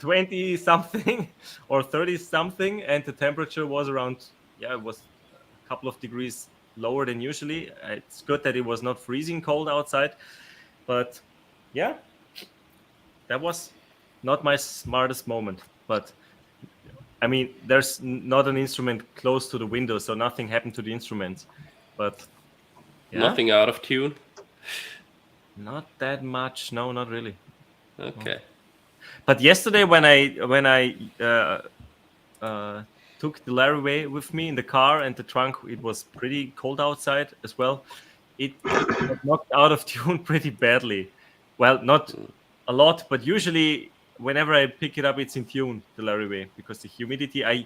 20 something or 30 something, and the temperature was around, it was couple of degrees lower than usually. It's good that it was not freezing cold outside, but yeah, that was not my smartest moment. But I mean, there's not an instrument close to the window, so nothing happened to the instruments. But yeah, Nothing out of tune. not that much. No, not really. Okay. But yesterday when I took the Larry with me in the car and the trunk, it was pretty cold outside as well. It got knocked out of tune pretty badly. Well, not a lot, but usually whenever I pick it up, it's in tune, the Larry because the humidity, I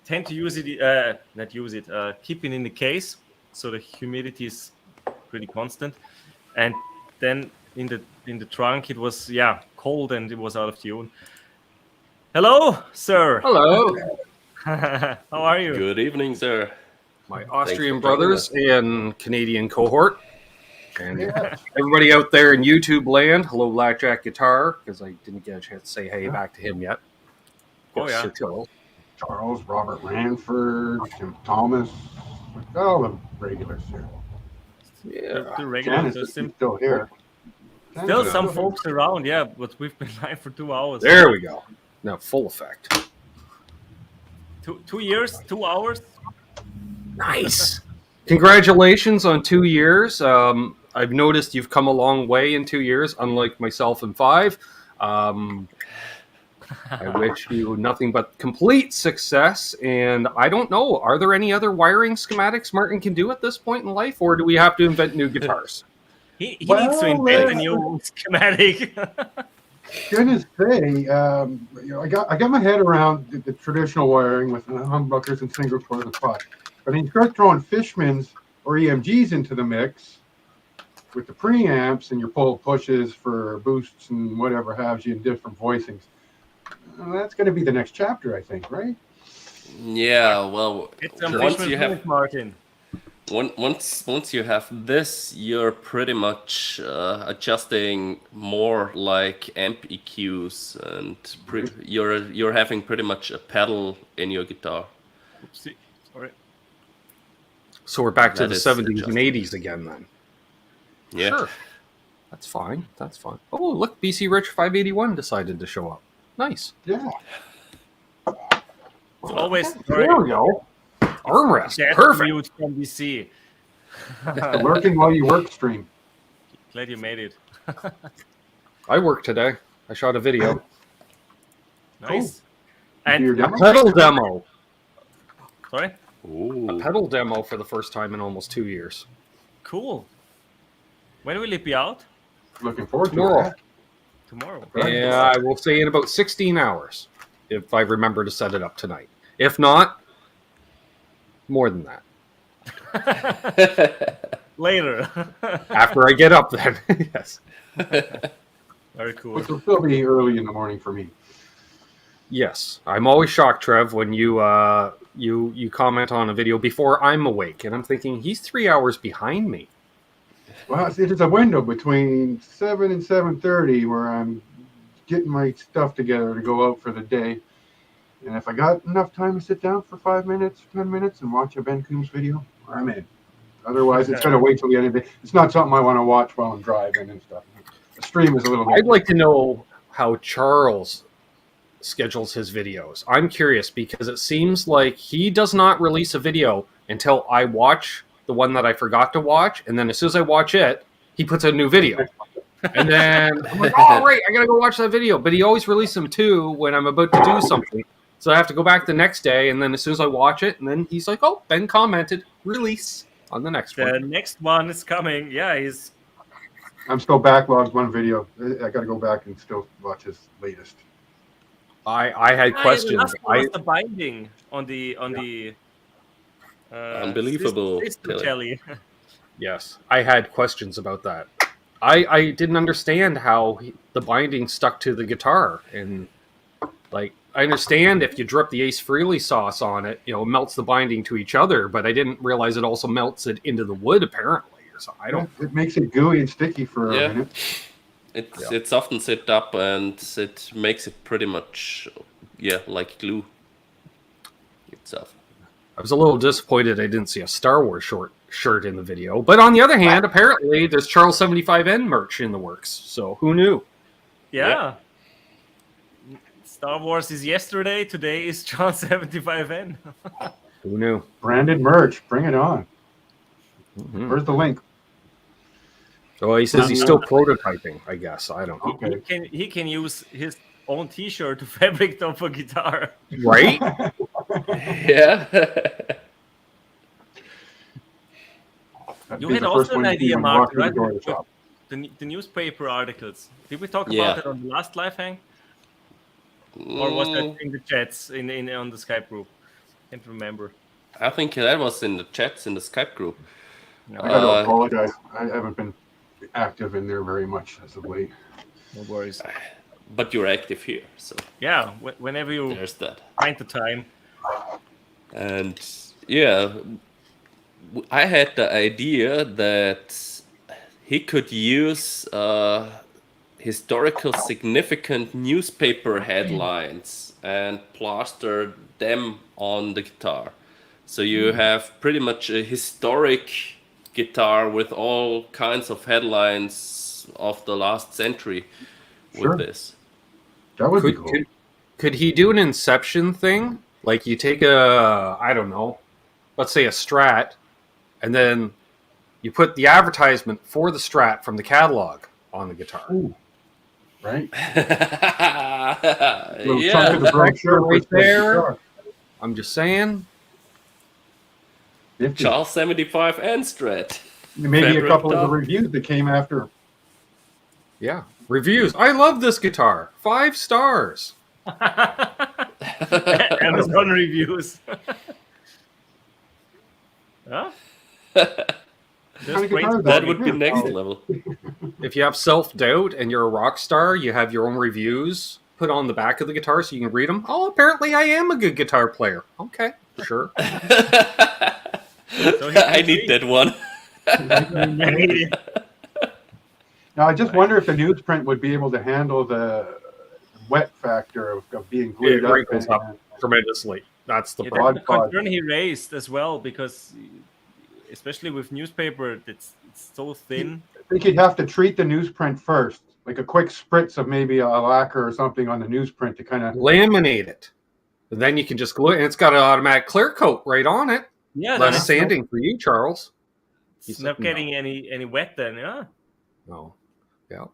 tend to use it, keep it in the case, so the humidity is pretty constant. And then in the trunk, it was cold and it was out of tune. Hello, sir. Hello, How are you? Good evening, sir. my Thanks Austrian for joining brothers us. and Canadian cohort. And Yeah. everybody out there in YouTube land, hello, Blackjack Guitar, because I didn't get a chance to say hey back to him yet. Oh, yeah. Sir Charles. Charles, Robert Ranford, Tim Thomas, got all the regulars here. Yeah. The regular Janice is system. still here. Still Janice is some here. folks around, yeah, but we've been live for 2 hours. There we go. Now full effect. 2 years, 2 hours. Nice. Congratulations on 2 years. I've noticed you've come a long way in 2 years, unlike myself in 5. I wish you nothing but complete success. And I don't know, are there any other wiring schematics Martin can do at this point in life, or do we have to invent new guitars? He Well, needs to invent a there's- new schematic. Gonna say, I got my head around the traditional wiring with humbuckers and single coils and pot. But then you start throwing Fishmans or EMGs into the mix with the preamps and your pull pushes for boosts and whatever have you in different voicings. That's going to be the next chapter, I think, right? Yeah, well, It's some once Fishman's you have Blues, Martin. once you have this, you're pretty much adjusting more like amp EQs, and you're having pretty much a pedal in your guitar. Oopsie. Sorry. So we're back to That the is 70s and adjusted. 80s again then. Yeah. Sure. That's fine. That's fine. Oh, look, BC Rich 581 decided to show up. Nice. Yeah. It's always There we go. Armrest. That's Perfect. mute from DC. The lurking while you work stream. Glad you made it. I worked today. I shot a video. Nice. Your And demo? Pedal demo. sorry. Ooh. A pedal demo for the first time in almost 2 years. Cool. When will it be out? Looking forward to No. it. Tomorrow. Yeah, I will say in about 16 hours, if I remember to set it up tonight. If not, more than that. Later. After I get up then. Yes. Very cool. Which will still be early in the morning for me. Yes. I'm always shocked, Trev, when you you comment on a video before I'm awake, and I'm thinking he's 3 hours behind me. Well, see, there's a window between 7 and 7:30 where I'm getting my stuff together to go out for the day. And if I got enough time to sit down for 5 minutes, 10 minutes, and watch a Ben Coombs video, I'm in. Otherwise, it's going to wait till the end of the day. It's not something I want to watch while I'm driving and stuff. The stream is a little bit. I'd like to know how Charles schedules his videos. I'm curious because it seems like he does not release a video until I watch the one that I forgot to watch, and then as soon as I watch it, he puts out a new video. And then I'm like, oh, right, I gotta go watch that video. But he always releases them too when I'm about to do something. So I have to go back the next day, and then as soon as I watch it, and then he's like, oh, Ben commented, release on the next The one. next one is coming. Yeah, he's I'm still backlogged one video. I got to go back and still watch his latest. I had questions. Last one was the binding on the Unbelievable, system Tilly. jelly. Yes, I had questions about that. I didn't understand how the binding stuck to the guitar, and like I understand if you drip the Ace Frehley sauce on it, it melts the binding to each other, but I didn't realize it also melts it into the wood apparently. So I don't. It makes it gooey and sticky for a Yeah. minute. It's often set up, and it makes it pretty much like glue itself. I was a little disappointed I didn't see a Star Wars shirt in the video. But on the other hand, apparently there's Charles 75N merch in the works. So who knew? Yeah. Star Wars is yesterday. Today is John 75N. Who knew? Branded merch. Bring it on. Mhm. Where's the link? So he says he's still prototyping, I guess. I don't know. Okay. He can use his own T-shirt to fabric top a guitar. Right? Yeah. That'd You be had the also first an one you see idea, when you Mark, walk through the right? door of the shop. The newspaper articles. Did we talk Yeah. about it on the last live hang, or was that in the chats in on the Skype group? Can't remember. I think that was in the chats in the Skype group. No, I got to apologize. I haven't been active in there very much as of late. no worries. But you're active here, so Yeah, whenever you there's that. find the time. And yeah, I had the idea that he could use historical significant newspaper headlines and plaster them on the guitar. So you have pretty much a historic guitar with all kinds of headlines of the last century Sure. with this. That would be cool. Could he do an Inception thing? Like you take a, I don't know, let's say a Strat, and then you put the advertisement for the Strat from the catalog on the guitar. Ooh. Right? Yeah. Little chunk of the brochure Right with the there. guitar. I'm just saying. Nifty. Charles 75 and Strat. Maybe a Fabric couple of the top. reviews that came after. Yeah. Reviews. I love this guitar. 5 stars. Amazon reviews. Huh? Kind of guitar That would be Yeah. next level. If you have self-doubt and you're a rock star, you have your own reviews put on the back of the guitar so you can read them. Oh, apparently I am a good guitar player. Okay, sure. I need that one. Now, I just wonder if the newsprint would be able to handle the wet factor of being glued It up. wrinkles up tremendously. That's the Yeah, problem. that's the concern he raised as well, because especially with newspaper, it's so thin. I think you'd have to treat the newsprint first, like a quick spritz of maybe a lacquer or something on the newsprint to kind of. Laminate it. And then you can just glue it, and it's got an automatic clear coat right on it. Yeah, Less it's sanding for you, Charles. It's not getting any wet then, yeah. No. Yeah.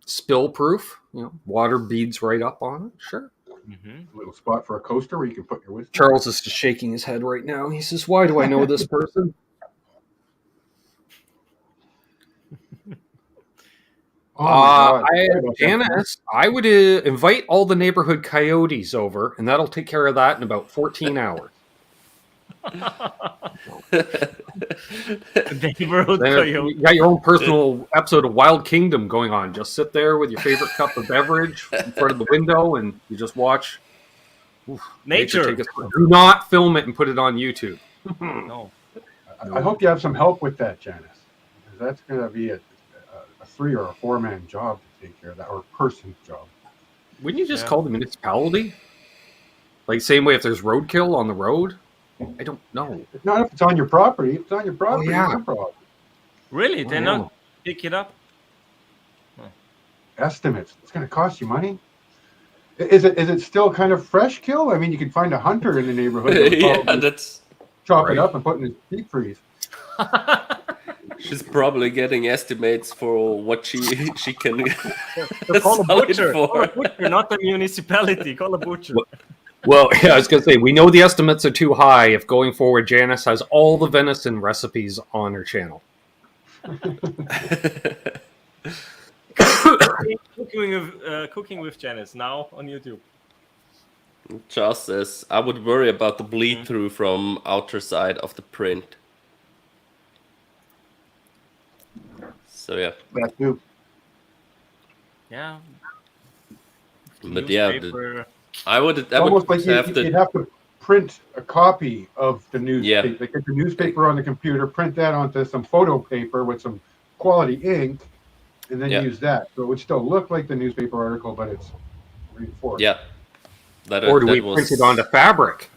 Spill proof. You know, water beads right up on it. Sure. Mm-hmm. Little spot for a coaster where you can put your whiskey. Charles is just shaking his head right now. He says, "Why do I know this person?" Oh my God. Sorry about that. Janice, I would invite all the neighborhood coyotes over, and that'll take care of that in about 14 hours. Neighborhood Then coyote. you got your own personal episode of Wild Kingdom going on. Just sit there with your favorite cup of beverage in front of the window, and you just watch Nature. take us- Do not film it and put it on YouTube. No. I hope you have some help with that, Janice. Because that's going to be a 3 or a 4-man job to take care of that, or person's job. Wouldn't you just Yeah. call the municipality? Like same way if there's roadkill on the road? I don't know. It's not if it's on your property. If it's on your property, yeah. it's your problem. Really? They're Oh, not pick it up? Estimates. It's going to cost you money. Is it still kind of fresh kill? I mean, you can find a hunter in the neighborhood. that would Yeah, probably that's. chop Right. it up and put it in his deep freeze. She's probably getting estimates for what she can Call a sell it butcher. Call a for. butcher, not the municipality. Call a butcher. Well, yeah, I was going to say, we know the estimates are too high if going forward Janice has all the venison recipes on her channel. Cooking with Janice now on YouTube. Charles says, I would worry about the bleed through from outer side of the print. So yeah, That too. Yeah. but yeah, Newspaper. I would Almost like have you'd have to print a copy of the Yeah. newspaper. Like, get the newspaper on the computer, print that onto some photo paper with some quality ink, and then Yeah. use that. So it would still look like the newspaper article, but it's reinforced. yeah. That, Or do that we was, print it onto fabric?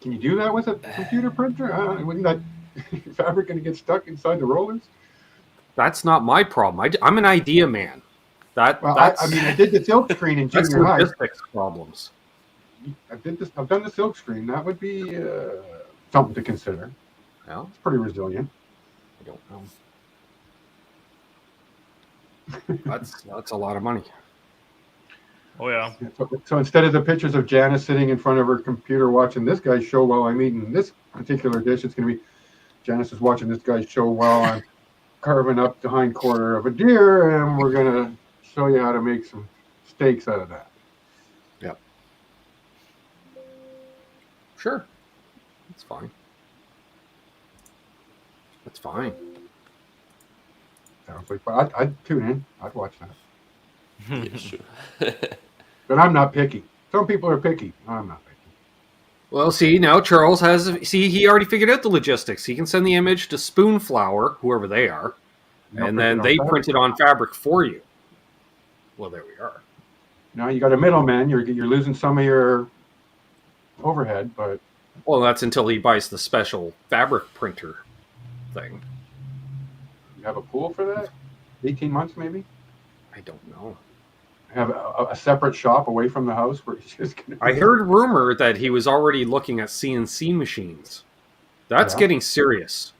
Can you do that with a computer printer? Wouldn't that fabric going to get stuck inside the rollers? That's not my problem. I'm an idea man. Well, That's I mean, I did the silk screen in that's junior high. logistics problems. I've done the silk screen. That would be something to consider. Well, It's pretty resilient. I don't know. That's a lot of money. Oh yeah. So instead of the pictures of Janice sitting in front of her computer watching this guy's show while I'm eating this particular dish, it's going to be Janice is watching this guy's show while I'm carving up the hind quarter of a deer, and we're going to show you how to make some steaks out of that. Yep. Sure. That's fine. That's fine. Sounds like fun. I'd tune in. I'd watch that. Yeah, sure. But I'm not picky. Some people are picky. I'm not picky. Well, see, now Charles he already figured out the logistics. He can send the image to Spoonflower, whoever they are, and then they print it on fabric for you. Well, there we are. Now you got a middleman. You're losing some of your overhead, but Well, that's until he buys the special fabric printer thing. you have a pool for that? 18 months maybe? I don't know. Have a separate shop away from the house where he's just going to... I heard rumor that he was already looking at CNC machines. That's Yeah. getting serious.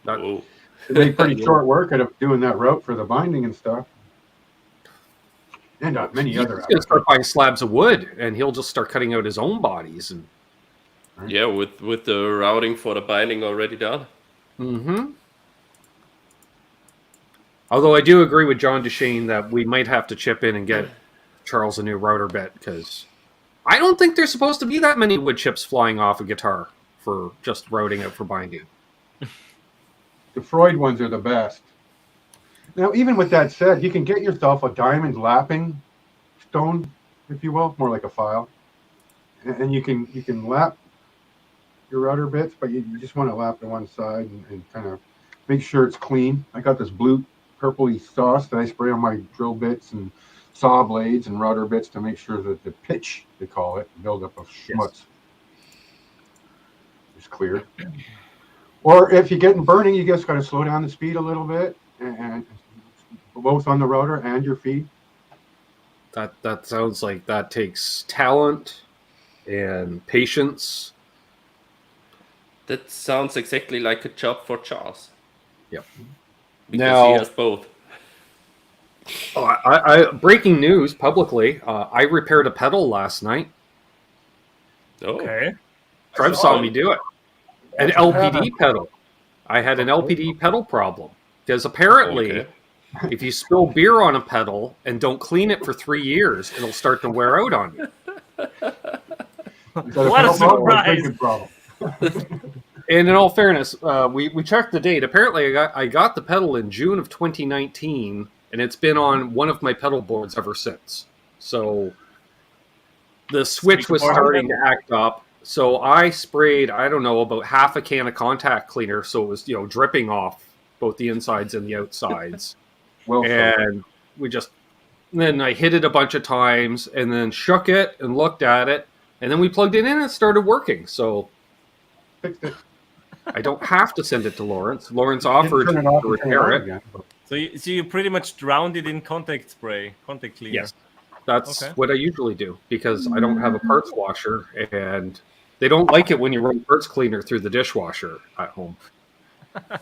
Oh, They make pretty short work of doing that route for the binding and stuff. And many He's other... going to start buying slabs of wood, and he'll just start cutting out his own bodies. And yeah, with the routing for the binding already done. mm-hmm. Although I do agree with John Duchesne that we might have to chip in and get Charles a new router bit, because I don't think there's supposed to be that many wood chips flying off a guitar for just routing it for binding. The Freud ones are the best. Now, even with that said, you can get yourself a diamond lapping stone, if you will, more like a file. And you can lap your router bits, but you just want to lap to one side and kind of make sure it's clean. I got this blue purpley sauce that I spray on my drill bits and saw blades and router bits to make sure that the pitch, they call it, buildup of schmutz is clear. Or if you're getting burning, you just got to slow down the speed a little bit, and both on the router and your feed. That sounds like that takes talent and patience. That sounds exactly like a job for Charles. Yep. Because Now- he has both. Oh, I breaking news publicly. I repaired a pedal last night. Oh, Okay. Trev saw me do it. An LPD pedal. I had an LPD pedal problem because apparently, okay. if you spill beer on a pedal and don't clean it for 3 years, it'll start to wear out on you. Is that What a pedal problem or surprise. drinking problem? And in all fairness, we checked the date. Apparently, I got the pedal in June of 2019, and it's been on one of my pedal boards ever since. So the switch was starting to act up. So I sprayed, I don't know, about half a can of contact cleaner, so it was dripping off both the insides and the outsides. Well, And then I hit it a bunch of times, and then shook it and looked at it, and then we plugged it in and it started working. So fixed it. I don't have to send it to Lawrence. Lawrence offered Turn it to off and turn it repair on it. again. So you pretty much drowned it in contact spray, contact cleaner. Yes, that's Okay. what I usually do because I don't have a parts washer, and they don't like it when you run parts cleaner through the dishwasher at home. You're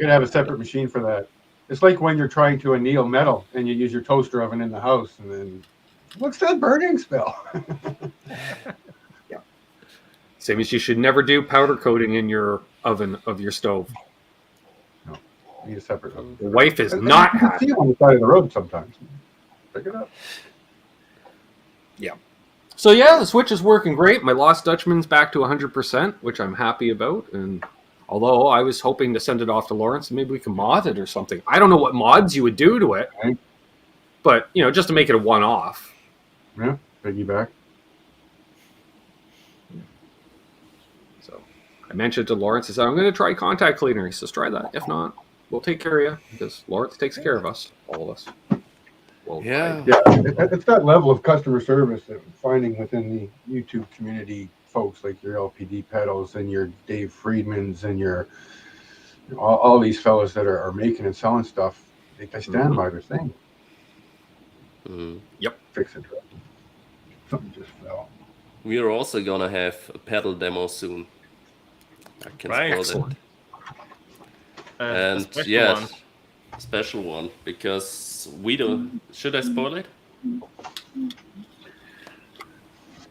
gonna have a separate machine for that. It's like when you're trying to anneal metal and you use your toaster oven in the house, and then what's that burning smell? Same as you should never do powder coating in your oven of your stove. No, you need a separate oven. The wife is And not you can happy. see it on the side of the road sometimes. Pick it up. So yeah, the Switch is working great. My Lost Dutchman's back to 100%, which I'm happy about. And although I was hoping to send it off to Lawrence, maybe we can mod it or something. I don't know what mods you would do to it, Right. but just to make it a one-off. Yeah, piggyback. So I mentioned to Lawrence, I said, I'm going to try contact cleaner. He says, try that. If not, we'll take care of you because Lawrence takes care of us, all of us. Well, Yeah. Yeah, it's that level of customer service that I'm finding within the YouTube community folks like your LPD pedals and your Dave Friedmans and your all these fellas that are making and selling stuff. They stand by their thing. Mm. Fix it. Something just fell. We are also gonna have a pedal demo soon. I can Right. spoil it. A And special yes, one. special one, because we don't. Should I spoil it?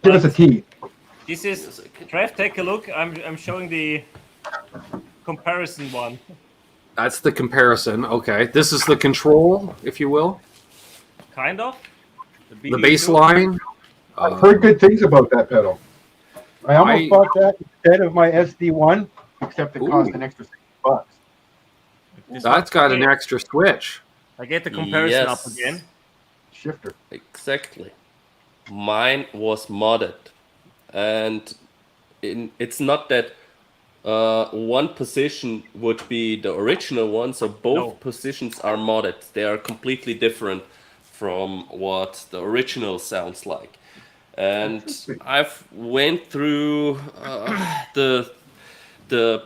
Give us a key. This is Trev. Take a look. I'm showing the comparison one. That's the comparison. Okay, this is the control, if you will, Kind of. the baseline. I've heard good things about that pedal. I almost bought that instead of my SD1, except it cost an extra $6. That's got an extra switch. I get the comparison up Yes. again. Shifter. Exactly. Mine was modded, and it's not that one position would be the original one, so both positions are modded. They are completely different from what the original sounds like. And I've went through the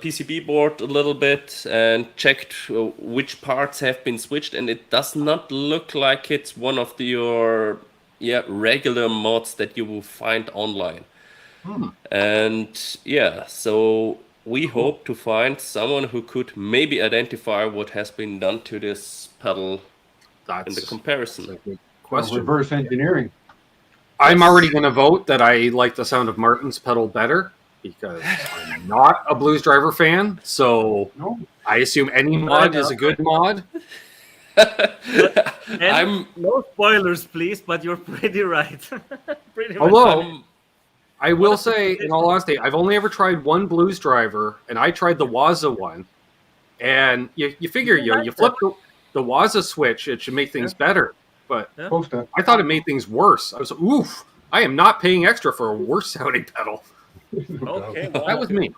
PCB board a little bit and checked which parts have been switched, and it does not look like it's one of your regular mods that you will find online. And so we hope to find someone who could maybe identify what has been done to this pedal in the comparison. a good question. Reverse engineering. I'm already going to vote that I like the sound of Martin's pedal better because I'm not a Blues Driver fan. So I assume any mod is a good mod. No spoilers, please. But you're pretty right. Pretty Although much. I will say, in all honesty, I've only ever tried one Blues Driver, and I tried the Waza one. And you figure you flip the Waza switch, it should make things better. But I thought it made things worse. I was I am not paying extra for a worse sounding pedal. Okay, That was me.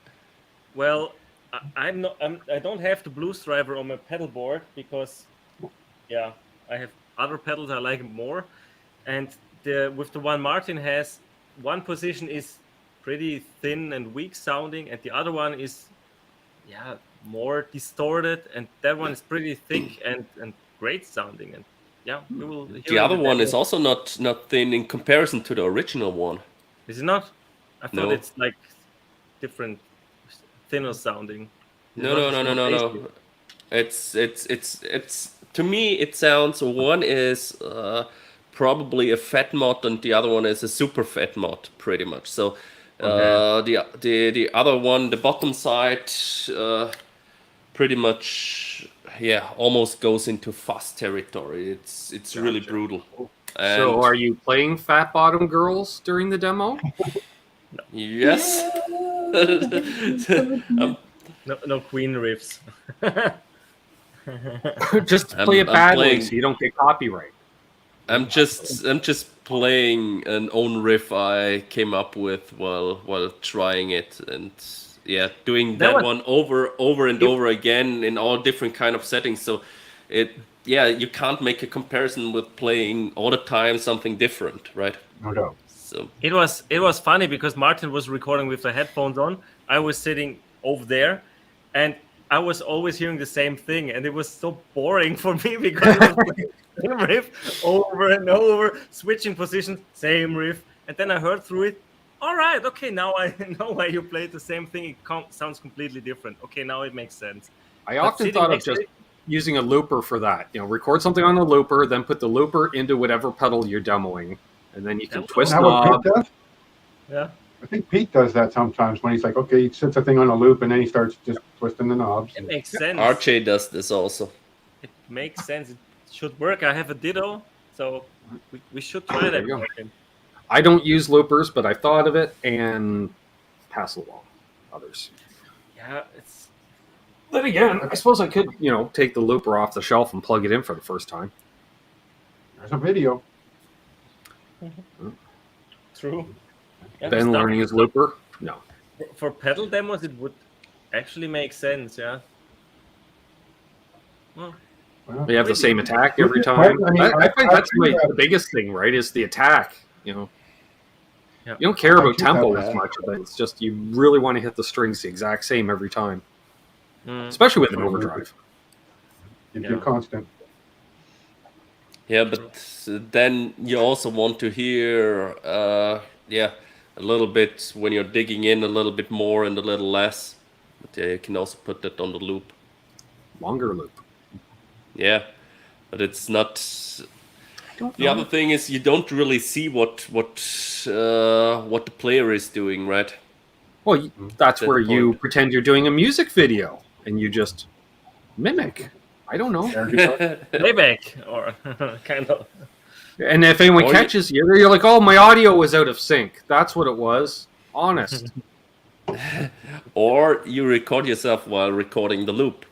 Well, I don't have the Blues Driver on my pedal board because, I have other pedals I like more, and with the one Martin has, one position is pretty thin and weak sounding, and the other one is, more distorted, and that one is pretty thick and great sounding, and we will. The other one is also not thin in comparison to the original one. Is it not? I thought No. it's like different, thinner sounding. No. It's to me it sounds, one is probably a fat mod and the other one is a super fat mod, pretty much. So the other one, the bottom side, pretty much almost goes into fuzz territory. It's really brutal. And So are you playing Fat Bottom Girls during the demo? yes. No Queen riffs. Just play it I'm badly playing- so you don't get copyright. I'm just playing an own riff I came up with while trying it, and doing that one over and over again in all different kind of settings. So you can't make a comparison with playing all the time something different, right? No doubt. So It was funny because Martin was recording with the headphones on. I was sitting over there, and I was always hearing the same thing, and it was so boring for me because it was the same riff over and over, switching positions, same riff, and then I heard through it. All right, okay, now I know why you played the same thing. It sounds completely different. Okay, now it makes sense. I often thought of just using a looper for that. Record something on a looper, then put the looper into whatever pedal you're demoing, and then you can twist Is that what knob. Pete does? Yeah. I think Pete does that sometimes when he's like, okay, he sets a thing on a loop and then he starts just twisting the knobs. It makes sense. RJ does this also. It makes sense. It should work. I have a Ditto, so we should try that. you go. I don't use loopers, but I thought of it and pass along others. Yeah, it's But again, I suppose I could, take the looper off the shelf and plug it in for the first time. There's a video. true. Yeah, Ben learning his looper? No. for pedal demos, it would actually make sense. Yeah. Well, They have the same attack every time. I find that's the biggest thing, right? Is the attack. You don't care I about do have tempo that. as much, but it's just you really want to hit the strings the exact same every time, Mm. especially with an overdrive. Gives you Yeah. constant. Yeah, but then you also want to hear, yeah, a little bit when you're digging in a little bit more and a little less. But yeah, you can also put that on the loop. Longer loop. Yeah, but it's not. I don't The know. other thing is you don't really see what the player is doing, right? Well, that's That's where the you point. pretend you're doing a music video and you just mimic. I don't know. Air guitar. Playback or kind of. And if anyone Or you- catches you, you're like, "Oh, my audio was out of sync." That's what it was. Honest. Or you record yourself while recording the loop,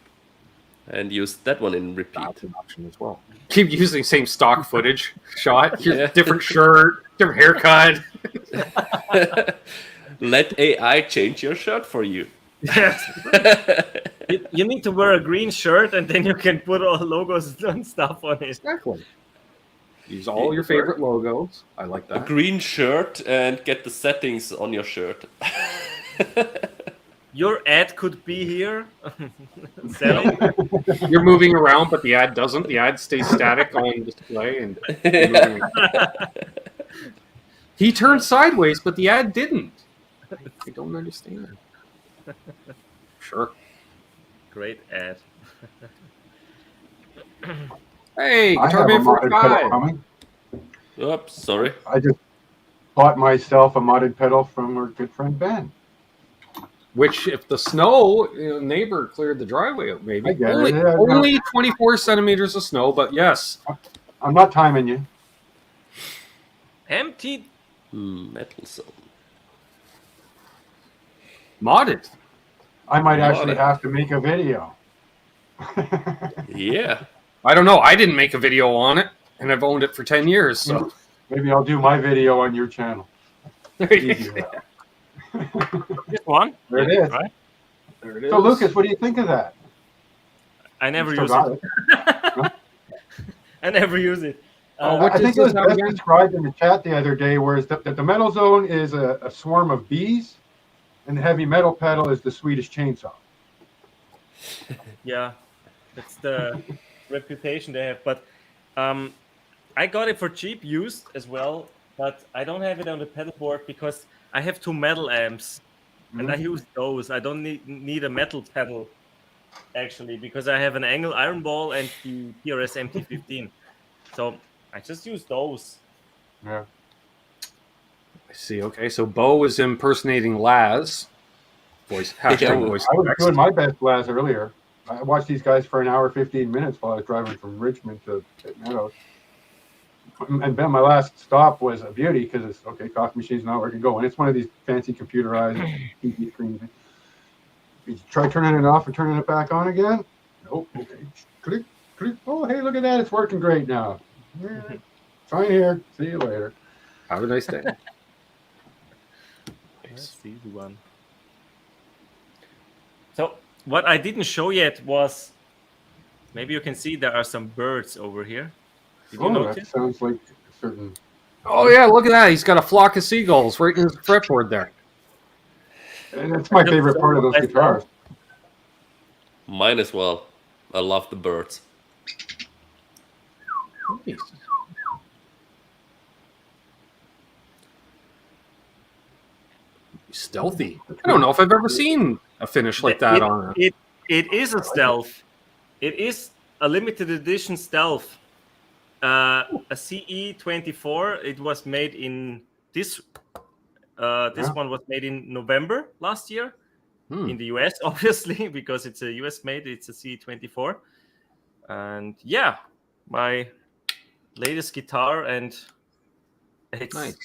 and use that one in repeat. That's an option as well. Keep using same stock footage shot. Here's Yeah. different shirt, different haircut. Let AI change your shirt for you. Yes. You need to wear a green shirt, and then you can put all logos and stuff on it. Exactly. Use all your favorite logos. I like A that. green shirt and get the settings on your shirt. Your ad could be here. Selling. You're moving around, but the ad doesn't. The ad stays static on display, and you're moving around. He turned sideways, but the ad didn't. I don't understand. Sure. Great ad. Hey, I Guitar have a Man modded pedal 45. coming. Oops, sorry. I just bought myself a modded pedal from our good friend Ben. Which, if the snow, neighbor cleared the driveway out, maybe. I get Only, it. Yeah, only 24 centimeters of snow, but yes. I'm not timing you. Empty. Metal zone. Modded. I might actually Modded. have to make a video. Yeah. I don't know. I didn't make a video on it, and I've owned it for 10 years, so. Maybe I'll do my video on your channel. Easier. This one. There it is. Right. There it is. So, Lucas, what do you think of that? I never Still use got it. I never use it. what I think does it was this have best again? described in the chat the other day, whereas the metal zone is a swarm of bees, and the heavy metal pedal is the Swedish chainsaw. Yeah, it's the reputation they have. But I got it for cheap, used as well. But I don't have it on the pedal board because I have two metal amps, and I use those. I don't need a metal pedal actually because I have an Angle Iron Ball and the PRS MT15. So I just use those. Yeah. I see. Okay, so Bo is impersonating Laz. Voice hashtag voice. I was text. doing my best Laz earlier. I watched these guys for an hour, 15 minutes while I was driving from Richmond to Meadows. And then my last stop was a beauty because it's okay. Coffee machine's not where to go, and it's one of these fancy computerized TV screens. You try turning it off and turning it back on again. Nope. Okay. Click, click. Oh, hey, look at that! It's working great now. Yeah, fine here. See you later. Have a nice day. That's the easy one. So what I didn't show yet was, maybe you can see there are some birds over here. Did you Oh, that notice? sounds like a certain. Oh yeah, look at that. He's got a flock of seagulls right in his fretboard there. And that's my favorite part of those guitars. Mine as well. I love the birds. Nice. Stealthy. I don't know if I've ever seen a finish like that on a... It is a stealth. It is a limited edition stealth. A CE24. It was made in this. This one was made in November last year in the US, obviously, because it's a US made. It's a CE24, and yeah, my latest guitar, and it's Nice.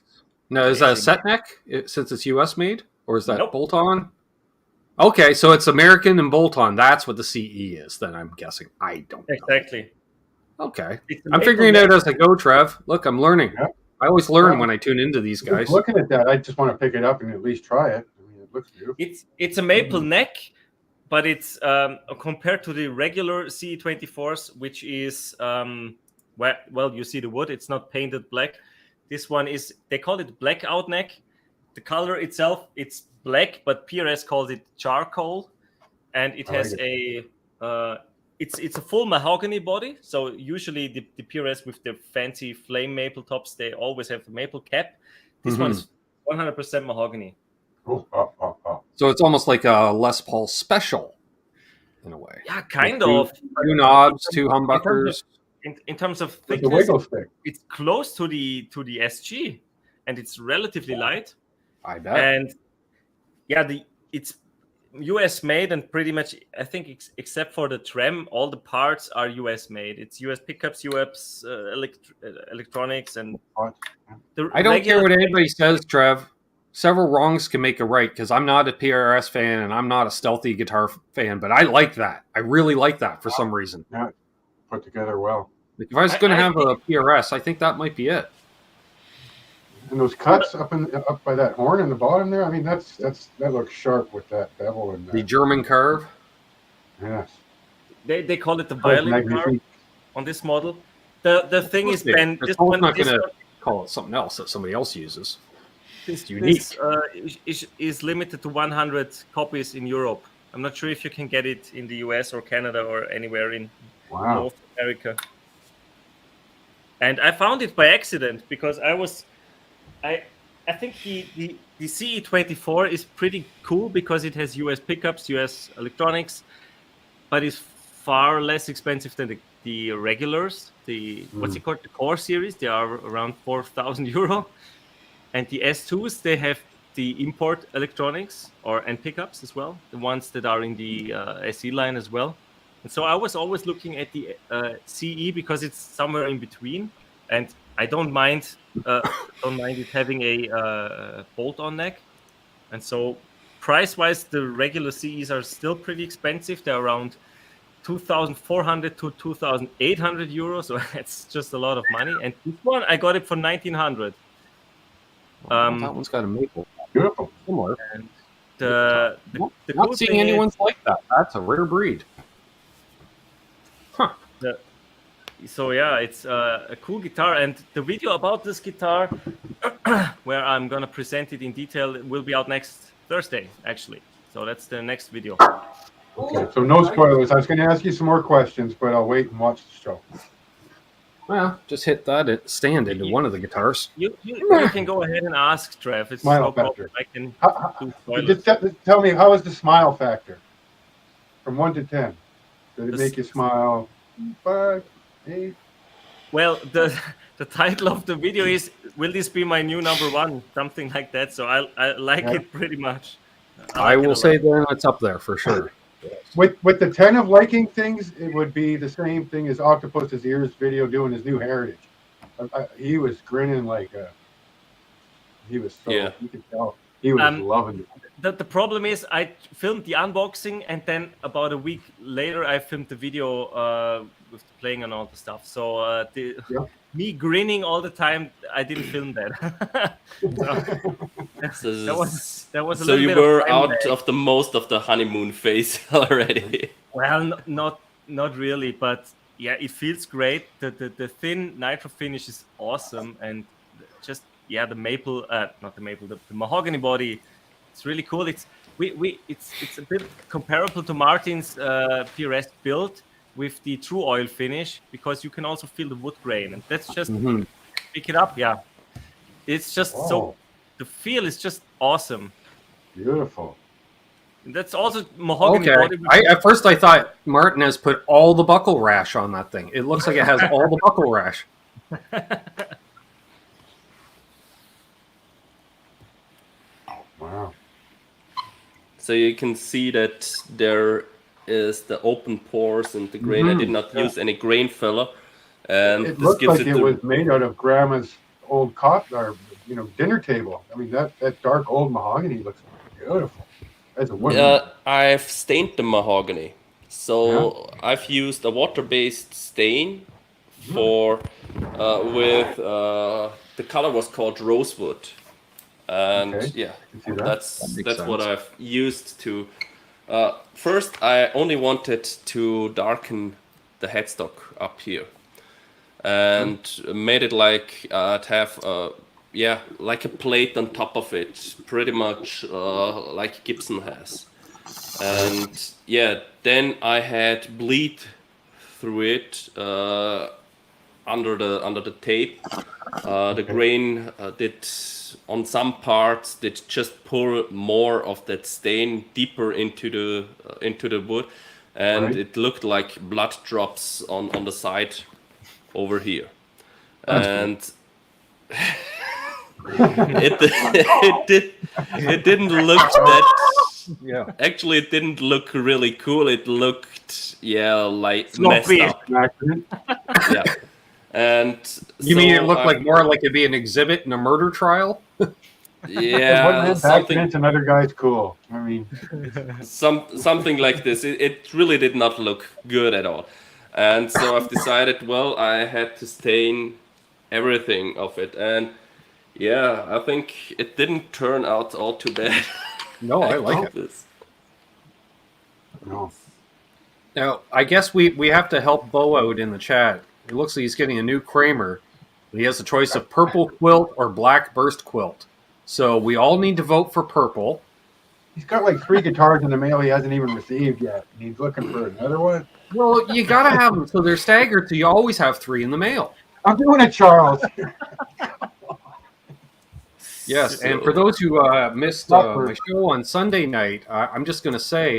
Now, is that a set neck since it's US made, or is that Nope. bolt on? Okay, so it's American and bolt on. That's what the CE is. Then I'm guessing. I don't know. exactly. Okay, It's a I'm maple figuring it neck. out as I go, Trev. Look, I'm learning. Yeah. I always learn Yeah. when I tune into these guys. Just looking at that, I just want to pick it up and at least try it. I mean, it looks beautiful. It's a maple neck, but it's compared to the regular CE24s, which is well, you see the wood. It's not painted black. This one is, they call it blackout neck, the color itself, it's black, but PRS calls it charcoal, and it has it's a full mahogany body. So usually the PRS with the fancy flame maple tops, they always have a maple cap. This one is 100% mahogany. Oh. So it's almost like a Les Paul special in a way. Yeah, kind With of. Two knobs, two humbuckers. In terms of With the thickness, wiggle stick. it's close to the SG, and it's relatively light. I bet. And yeah, it's US made, and pretty much I think except for the trem, all the parts are US made. It's US pickups, US electronics, and I don't care what anybody says, Trev. Several wrongs can make a right, because I'm not a PRS fan and I'm not a stealthy guitar fan, but I like that. I really like that for some reason. Yeah, put together well. Like if I was going to have a PRS, I think that might be it. And those cuts up by that horn in the bottom there, I mean, that looks sharp with that bevel and the German curve. Yes. They call it the violin curve on this model. The thing is, Ben, this one's not going to call it something else that somebody else uses. It's unique. This is limited to 100 copies in Europe. I'm not sure if you can get it in the US or Canada or anywhere in North America. And I found it by accident because I think the CE24 is pretty cool because it has US pickups, US electronics, but it's far less expensive than the regulars. What's it called? The Core series. They are around €4,000. And the S2s, they have the import electronics and pickups as well, the ones that are in the SE line as well. And so I was always looking at the CE because it's somewhere in between, and I don't mind it having a bolt-on neck. And so price-wise, the regular CEs are still pretty expensive. They're around 2,400 to 2,800 euros, so it's just a lot of money. And this one, I got it for 1,900. That one's got a maple. Beautiful. Similar. And the not cool seeing thing anyone's like that. That's a rare breed. Huh. So yeah, it's a cool guitar, and the video about this guitar, where I'm gonna present it in detail, will be out next Thursday, actually. So that's the next video. Okay, so no spoilers. I was going to ask you some more questions, but I'll wait and watch the show. Well, just hit that stand into one of the guitars. You can go ahead and ask, Trev. It's Smile no factor. problem. I can do spoilers. Just tell me, how is the smile factor? From 1 to 10. Did it make you smile? 5, 8? Well, the title of the video is "Will this be my new number one?" Something like that. So I like it pretty much. I will say then it's up there for sure. With the 10 of liking things, it would be the same thing as Octopus's Ears video doing his new Heritage. He was grinning like he was so, you could tell he was loving it. The problem is I filmed the unboxing, and then about a week later I filmed the video with playing and all the stuff. So me grinning all the time, I didn't film that. That was a so little you bit were of out of the most of the honeymoon phase already. Well, not really, but yeah, it feels great. The thin nitro finish is awesome, and just the maple, not the maple, the mahogany body. It's really cool. It's a bit comparable to Martin's PRS build with the true oil finish, because you can also feel the wood grain, and that's just pick it up. Yeah, it's just so the feel is just awesome. Beautiful. That's also mahogany body. At first I thought Martin has put all the buckle rash on that thing. It looks like it has all the buckle rash. Wow. So you can see that there is the open pores and the grain. I did not use any grain filler, and it this looks gives like it it was made out of Grandma's old dinner table. I mean, that dark old mahogany looks beautiful. As a woman. I've stained the mahogany, so I've used a water-based stain for with the color was called rosewood, and that's what I've used to. First, I only wanted to darken the headstock up here, and made it like to have like a plate on top of it, pretty much like Gibson has. And then I had bleed through it under the tape. The grain did on some parts did just pour more of that stain deeper into the wood, and Right. it looked like blood drops on the side over here. That's And it didn't look that. Yeah. Actually, it didn't look really cool. It looked like Sloppy. messed up. an accident. Yeah. And You mean it so looked like more like it'd be an exhibit in a murder trial? One yeah, man's accident's another guy's cool. I mean, something like this. It really did not look good at all. And so I've decided, well, I had to stain everything of it. And yeah, I think it didn't turn out all too bad. No, I like it. This. no. Now, I guess we have to help Bo out in the chat. It looks like he's getting a new Kramer. He has a choice of purple quilt or black burst quilt. So we all need to vote for purple. He's got like 3 guitars in the mail he hasn't even received yet. And he's looking for another one. Well, you got to have them so they're staggered, so you always have 3 in the mail. I'm doing it, Charles. Yes, So- and for those who missed my show on Sunday night, I'm just going to say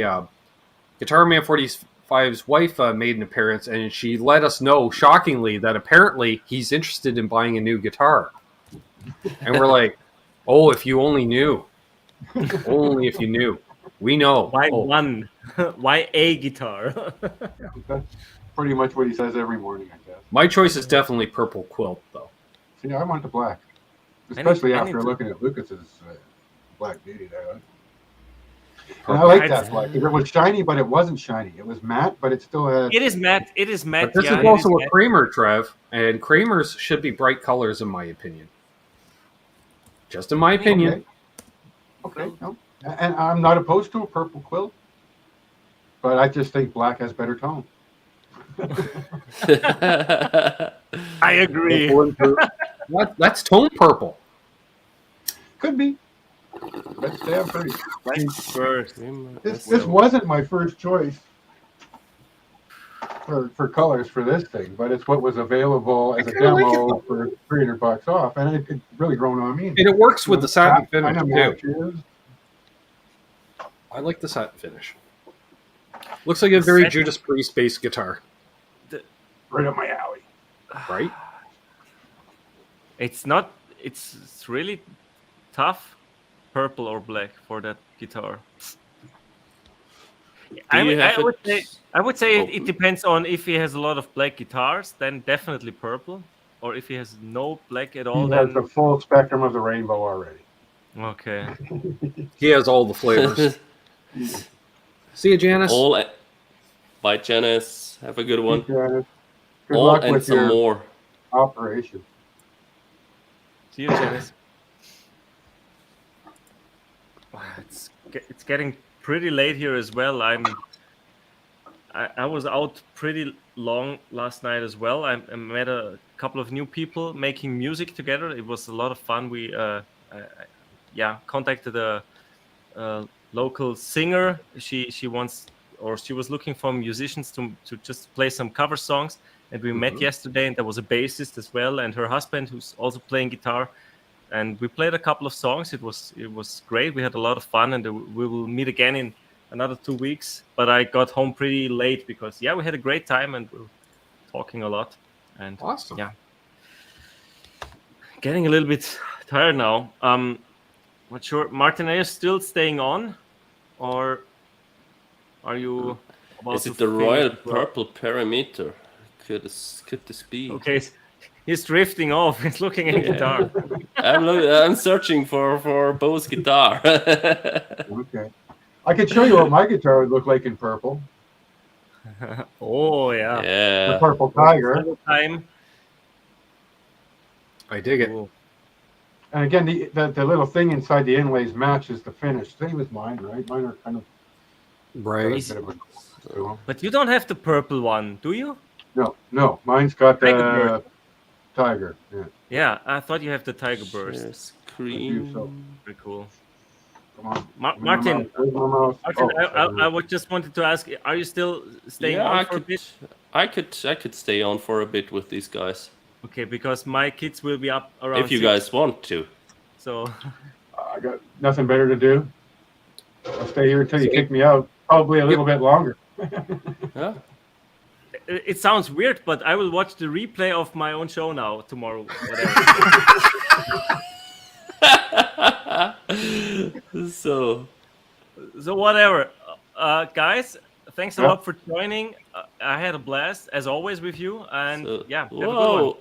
Guitar Man 45's wife made an appearance, and she let us know, shockingly, that apparently he's interested in buying a new guitar. And we're like, oh, if you only knew. Only if you knew. We know. Why Oh, one? Why a guitar? That's pretty much what he says every morning, I guess. my choice is definitely purple quilt, though. See, I want the black. Especially I after need to- looking at Lucas's black beauty there. And I like I'd- that black. It was shiny, but it wasn't shiny. It was matte, but it still had. It is matte. It is matte. But this yeah, is it also a matte. Kramer, Trev, and Kramer's should be bright colors, in my opinion. Just in my opinion. Okay. No. And I'm not opposed to a purple quilt, but I just think black has better tone. I agree. That's tone purple. Could be. Let's stay on pretty. First. This wasn't my first choice for colors for this thing, but it's what was available as a kinda like demo for $300 off, and it's really grown on me. And it works with the satin finish, Kinda too. matches. I like the satin finish. Looks like a very Satin- Judas Priest based guitar, Right up my alley. right? It's not. It's really tough, purple or black for that guitar. I you have would it say. I would say it open? depends on if he has a lot of black guitars, then definitely purple. Or if he has no black at all, He has then the full spectrum of the rainbow already. okay. He has all the flavors. See you, Janice. All by Janice. Have a good one. Good All luck and with some your more. operation. See you, Janice. It's getting pretty late here as well. I was out pretty long last night as well. I met a couple of new people making music together. It was a lot of fun. We contacted a local singer. She wants, or she was looking for musicians to just play some cover songs. And we met yesterday, and there was a bassist as well, and her husband who's also playing guitar. And we played a couple of songs. It was great. We had a lot of fun, and we will meet again in another 2 weeks. But I got home pretty late because we had a great time and we were talking a lot. And Awesome. yeah, getting a little bit tired now. Not sure, Martin, are you still staying on, or are you? About Is to it the finish Royal as well? Purple Parameter? Could this be? Okay, he's drifting off. He's looking at guitar. I'm searching for Bo's guitar. Okay. I could show you what my guitar would look like in purple. Oh yeah. The Yeah. purple tiger. Time. I dig it. Cool. And again, the little thing inside the inlays matches the finish. Same as mine, right? Mine are kind of got a Right. bit of a to 'em. But you don't have the purple one, do you? No, mine's got Mega the Bird. Tiger. Yeah. Yeah, I thought you have the Tiger Burst. Share I do screen. so. Very cool. Come on. Martin, Where's my mouse? Martin, Oh, I would just wanted to ask: are you still staying Yeah, on I for a could, bit? I could stay on for a bit with these guys Okay, because my kids will be up around if you 6, guys want to. so I got nothing better to do. I'll stay here until you Same. kick me out. Probably a little bit longer. Yeah. it sounds weird, but I will watch the replay of my own show now tomorrow. Whatever. So So whatever, guys. Thanks a Yeah. lot for joining. I had a blast as always with you, and So, yeah, have a good one. whoa.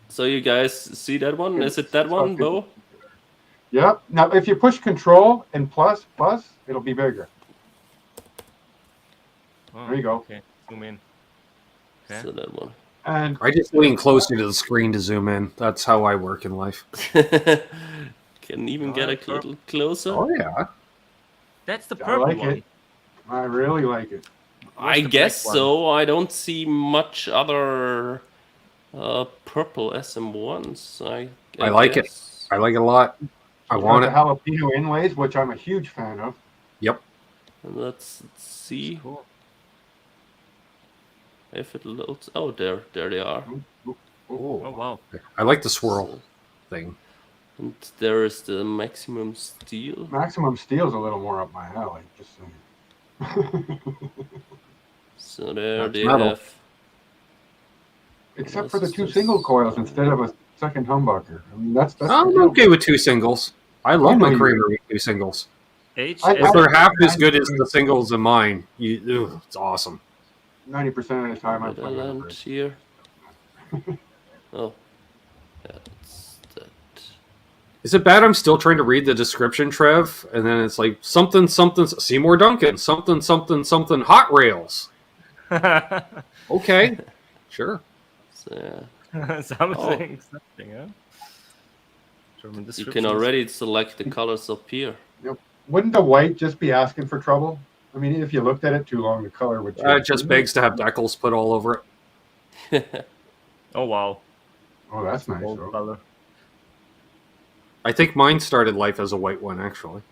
So you guys see that one? Is it that one, Bo? Yeah. Now, if you push Control and plus, it'll be bigger. Oh, There you go. Okay, zoom in. Okay. So that one. And I just lean closer to the screen to zoom in. That's how I work in life. Can even Oh, get a that's perfect. little closer. Oh yeah. That's the I purple like one. it. I really like it. I the guess black one? so. I don't see much other purple SM1s. I like it. guess. I like it a lot. I want the it. jalapeno inlays, which I'm a huge fan of. Yep. Let's see Cool. if it loads. Oh, there they are. Oh Oh, wow. I like the swirl thing. And there is the maximum steel. Maximum Steel's a little more up my alley. Just saying. So there That's they metal. have. Except for the 2 single coils instead of a second humbucker. I mean, that's I'm the deal. okay with 2 singles. I love I know my you- Kramer with 2 singles. H. I- If they're half as good as the singles in mine, it's awesome. 90% of the time I'm Red playing on a element bridge. here. Oh, yeah, it's that. Is it bad I'm still trying to read the description, Trev? And then it's like something, Seymour Duncan, something, hot rails. Okay, sure. So, Something, huh? German you can descriptions. already select the colors up here. Wouldn't the white just be asking for trouble? I mean, if you looked at it too long, the color would change. It just begs to have decals put all over it. Oh wow. Oh, that's nice. Gold though. color. I think mine started life as a white one, actually.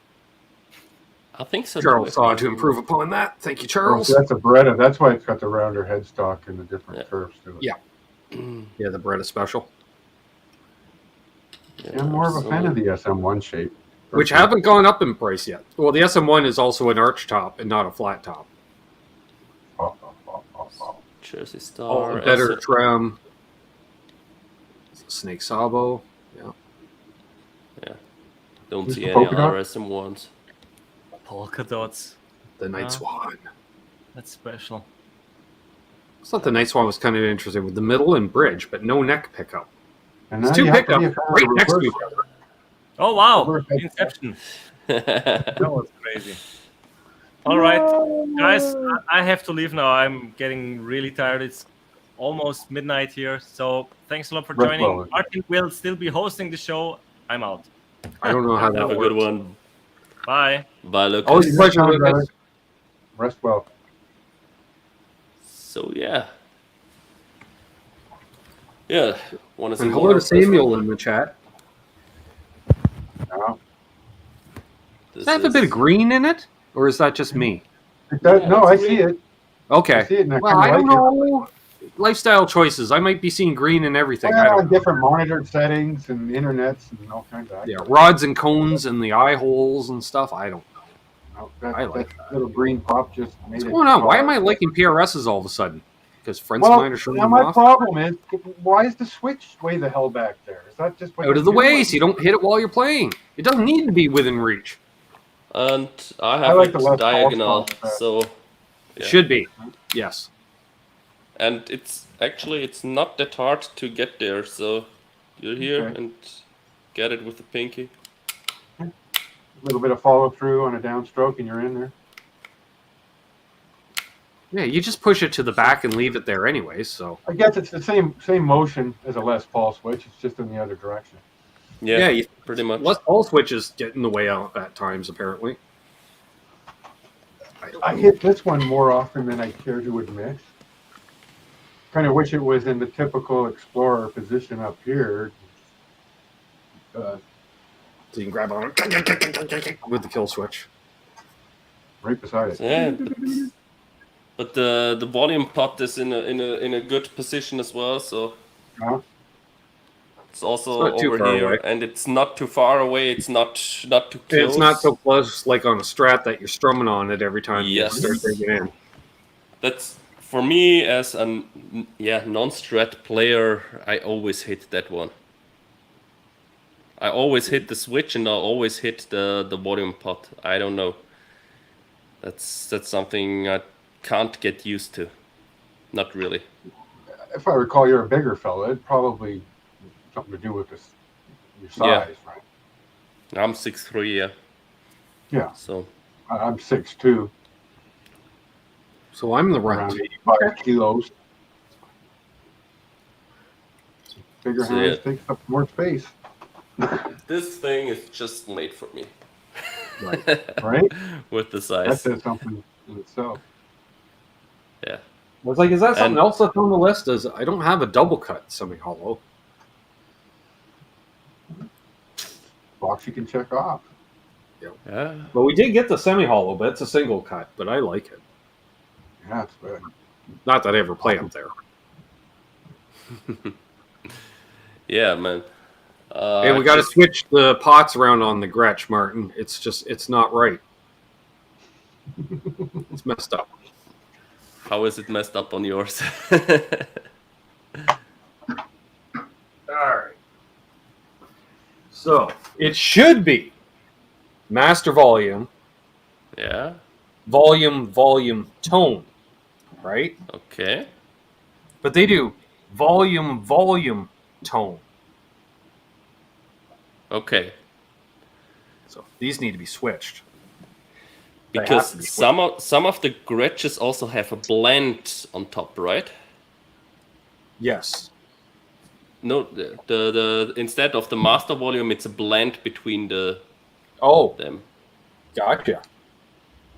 I think so. Charles saw to improve upon that. Thank you, Oh, Charles. so that's a Beretta. That's why it's got the rounder headstock and the different Yeah. curves to it. Yeah. Yeah, the Beretta Special, Yeah, I'm more of a fan of the SM1 shape. which haven't gone up in price yet. Well, the SM1 is also an arch top and not a flat top. Oh. Jersey Oh, Star. better trim. Snake Sabo. Yeah. Don't Who's see the any polka dot? other SM1s. Polka dots. The Night Ah. Swan. That's special. I thought the Night Swan was kind of interesting with the middle and bridge, but no neck pickup. And It's now 2 you have to be a pickups fan of right next to reverse. each other. Oh wow. Reverse headstock. Inception. That was crazy. All right, guys, I have to leave now. I'm getting really tired. It's almost midnight here. So thanks a lot for Rest joining. well. Martin will still be hosting the show. I'm out. I don't know how that Have a works. good one. Bye. Bye, Lucas. Always a pleasure, Time, Lucas. brother. Rest well. So yeah. Yeah. Want to see And more hello to of this Samuel one? in the chat. No, Does that have a bit of green in it? Or is that just me? it does, Yeah, no, it's I green. see it. I Okay. see it, and I Well, I kind don't of like know. Lifestyle choices. I might be seeing green in it. everything. Well, I don't know. different monitored settings and internets and all kinds of. Yeah, rods and cones and the eye holes and stuff. I don't know. No, that, I like that little green pop just made What's it. going on? Why am I liking PRSs all of a sudden? Because friends Well, of mine are showing now them my off. problem is, why is the switch way the hell back there? Is that just what Out you of the do? way so you don't hit it while you're playing. It doesn't need to be within reach. And I I have like the it less diagonal, pulse on so It yeah. should be. Yes. And it's not that hard to get there. So you're here Okay. and get it with the pinky. A little bit of follow through on a downstroke, and you're in there. Yeah, you just push it to the back and leave it there anyways, so. I guess it's the same switch as a Les Paul switch. It's just in the other direction. Yeah, you, pretty much. all switches get in the way out at times, apparently. I hit this one more often than I care to admit. kind of wish it was in the typical Explorer position up here. So you can grab on with the kill switch. Right beside it. Yeah, but the volume pot is in a good position as well, so Uh, it's also It's not too over far here, away. and it's not too far away. It's not too close. It's not so close like on a Strat that you're strumming on it every time you Yes. start digging in. That's for me as a non-strat player. I always hit that one. I always hit the switch, and I always hit the volume pot. I don't know. That's something I can't get used to. Not really. if I recall, you're a bigger fella. It'd probably something to do with this, your size, right? I'm 6'3", yeah. Yeah. So I'm 6'2", So I'm the around runt. 85 kilos. Bigger So, hands yeah. takes up more space, this thing is just made for me. right? With the That size. says something in itself. Yeah. I was like, is that something And- else that's on the list? Is I don't have a double cut semi-hollow. Box you can check off. Yeah. But we did get the semi-hollow, but it's a single cut. But I like it. Yeah, it's good. Not that I ever play up there. Yeah, man. Hey, we got to switch the pots around on the Gretsch, Martin. It's not right. It's messed up. How is it messed up on yours? All right. So it should be master volume, Yeah. volume, tone, right? Okay. But they do volume, tone. Okay. So these need to be switched. They have Because to be some of the Gretches also have a blend on top, right? Yes. No, the instead of the master volume, it's a blend between Oh, them. gotcha.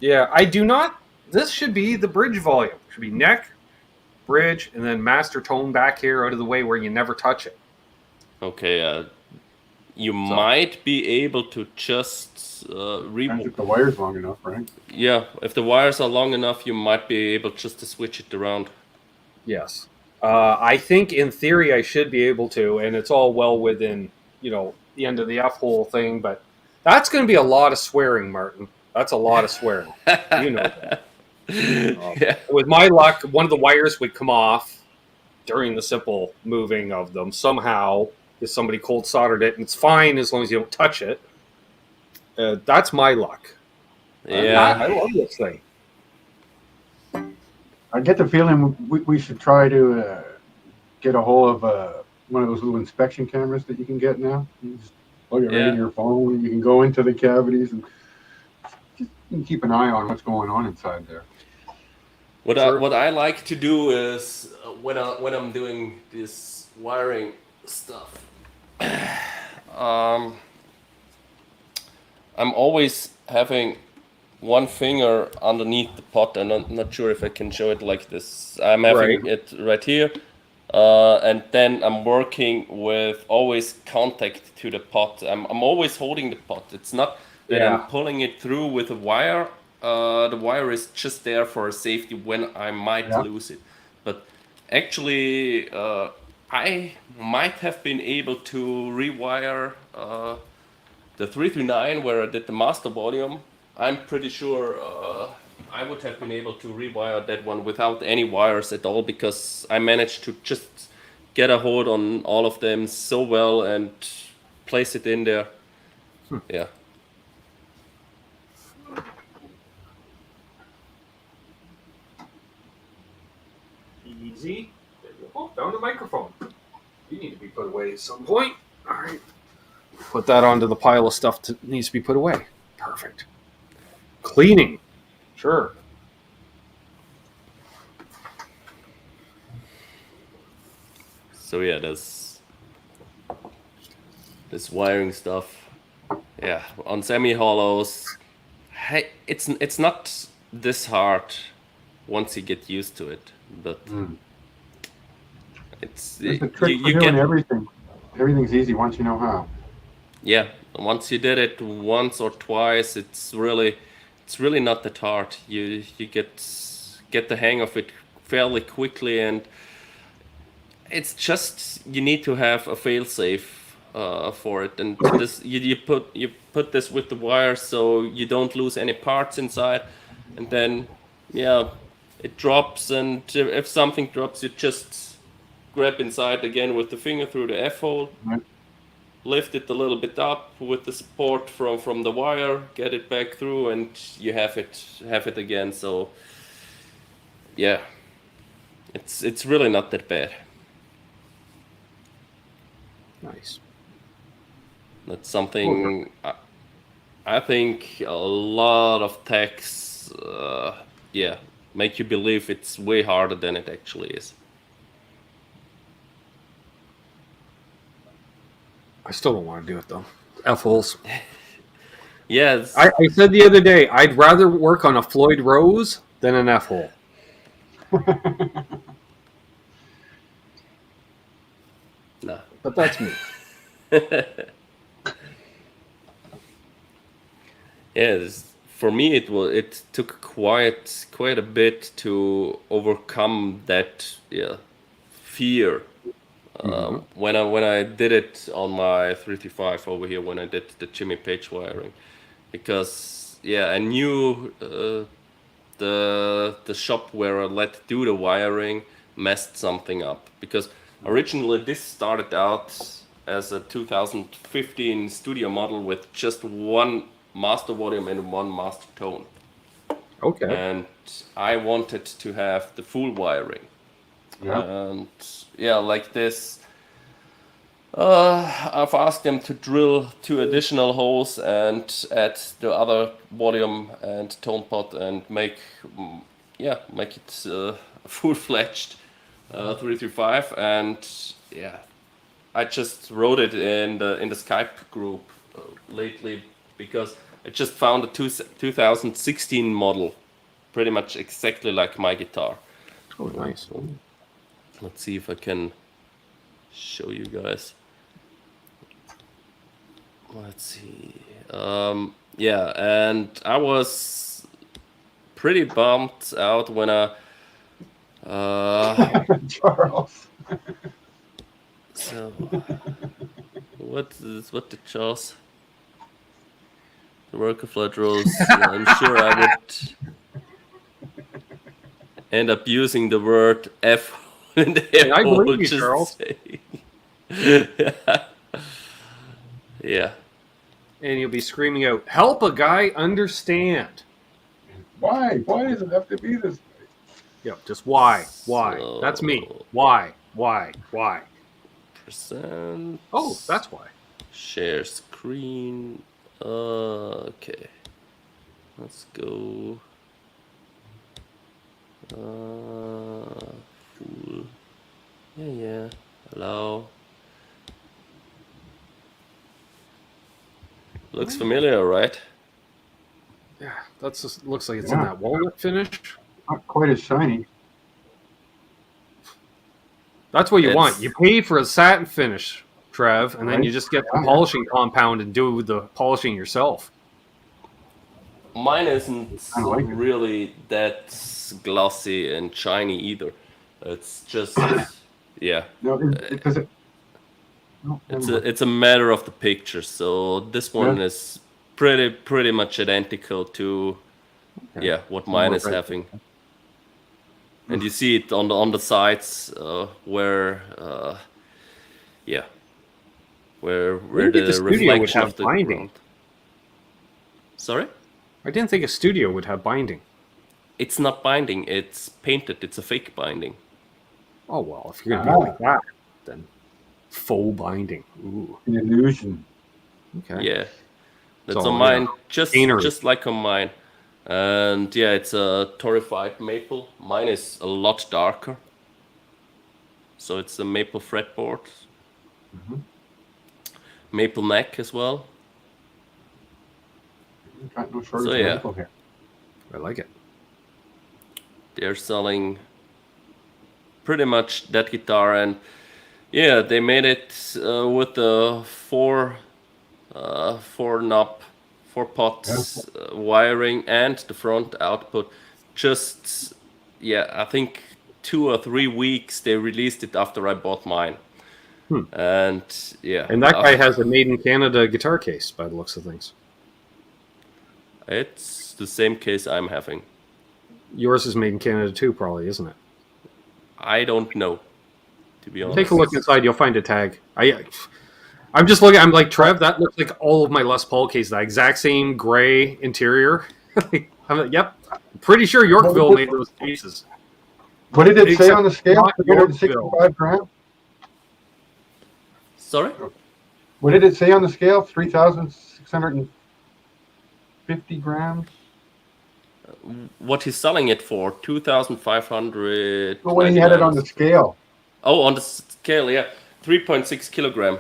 Yeah, I do not. This should be the bridge volume. Should be neck, bridge, and then master tone back here out of the way where you never touch it. Okay. You might be able to just Depends if the wire's long enough, right? Yeah, if the wires are long enough, you might be able just to switch it around. Yes. I think in theory I should be able to, and it's all well within, the end of the F-hole thing, but that's going to be a lot of swearing, Martin. That's a lot of swearing. You know that. Yeah. With my luck, one of the wires would come off during the simple moving of them somehow, if somebody cold soldered it, and it's fine as long as you don't touch it. That's my luck. Yeah. I love this thing. I get the feeling we should try to get a hold of one of those little inspection cameras that you can get now. You just plug it right Yeah. in your phone. You can go into the cavities and just you can keep an eye on what's going on inside there. What Sure. what I like to do is when I'm doing this wiring stuff, I'm always having one finger underneath the pot, and I'm not sure if I can show it like this. I'm having Right. it right here, and then I'm working with always contact to the pot. I'm always holding the pot. It's not that Yeah. I'm pulling it through with a wire. The wire is just there for safety when I might Yeah. lose it. But actually, I might have been able to rewire the 339 where I did the master volume. I'm pretty sure I would have been able to rewire that one without any wires at all, because I managed to just get a hold on all of them so well and place it in there. Yeah. Easy. Oh, found the microphone. You need to be put away at some point. All right. Put that onto the pile of stuff that needs to be put away. Perfect. Cleaning. Sure. So yeah, this wiring stuff. Yeah, on semi-hollows, hey, it's not this hard once you get used to it, but It's There's a you, trick for you doing get everything. Everything's easy once you know how. yeah. Once you did it once or twice, it's really not that hard. You get the hang of it fairly quickly, and it's just you need to have a failsafe for it. And this you put this with the wire so you don't lose any parts inside, and then yeah, it drops. And if something drops, you just grab inside again with the finger through the F hole, Right. lift it a little bit up with the support from the wire, get it back through, and you have it again. So yeah, it's really not that bad. Nice. That's something I think a lot of techs, yeah, make you believe it's way harder than it actually is. I still don't want to do it though. F-holes. Yes. I said the other day, I'd rather work on a Floyd Rose than an F-hole. No. But that's me. Yeah, for me it took quite a bit to overcome that fear. When I did it on my 335 over here, when I did the Jimmy Page wiring, because I knew the shop where I let do the wiring messed something up, because originally this started out as a 2015 studio model with just one master volume and one master tone, Okay. and I wanted to have the full wiring. Yeah. And like this, I've asked them to drill 2 additional holes and add the other volume and tone pot and make it a full-fledged 335. And I just wrote it in the Skype group lately, because I just found a 2016 model, pretty much exactly like my guitar. Oh, nice. Let's see if I can show you guys. Let's see. And I was pretty bummed out when I. Charles. So, what did Charles? The work of Floyd Rose. I'm sure I would end up using the word F in there. I believe you, Charles. Yeah. And you'll be screaming out, "Help a guy understand." Why? Why does it have to be this way? Yep, just why? So- That's me. Why? Percent. Oh, that's why. Share screen. Okay. Let's go. Full. Yeah. Allow. Looks familiar, right? Yeah, that's just looks like it's in that walnut finish. Not quite as shiny. That's what you It's- want. You pay for a satin finish, Trev, and then you just get the Yeah. polishing compound and do the polishing yourself. Mine isn't I like it. really that glossy and shiny either. It's just No, because it. No, never mind. it's a matter of the picture. So this one is pretty much identical to what mine is right. having. And you see it on the sides where Maybe the the studio would reflection have of the binding. ground. Sorry? I didn't think a studio would have binding. It's not binding, it's painted, it's a fake binding. Oh well, if you're gonna be like that, then faux binding. Ooh, An illusion. okay. Yeah. That's So, on mine, just paintery. like on mine. And it's a torrefied maple. Mine is a lot darker. So it's a maple fretboard. Mhm. Maple neck as well. Got no shortage So, of yeah. maple here. I like it. They're selling pretty much that guitar. And yeah, they made it with the four knob, 4 pot wiring and the front output. Just I think 2 or 3 weeks they released it after I bought mine. And yeah, And that guy has a made in Canada guitar case by the looks of things. it's the same case I'm having. Yours is made in Canada too, probably, isn't it? I don't know, to be honest. Take a look inside, you'll find a tag. I'm just looking. I'm like, Trev, that looks like all of my Les Paul cases. The exact same gray interior. I'm like, yep. I'm pretty sure Yorkville made those cases. What did it say Except on the scale? not 365 grams? Sorry? What did it say on the scale? 3,650 grams? What he's selling it for, 2,500. Well, when he had it on the scale. Oh, on the scale, yeah. 3.6 kilogram.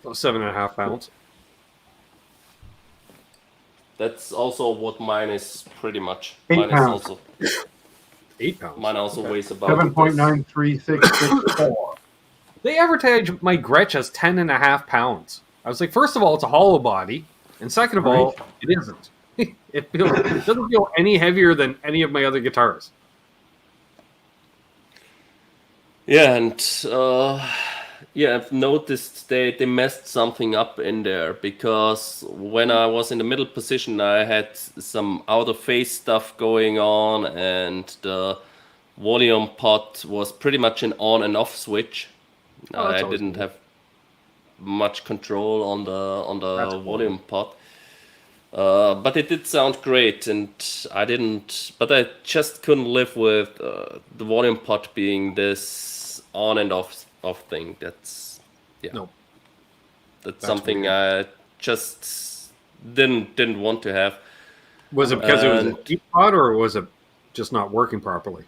7.5 pounds. That's also what mine is pretty much. 8 Mine pounds. is also 8 pounds. mine also weighs about 7.93664. They advertise my Gretsch as 10.5 pounds. I was like, first of all, it's a hollow body, and second of all, it isn't. It doesn't feel any heavier than any of my other guitars. Yeah, and I've noticed they messed something up in there, because when I was in the middle position, I had some out of phase stuff going on, and the volume pot was pretty much an on and off switch. Oh, that's I always didn't good. have much control on the That's cool. volume pot. But it did sound great, and I just couldn't live with the volume pot being this on and off thing. That's No. that's something I just didn't want to have. Was it because it was a And- deep pot, or was it just not working properly?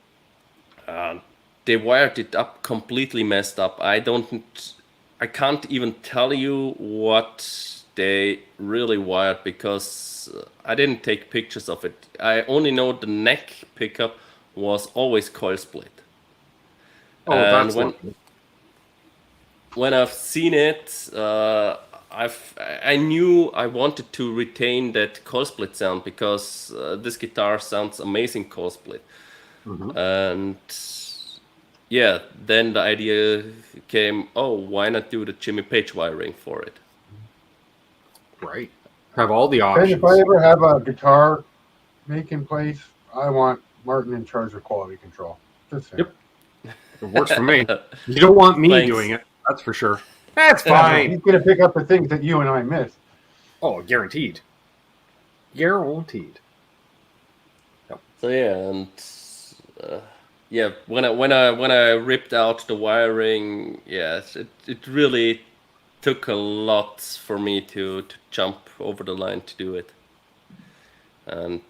They wired it up completely messed up. I can't even tell you what they really wired, because I didn't take pictures of it. I only know the neck pickup was always coil split. Oh, And that's when I've seen it, I knew I wanted to retain that coil split sound, because this guitar sounds amazing coil split. And then the idea came, why not do the Jimmy Page wiring for it? right. Have all the And options. if I ever have a guitar making place, I want Martin in charge of quality control. Just saying. Yep. It works for me. You don't want me Thanks. doing it. That's for sure. That's He's fine. going to pick up the things that you and I missed. Oh, guaranteed. Guaranteed. So when I ripped out the wiring, it really took a lot for me to jump over the line to do it. And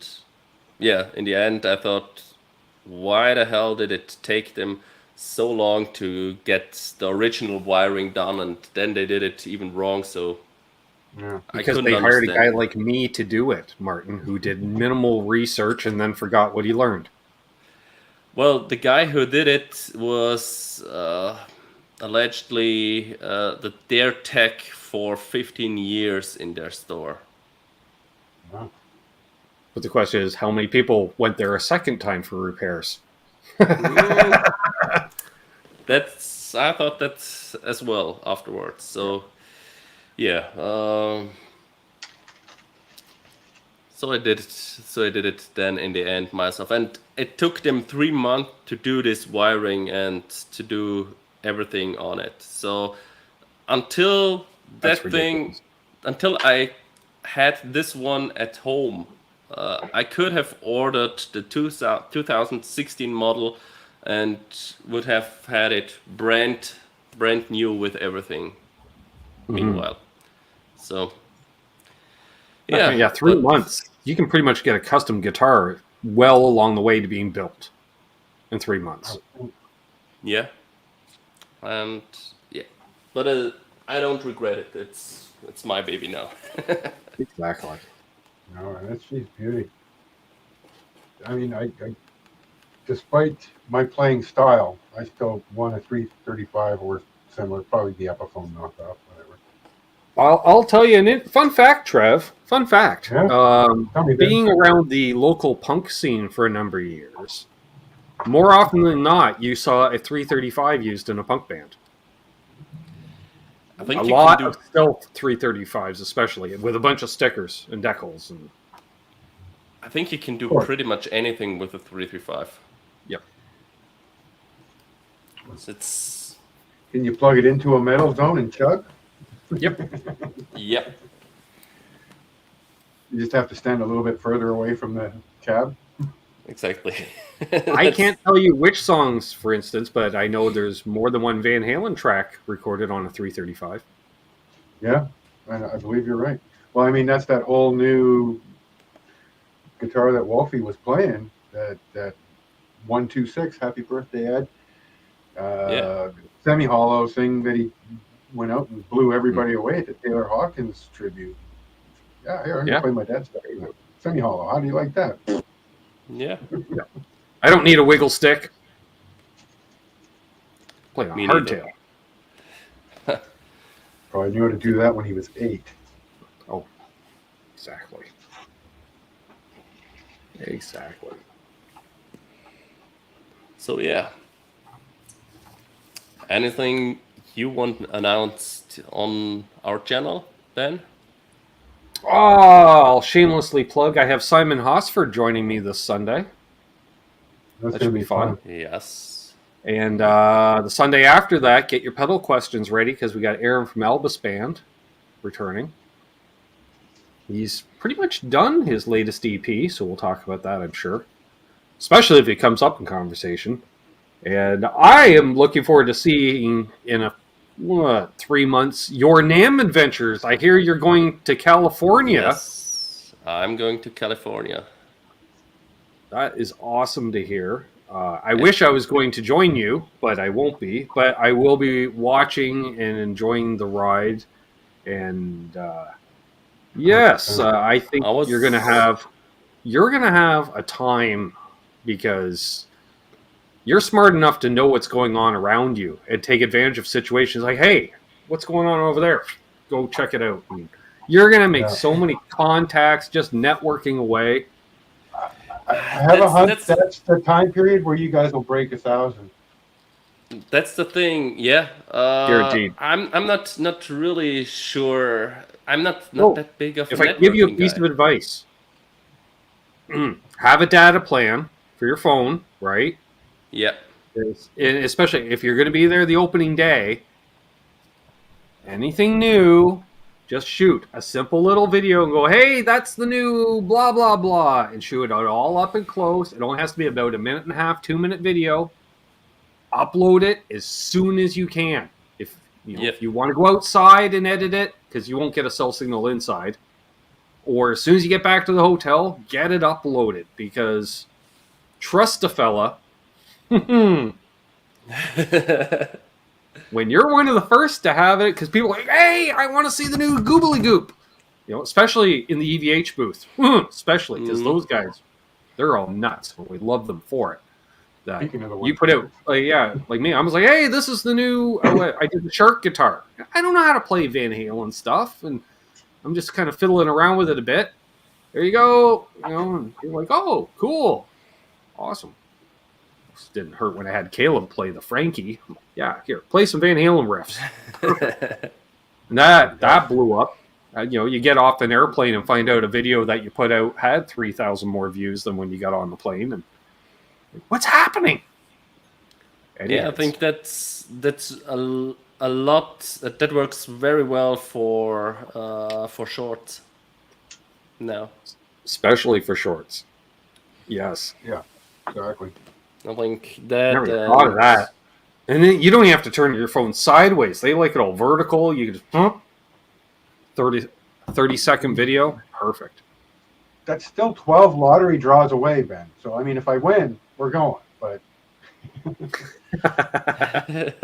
in the end, I thought, why the hell did it take them so long to get the original wiring done, and then they did it even wrong? So Yeah. I Because couldn't they hired a guy understand. like me to do it, Martin, who did minimal research and then forgot what he learned. Well, the guy who did it was allegedly their tech for 15 years in their store. Wow. But the question is, how many people went there a second time for repairs? I thought that as well afterwards. So so I did it then in the end myself, and it took them 3 months to do this wiring and to do everything on it. So until That's until I had this one at home, I could have ordered the 2016 model and would have had it brand new with everything. Meanwhile, so 3 months. You can pretty much get a custom guitar well along the way to being built in 3 months. Yeah, and but I don't regret it. It's my baby now. Exactly. No, that's she's beauty. I mean, despite my playing style, I still want a 335 or similar, probably the Epiphone knockoff, whatever. I'll tell you fun fact, Trev. Fun fact. Yeah? Tell me, Ben. Being around the local punk scene for a number of years, more often than not, you saw a 335 used in a punk band. I think A you lot can of stealth 335s, especially with a bunch of stickers and decals. And I think you can do Sure. pretty much anything with a 335. Yep. It's Can you plug it into a metal zone and chug? Yep. yep. You just have to stand a little bit further away from the cab. Exactly. I can't tell you which songs, for instance, but I know there's more than one Van Halen track recorded on a 335. Yeah, I believe you're right. Well, I mean, that's that whole new guitar that Wolfie was playing, that 126, Happy Birthday, Ed. Yeah. Semi-hollow thing that he went out and blew everybody away at the Taylor Hawkins tribute. Yeah, here, I'm going to play my dad's stuff. Semi-hollow, how do you like that? Yeah. I don't need a wiggle stick. Play a Me hardtail. Probably knew how to do that when he was 8. Oh, exactly. Exactly. So yeah. Anything you want announced on our channel, Ben? Oh, I'll shamelessly plug. I have Simon Hosford joining me this Sunday. That's That going should to be be fun. fun. Yes. And the Sunday after that, get your pedal questions ready because we got Aaron from Albus Band returning. He's pretty much done his latest EP, so we'll talk about that, I'm sure. Especially if it comes up in conversation. And I am looking forward to seeing in 3 months your Namm adventures. I hear you're going to California. Yes. I'm going to California. That is awesome to hear. I wish I was going to join you, but I won't be. But I will be watching and enjoying the ride. And yes, I think you're gonna have a time because you're smart enough to know what's going on around you and take advantage of situations like, hey, what's going on over there? Go check it out. And you're gonna make so many contacts just networking away. I have a hunch that's the time period where you guys will break 1,000. That's the thing, yeah. Guaranteed. I'm not really sure. I'm not that big of a If I give you a networking piece guy. of advice, have a data plan for your phone, right? Yeah. And especially if you're going to be there the opening day, anything new, just shoot a simple little video and go, hey, that's the new blah, blah, blah, and shoot it all up and close. It only has to be about 1.5, 2-minute video. Upload it as soon as you can. If you want to go outside and edit it, because you won't get a cell signal inside, or as soon as you get back to the hotel, get it uploaded, because trust a fella, when you're one of the first to have it, because people are like, hey, I want to see the new Goobly Goop. Especially in the EVH booth. Especially, because those guys, they're all nuts. We love them for it. That you put out, like me, I was like, hey, this is the new, I did the Shark guitar. I don't know how to play Van Halen stuff, and I'm just kind of fiddling around with it a bit. There you go. And you're like, oh, cool. Awesome. This didn't hurt when I had Caleb play the Frankie. Yeah, here, play some Van Halen riffs. And that blew up. You get off an airplane and find out a video that you put out had 3,000 more views than when you got on the plane. And what's happening? Anyways. Yeah, I think that's a lot. That works very well for shorts. No, especially for shorts. Yes. Yeah, exactly. I think that. Never thought of that. And then you don't even have to turn your phone sideways. They like it all vertical. You can just 30-second video. Perfect. That's still 12 lottery draws away, Ben. So, I mean, if I win, we're going. But and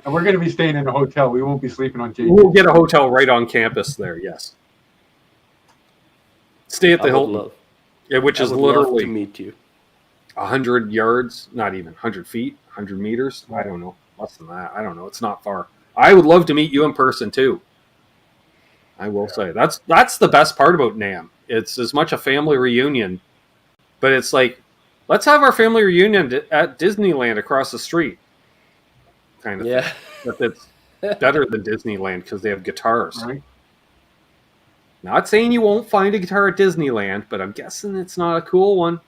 we're going to be staying in a hotel. We won't be sleeping on JJ. We'll get a hotel right on campus there, yes. Stay at the Hilton. Which is literally to meet you. 100 yards, not even 100 feet, 100 meters. I don't know, less than that. I don't know. It's not far. I would love to meet you in person too. I will say that's the best part about Namm. It's as much a family reunion, but it's like, let's have our family reunion at Disneyland across the street, kind of Yeah. thing. But it's better than Disneyland because they have guitars. Right. Not saying you won't find a guitar at Disneyland, but I'm guessing it's not a cool one.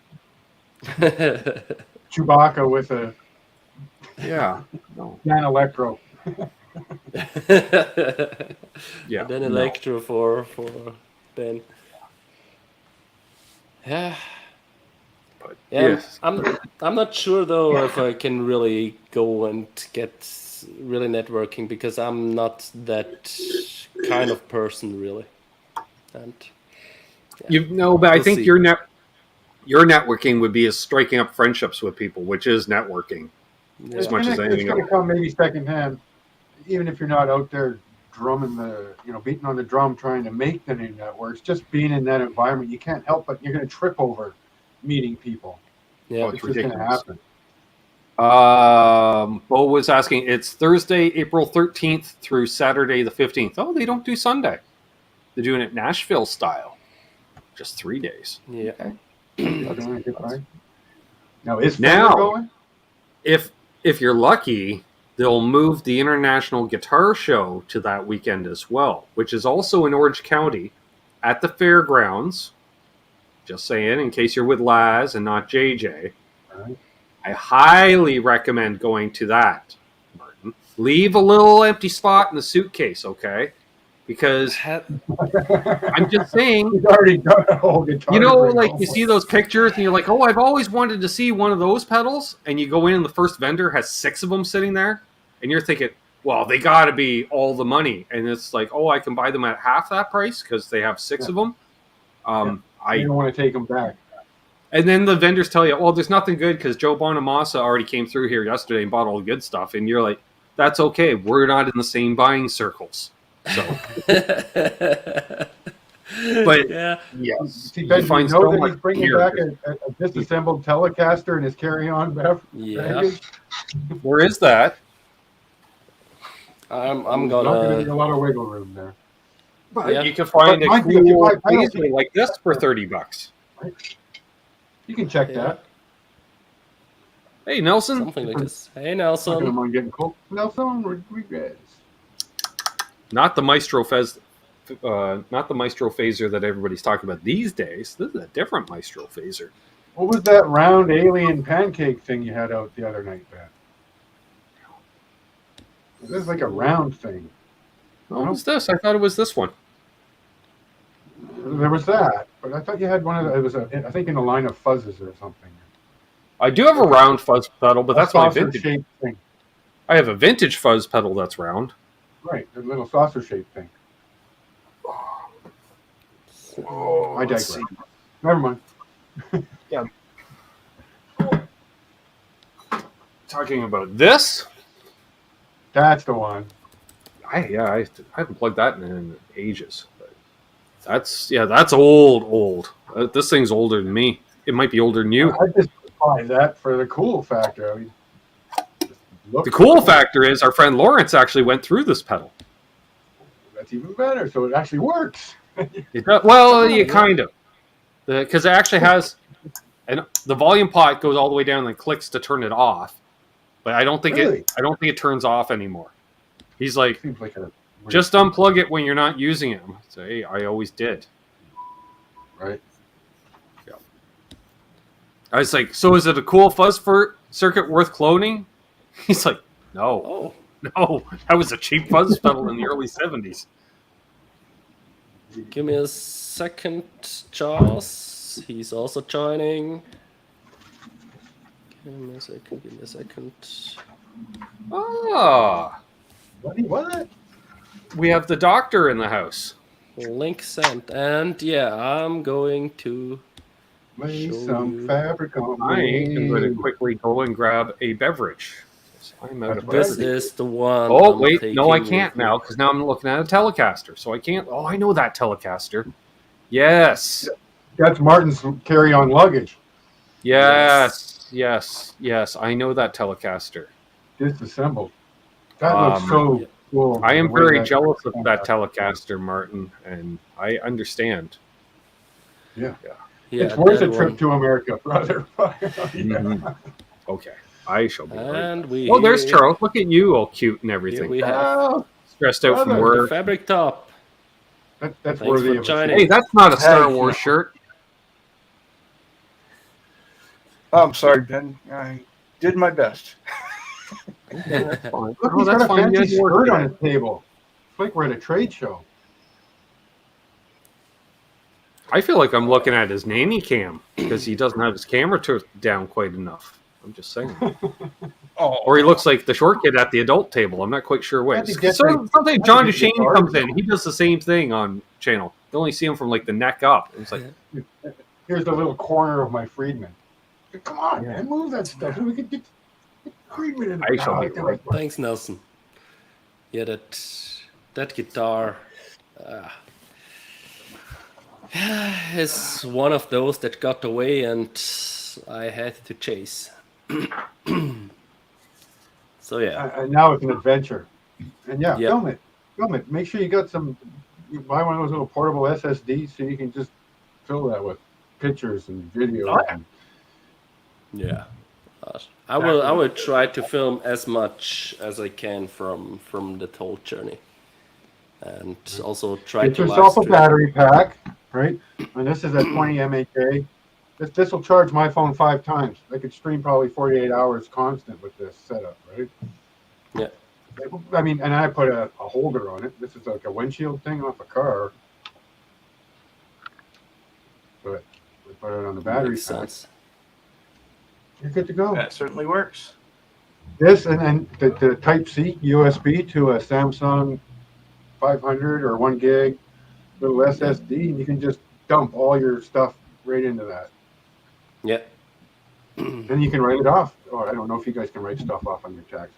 Chewbacca with a Yeah. No. Dan Electro. Yeah. And then no. Electro for Ben. Yeah. But Yeah, yes. I'm not sure though if I can really go and get really networking because I'm not that kind of person really. And You know, but I We'll think see. your networking would be as striking up friendships with people, which is networking. yeah. As much as It's anything going to else. come maybe secondhand, even if you're not out there drumming beating on the drum trying to make the new networks. Just being in that environment, you can't help but you're going to trip over meeting people. Yeah. It's just going to happen. Bo was asking, it's Thursday, April 13th through Saturday the 15th. Oh, they don't do Sunday. They're doing it Nashville style. Just 3 days. Yeah. Now is Now- Fender going? If you're lucky, they'll move the International Guitar Show to that weekend as well, which is also in Orange County at the fairgrounds. Just saying, in case you're with Laz and not JJ. Right. I highly recommend going to that, Martin. Leave a little empty spot in the suitcase, okay? Because I'm just saying, He's already got a whole guitar. you know, to bring like home. you see those pictures and you're like, oh, I've always wanted to see one of those pedals. And you go in and the first vendor has 6 of them sitting there. And you're thinking, well, they got to be all the money. And it's like, oh, I can buy them at half that price because they have 6 of them. I don't want to take them back. And then the vendors tell you, well, there's nothing good because Joe Bonamassa already came through here yesterday and bought all the good stuff. And you're like, that's okay. We're not in the same buying circles. So, but yeah. yes, See, you Ben, you find know so that much he's bringing gear. back a disassembled Telecaster and his carry-on Yeah. baggage. Where is that? I'm There's not going to be gonna a lot of wiggle room there. But Yeah. you can find But a mind you, if you cool buy pedals- laser like this for $30. You can check Yeah. that. Hey, Nelson. something like this. Hey I'm not going to Nelson. mind getting cold. Nelson Rodriguez. Not the Maestro not the Maestro phaser that everybody's talking about these days. This is a different Maestro phaser. What was that round alien pancake thing you had out the other night, Ben? This is like a round thing. What was this? I thought it was this one. There was that, but I thought you had one of the, it was I think in the line of fuzzes or something. I do have a round fuzz pedal, but that's my saucer vintage. shaped thing. I have a vintage fuzz pedal that's round. Right, the little saucer shaped thing. I let's digress. Never mind. Talking about this, That's the one. I haven't plugged that in ages. But that's old. This thing's older than me. It might be older than you. I just buy that for the cool factor. I mean, The cool factor is our friend Lawrence actually went through this pedal. That's even better. So it actually works. Well, you kind of, because it actually has, and the volume pot goes all the way down and then clicks to turn it off. But I don't think Really? I don't think it turns off anymore. He's like, Seems like a just unplug it when you're not using it. Say, I always did. right. I was like, so is it a cool fuzz circuit worth cloning? He's like, no, Oh, that was a cheap fuzz pedal in the early 70s. give me a second, Charles. He's also joining. Give me a second. Ah, What? we have the doctor in the house. Link sent. And yeah, I'm going to Lay Show some you. fabric on I am going to me. quickly go and grab a beverage. I'm out of This beverage. is the one. Oh, I'm wait. No, I taking can't with me. now because now I'm looking at a Telecaster. So I can't. Oh, I know that Telecaster. Yes. That's Martin's carry-on luggage. Yes. Yes. I know that Telecaster. Disassembled. That looks so Yeah. cool. I the am way very that jealous of comes that out. Telecaster, Martin, and I understand. Yeah. Yeah, It's worth that a trip one. to America, brother. Yeah. Mhm. Okay, I shall be right And back. we Oh, there's here, Charles. Look at you, all cute and here everything. we have Oh, Stressed out from brother. the work. fabric top. That's Thanks worthy for of a joining. Hey, that's not a Star Hey. Wars shirt. Oh, I'm sorry, Ben. I did my best. That's fine. Look, Oh, he's that's got a fine. You fancy had work skirt on today. his table. It's like we're at a trade show. I feel like I'm looking at his nanny cam because he doesn't have his camera down quite enough. I'm just saying. Oh, Or he looks like the short kid at the adult table. I'm not quite sure which. That's a So different- sometimes that's John a DeShane different comes art. in. He does the same thing on channel. You only see him from like the neck up. It's like, Here's the little corner of my Friedman. Come on, man, move that stuff. We could get Friedman in I shall be the right back. Thanks, Nelson. Yeah, that guitar is one of those that got away and I had to chase. So yeah, And now it's an adventure. And yeah, Yep. film it. Film it. Make sure you got some. You buy one of those little portable SSDs so you can just fill that with pictures and videos. Oh, yeah. And yeah. I will try to film as much as I can from that whole journey, and also try get to live yourself a stream. battery pack, right? And this is a 20 mAh. This will charge my phone 5 times. I could stream probably 48 hours constant with this setup, right? Yeah. I mean, and I put a holder on it. This is like a windshield thing off a car. But we put it on the battery Makes pack. sense. You're good to go. that certainly works. This and the Type C USB to a Samsung 500 or 1 gig little SSD, and you can just dump all your stuff right into that. Yeah. Then you can write it off. Oh, I don't know if you guys can write stuff off on your tax.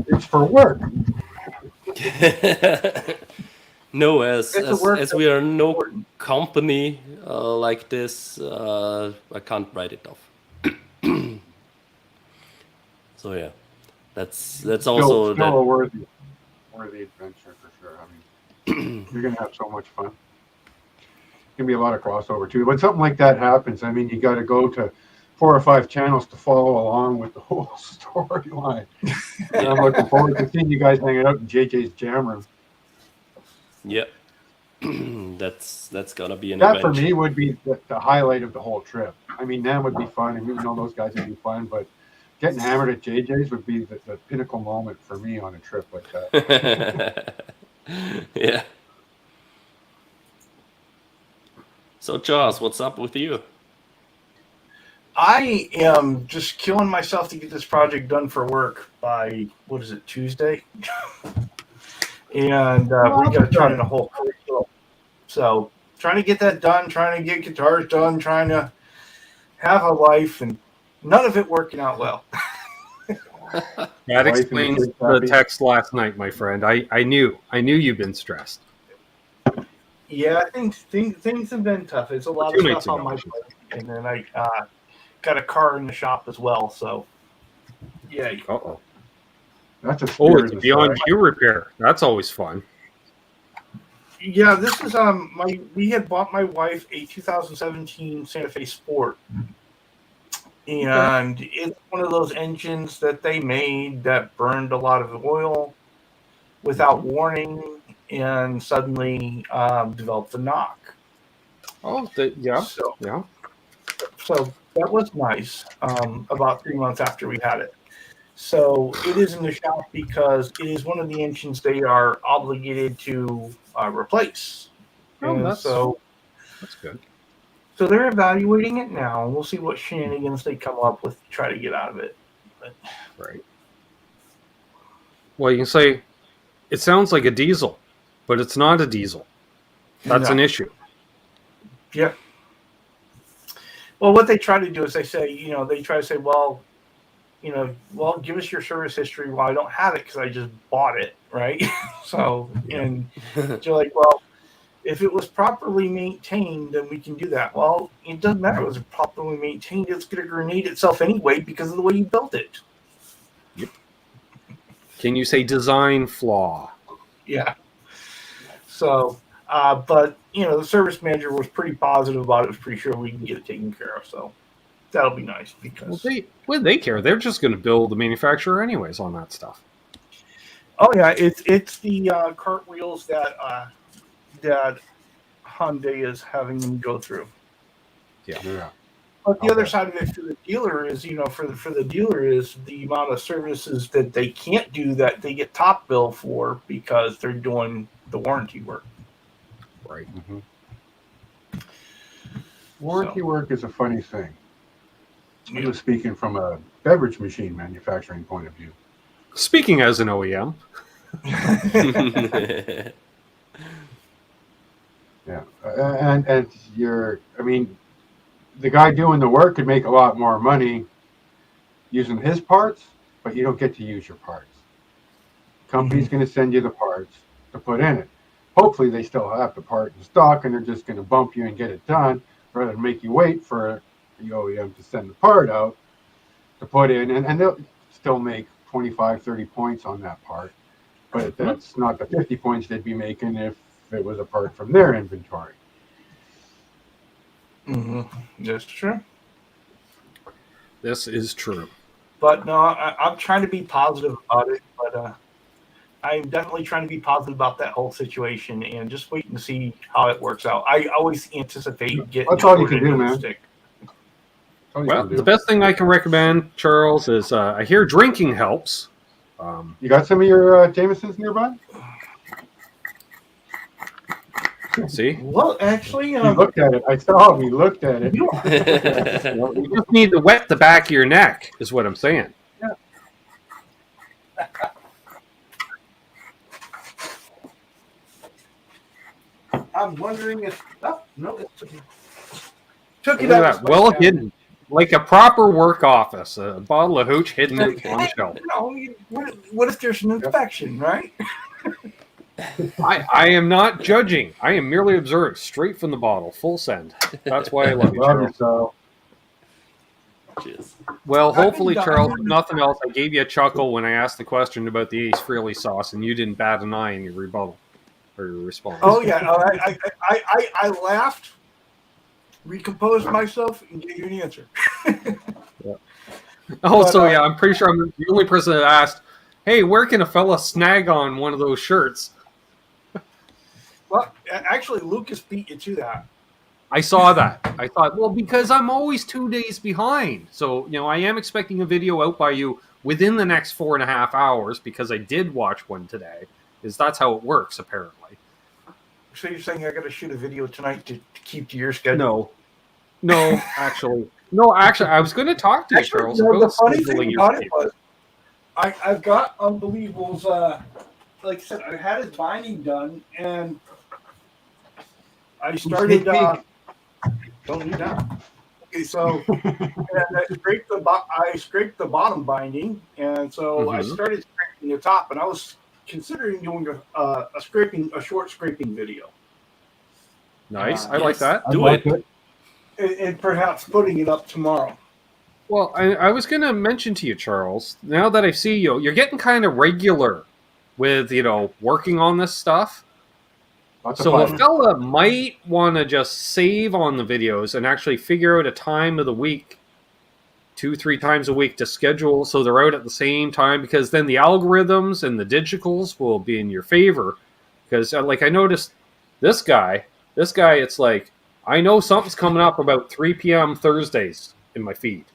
It's for work. No, as It's a work as we are no company like this, I can't write it off. So yeah, that's also Still that. a worthy adventure for sure. I mean, you're gonna have so much fun. Gonna be a lot of crossover too. When something like that happens, I mean, you got to go to 4 or 5 channels to follow along with the whole storyline. And I'm looking forward to seeing you guys hanging out in JJ's jam room. Yeah, that's gonna be an That adventure. for me would be the highlight of the whole trip. I mean, Namm would be fun, and even though those guys would be fun, but getting hammered at JJ's would be the pinnacle moment for me on a trip like that. Yeah. So Charles, what's up with you? I am just killing myself to get this project done for work by, what is it, Tuesday? And we got to turn in a whole curriculum. So trying to get that done, trying to get guitars done, trying to have a life, and none of it working out well. that Wife and explains kids the happy. text last night, my friend. I knew you've been stressed. Yeah, things have been tough. It's a lot of 2 nights stuff on ago. my plate, and then I got a car in the shop as well. So yeah, Uh-oh. That's a Oh, spear it's in the beyond side. you repair. That's always fun. yeah. This is we had bought my wife a 2017 Santa Fe Sport, and it's one of those engines that they made that burned a lot of oil without warning, and suddenly developed a knock. Oh, yeah. So Yeah. So that was nice. About 3 months after we had it. So it is in the shop because it is one of the engines they are obligated to replace. Oh, And that's good. so they're evaluating it now, and we'll see what shenanigans they come up with to try to get out of it. But, Right. Well, you can say it sounds like a diesel, but it's not a diesel. That's No. an issue. Yep. Well, what they try to do is they try to say, well, give us your service history. Well, I don't have it because I just bought it, right? So, and you're like, well, if it was properly maintained, then we can do that. Well, it doesn't matter if it was properly maintained. It's going to grenade itself anyway because of the way you built it. Yep. Can you say design flaw? Yeah. So, but, the service manager was pretty positive about it. Was pretty sure we can get it taken care of. So that'll be nice because... Well, they care. They're just going to build the manufacturer anyways on that stuff. Oh, yeah. It's the cartwheels that Hyundai is having them go through. Yeah. But the other side of it for the dealer is, for the dealer is the amount of services that they can't do that they get top bill for because they're doing the warranty work. Right. Mm-hmm. Warranty work is a funny thing. I'm just speaking from a beverage machine manufacturing point of view. Speaking as an OEM. Yeah, and the guy doing the work could make a lot more money using his parts, but you don't get to use your parts. Company's going to send you the parts to put in it. Hopefully they still have the part in stock and they're just going to bump you and get it done rather than make you wait for the OEM to send the part out to put in, and they'll still make 25, 30 points on that part. But that's not the 50 points they'd be making if it was a part from their inventory. Mm-hmm. That's true. This is true. But no, I'm trying to be positive about it. But I'm definitely trying to be positive about that whole situation and just waiting to see how it works out. I always anticipate getting. That's all you can do, man. Well, the best thing I can recommend, Charles, is I hear drinking helps. You got some of your Jamesons nearby? See? Well, actually, He looked at it. I saw him. He looked at it. You just need to wet the back of your neck, is what I'm saying. Yeah. I'm wondering if... Oh, no, it took Look at that. Well hidden. Like a proper work office. A bottle of hooch hidden on the shelf. What if there's an infection, right? I am not judging. I am merely observing straight from the bottle. Full send. That's why I love you, Charles. Cheers. Well, hopefully, Charles, if nothing else, I gave you a chuckle when I asked the question about the Ace Frehley sauce, and you didn't bat an eye in your rebuttal or your response. Oh, yeah. I laughed, recomposed myself, and gave you an answer. Yeah. Also, yeah, I'm pretty sure I'm the only person that asked, hey, where can a fella snag on one of those shirts? Well, actually, Lukas beat you to that. I saw that. I thought, well, because I'm always 2 days behind. So, I am expecting a video out by you within the next 4.5 hours because I did watch one today. That's how it works, apparently. So you're saying I got to shoot a video tonight to keep to your schedule? No, actually. No, actually, I was going to talk to you, Charles. The funny thing about it was I've got Unbelievable's, like I said, I had his binding done, and I started... don't do that. Okay, so I scraped the bottom binding, and so I started scraping the top, and I was considering doing a short scraping video. Nice, I like that. Do it. And perhaps putting it up tomorrow. Well, I was going to mention to you, Charles, now that I see you, you're getting kind of regular with, working on this stuff. So a fella might want to just save on the videos and actually figure out a time of the week, 2-3 times a week to schedule so they're out at the same time, because then the algorithms and the digitals will be in your favor. Because I noticed this guy, it's like, I know something's coming up about 3 p.m. Thursdays in my feed.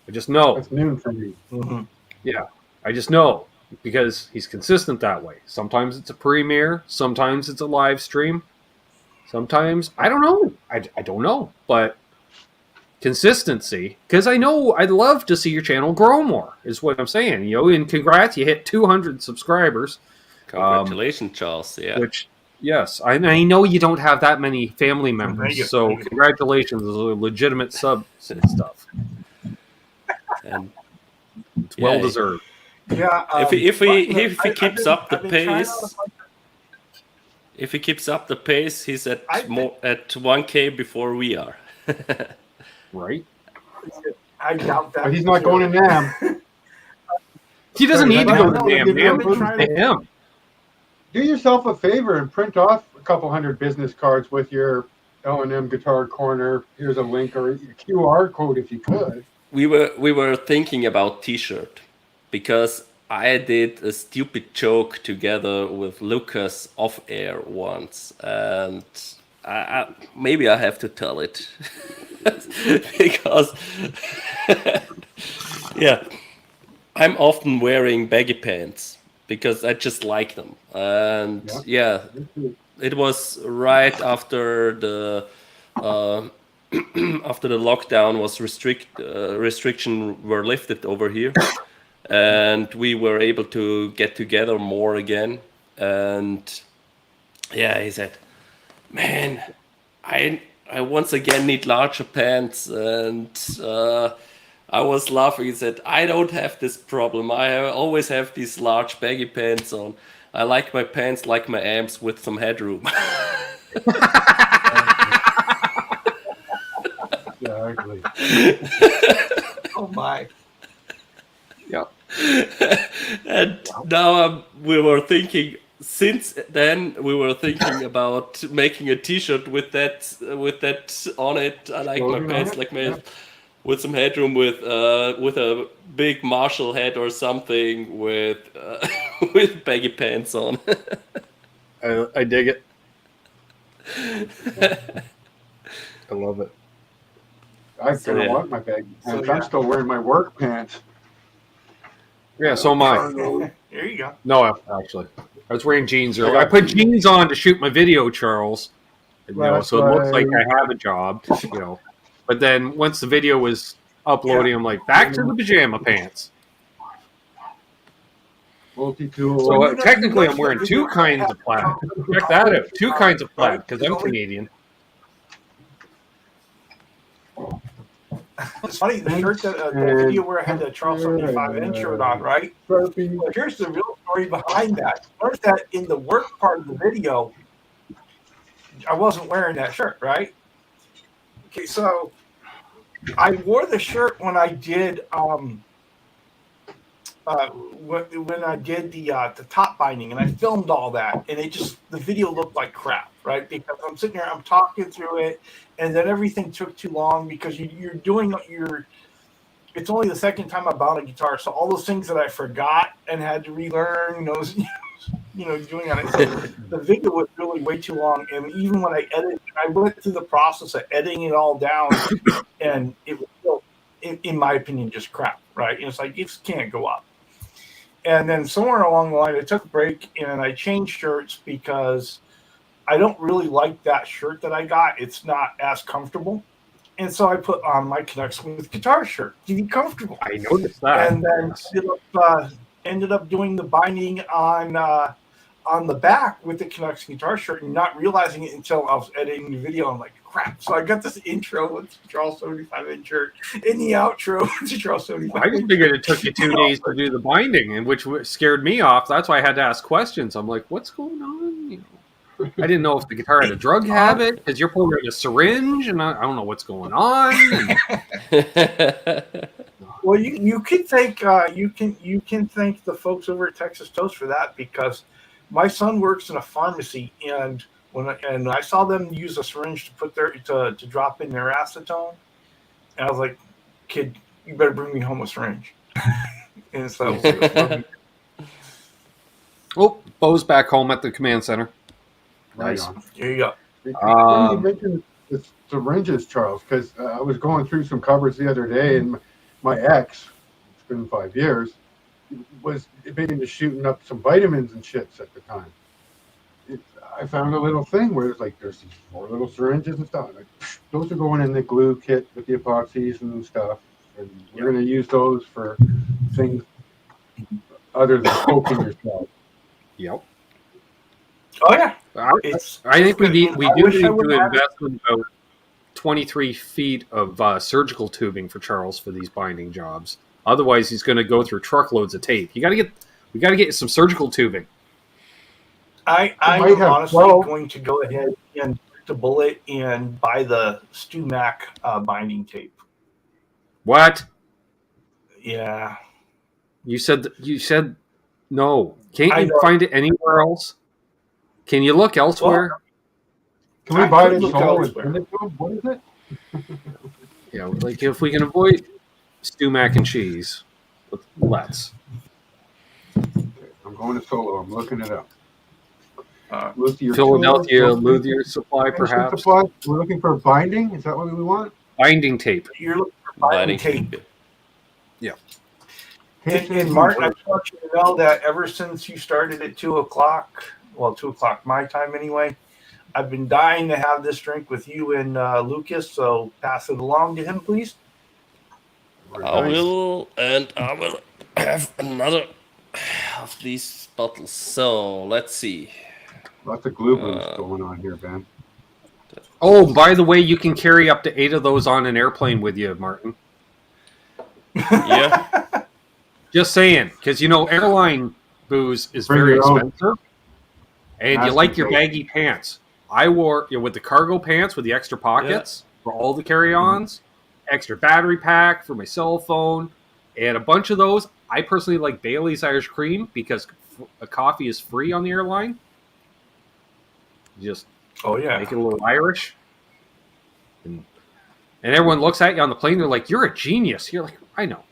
I just know. That's noon for me. Mm-hmm. Yeah, I just know. Because he's consistent that way. Sometimes it's a premiere. Sometimes it's a live stream. Sometimes, I don't know. I don't know. But consistency. Because I know I'd love to see your channel grow more, is what I'm saying. And congrats, you hit 200 subscribers. Congratulations, Charles. Yeah. Which, yes, I know you don't have that many family members. So congratulations. Those are legitimate subs and stuff. And it's well deserved. Yeah, if he keeps up the pace, if he keeps up the pace, he's at I think- at 1K before we are. Right? I doubt that. But he's not going to Namm. He doesn't Sorry, need to I go to know, Namm. give you a Namm little is to him. Do yourself a favor and print off a couple hundred business cards with your L&M Guitar Corner. Here's a link or a QR code if you could. We were thinking about T-shirt because I did a stupid joke together with Lukas off air once, and maybe I have to tell it because yeah, I'm often wearing baggy pants because I just like them, and yeah, it was right after the after the lockdown was restriction were lifted over here, and we were able to get together more again. And yeah, he said, "Man, I once again need larger pants." And I was laughing. He said, "I don't have this problem. Always have these large baggy pants on. I like my pants like my amps with some headroom." Exactly. Oh my! Yep. And now we were thinking. Since then, we were thinking about making a T-shirt with that on it. I like my Loading on pants it, like my yeah. with some headroom with a big Marshall head or something with with baggy pants on. I dig it. I love it. I So, kind of yeah. want my baggy pants. yeah. I'm still wearing my work pants. Yeah, so am I. There you go. No, actually. I was wearing jeans earlier. I put jeans on to shoot my video, Charles. You know, That's so it looks like right. I have a job, you know. But then once the video was uploading, I'm like, back to the pajama pants. Multi-tool. So you know, technically, you I'm wearing guys two have- kinds of plaid. Check that out. Two kinds of plaid, because I'm Canadian. It's funny, the shirt that the video where I had the Charles 75 shirt on, right? Well, here's the real story behind that. Notice that in the work part of the video, I wasn't wearing that shirt, right? Okay, so I wore the shirt when I did when I did the top binding, and I filmed all that, and it just the video looked like crap, right? Because I'm sitting here, I'm talking through it, and then everything took too long because you're doing your. It's only the second time I bound a guitar, so all those things that I forgot and had to relearn, those, doing on it. So the video was really way too long, and even when I edited, I went through the process of editing it all down, and it was still, in my opinion, just crap, right? And it's like it just can't go up. And then somewhere along the line, I took a break and I changed shirts because I don't really like that shirt that I got. It's not as comfortable. And so I put on my Canucks with Guitar shirt to be comfortable. I noticed that. And then ended up doing the binding on the back with the Canucks guitar shirt and not realizing it until I was editing the video. I'm like, crap. So I got this intro with the Charles 75 shirt in the outro with the Charles 75. I just figured it took you 2 days to do the binding, and which scared me off. That's why I had to ask questions. I'm like, what's going on? You know, I didn't know if the guitar had a drug habit because you're pouring a syringe, and I don't know what's going on. Well, you can thank you can thank the folks over at Texas Toast for that, because my son works in a pharmacy, and when I saw them use a syringe to put to drop in their acetone, and I was like, kid, you better bring me home a syringe. And so Oh, Bo's back home at the command center. Right Nice. on. here you go. When you mentioned the syringes, Charles, because I was going through some cupboards the other day, and my ex, it's been 5 years, was big into shooting up some vitamins and shits at the time. I found a little thing where it's like there's these 4 little syringes and stuff. Like, those are going in the glue kit with the epoxies and stuff, and we're going to use those for things other than poking yourself. Yep. Oh yeah, I think we do I need wish I to would have- invest in about 23 feet of surgical tubing for Charles for these binding jobs. Otherwise, he's going to go through truckloads of tape. We got to get some surgical tubing. I might am have honestly 12. going to go ahead and bite the bullet and buy the StuMac binding tape. What? Yeah, You said no. Can't I you know. find it anywhere else? Can you look elsewhere? Can we I buy could it in look solo and elsewhere. send it to them? What is it? Yeah, like if we can avoid stew mac and cheese, let's. I'm going to solo. I'm looking it up. Uh, Luthier tools. Philadelphia Luthier supply, Extension perhaps. supply. We're looking for binding. Is that what we want? Binding tape. you're looking for binding Binding tape. And Martin, I just want you to know that ever since you started at 2 o'clock, well, 2 o'clock my time anyway, I've been dying to have this drink with you and Lucas, so pass it along to him, please. I will have another of these bottles. So let's see. Lots of glue boost going on here, Ben. Oh, by the way, you can carry up to 8 of those on an airplane with you, Martin. Yeah. Just saying, because airline booze is Bring very your own. expensive, and you Nasty like your tape. baggy pants. I wore with the cargo pants with the extra pockets for all the carry-ons, extra battery pack for my cell phone, and a bunch of those. I personally like Bailey's Irish Cream because a coffee is free on the airline. You just Oh, yeah. make it a little Irish, and everyone looks at you on the plane. They're like, "You're a genius." You're like, "I know."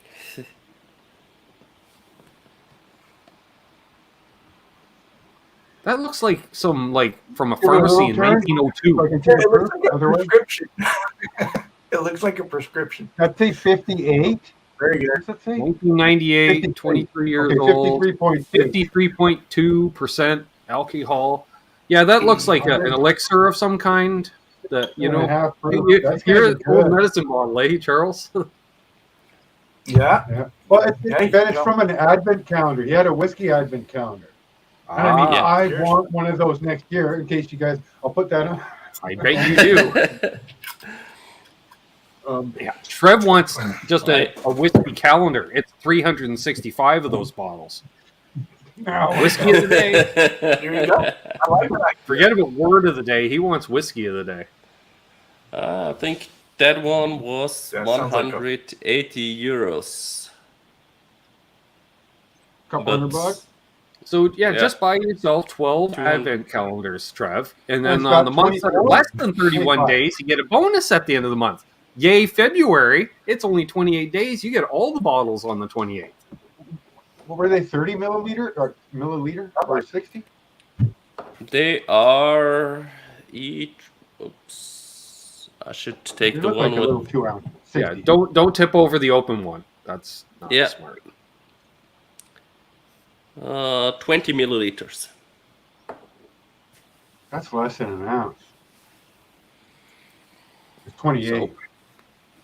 That looks like some from a pharmacy in 1902. I can take It it looks first. like a Other way. prescription. It looks like a prescription. That say 58. Very good. What's that say? 1998, 23 years Okay, old, 53.2. 53.2% alcohol. Yeah, that looks like an elixir of some kind. That Two and a half proof. That's you're gonna be old good. medicine bottle, eh, Charles? Yeah. Well, it's, Yeah, Ben, it's yeah. from an advent calendar. He had a whiskey advent calendar. And I mean, Yeah. I Cheers. want one of those next year in case you guys. I'll put that on. I bet you do. Yeah, Trev wants just a whiskey calendar. It's 365 of those bottles. Whiskey of the day. There you go. I like that. Forget about word of the day. He wants whiskey of the day. I think that one was That sounds like a- 180 euros. Couple $100 bucks. So yeah, Yeah. just buy yourself 12 200. advent calendars, Trev, and then That's on the got months that are 24. less than 31 25. days, you get a bonus at the end of the month. Yay, February! It's only 28 days. You get all the bottles on the 28th. What were they? 30 milliliter or 60? They are each. Oops. I should take They the look like one a with. little 2 ounce. 60. Yeah, don't tip over the open one. That's not Yeah. smart. 20 milliliters. That's less than an ounce. It's 28. So,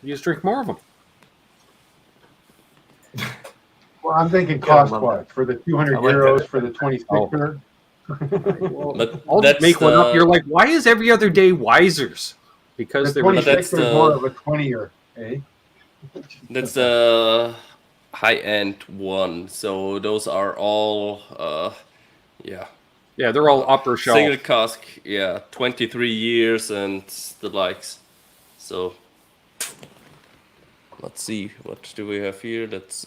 you just drink more of them. Well, I'm thinking Yeah, I love cost-wise for the 200 I like euros that. for the 26 Oh. er. Well, But I'll that's make one up. the- You're like, why is every other day Wisers? Because The they were 26 that's is the- more of a 20er, eh? That's a high-end one. So those are all, yeah, they're all upper shelf. single cask. Yeah, 23 years and the likes. So let's see, what do we have here? That's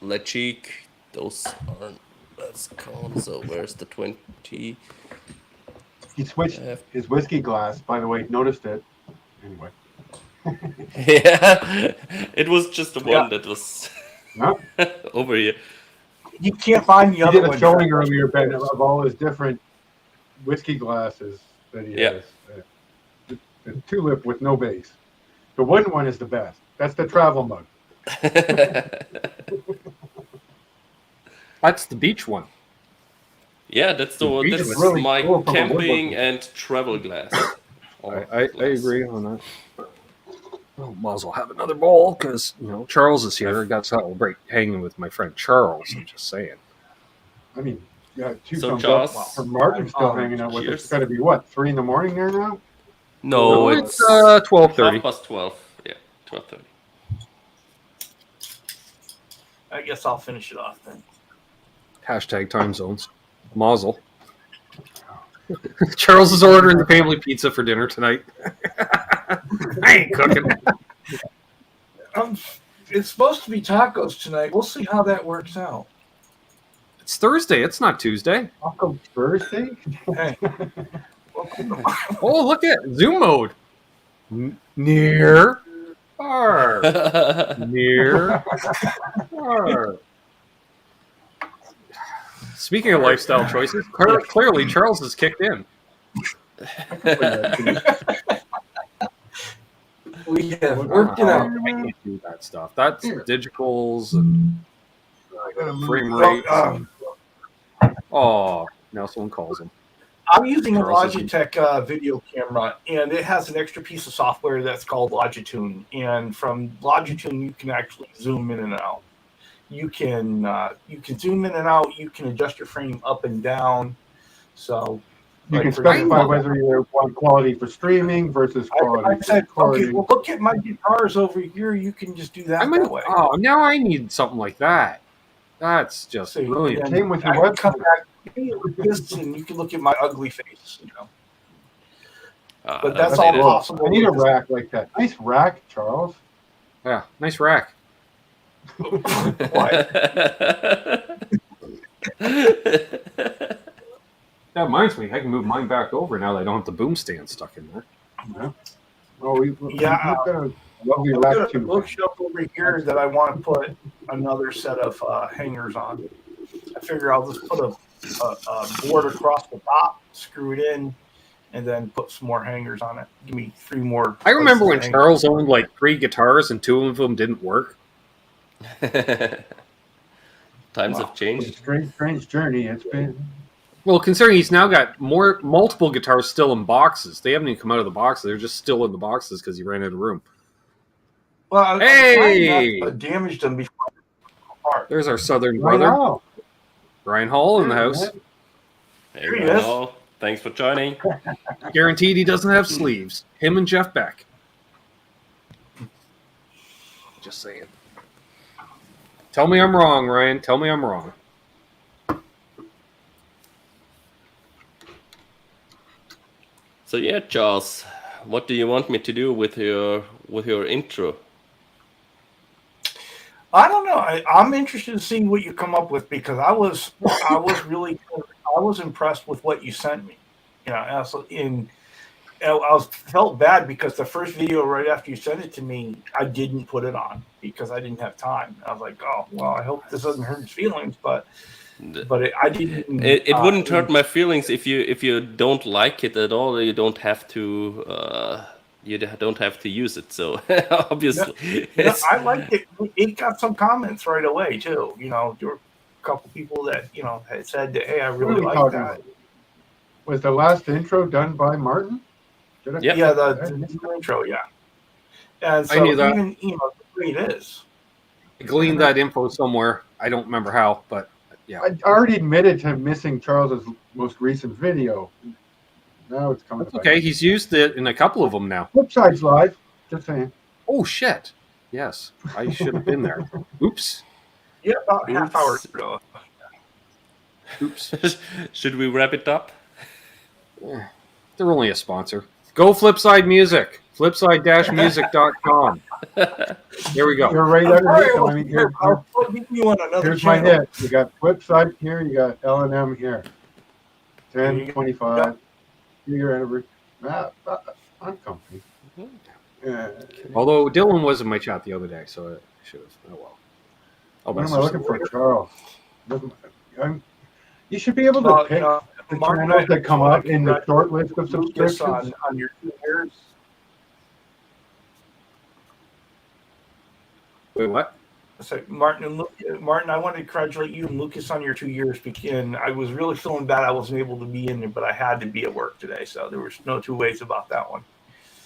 Lechic. Those are. That's called. So where's the 20? He switched his whiskey glass, by the way, noticed it. Anyway. Yeah, it was just the one that was Yeah. over here. You can't find the He other did a one. showing earlier, Ben, of all his different whiskey glasses that he Yeah. has. The tulip with no base. The wooden one is the best. That's the travel mug. That's the beach one. Yeah, that's the one. beach That's is really my cool from a camping woodworking. and travel glass. I agree on that. Well, might as well have another bowl because Charles is here. I got to celebrate hanging with my friend Charles. I'm just saying. I mean, yeah, two So, thumbs Charles, up for Martin still hanging out with us. cheers. It's got to be what, 3 in the morning there now? No, it's it's 12:30. 12:30. Yeah, 12:30. I guess I'll finish it off then. Hashtag time zones. Mazel. Charles is ordering the family pizza for dinner tonight. I ain't cooking. It's supposed to be tacos tonight. We'll see how that works out. It's Thursday. It's not Tuesday. Taco Thursday? Hey. Oh, look at Zoom mode. Near. Far. Near. Far. Speaking of lifestyle choices, clearly Charles has kicked in. We have worked it out. I can't do that stuff. That's digitals and frame rate. Oh, now someone calls him. I'm using a Charles Logitech video camera, and it has an extra piece of software that's called Logitune. And from Logitune, you can actually zoom in and out. You can zoom in and out. You can adjust your frame up and down. So You can specify whether you want quality for streaming versus quality I said, for okay, recording. well, look at my guitars over here. You can just do that that way. Oh, now I need something like that. That's just So, brilliant. and Same with your I can come website. back with this, and you can look at my ugly face. But that's all possible. I need a rack like that. Nice rack, Charles. Yeah, nice rack. That reminds me, I can move mine back over now that I don't have the boom stand stuck in there. Yeah. Oh, we've Yeah. got a lovely I've got rack a too. bookshelf over here that I want to put another set of hangers on. I figure I'll just put a board across the top, screw it in, and then put some more hangers on it. Give me 3 more. I remember when places to hang. Charles owned like 3 guitars and 2 of them didn't work. Times have changed. Strange journey it's been. Well, considering he's now got multiple guitars still in boxes. They haven't even come out of the boxes. They're just still in the boxes because he ran out of room. Well, I'm Hey! trying not to damage them before I fall apart. There's our southern Right brother, now. Brian Hall, in the house. Hey, Here he Ryan is. Hall. Thanks for joining. Guaranteed he doesn't have sleeves. Him and Jeff Beck. Just saying. Tell me I'm wrong, Ryan. Tell me I'm wrong. So yeah, Charles, what do you want me to do with your intro? I don't know. I'm interested to see what you come up with because I was impressed with what you sent me. You know, I felt bad because the first video right after you sent it to me, I didn't put it on because I didn't have time. I was like, oh well, I hope this doesn't hurt his feelings, but I didn't. It wouldn't hurt my feelings if you don't like it at all. You don't have to. You don't have to use it. So obviously, I liked it. It got some comments right away too. You know, there were a couple people that had said that, hey, I really like that. Was the last intro done by Martin? Yep. Yeah, the intro, yeah. And so I knew that. even the way it is. I gleaned that info somewhere. I don't remember how, but yeah. I already admitted to missing Charles's most recent video. Now it's coming. That's okay. He's used it in a couple of them now. Flipside's live. Just saying. Oh, shit. Yes. I should have been there. Oops. Yeah, about a half hour Oops. ago. Oops. Should we wrap it up? They're only a sponsor. Go Flipside Music. Flipside-music.com. Here we go. You're right underneath them. I mean, I'll put you on another here's my channel. hit. You got Flipside here. You got L&M here. 10, 25. Year anniversary. I'm comfy. Although Dylan was in my chat the other day, so I should have. Oh well. Oh, What am I looking for, Charles? You should be able to Well, pick the Mark, channels that come up in the congratulations short list of Lukas subscriptions. on your 2 years. Wait, what? So Martin, I want to congratulate you and Lucas on your 2 years. And I was really feeling bad I wasn't able to be in there, but I had to be at work today, so there was no 2 ways about that one.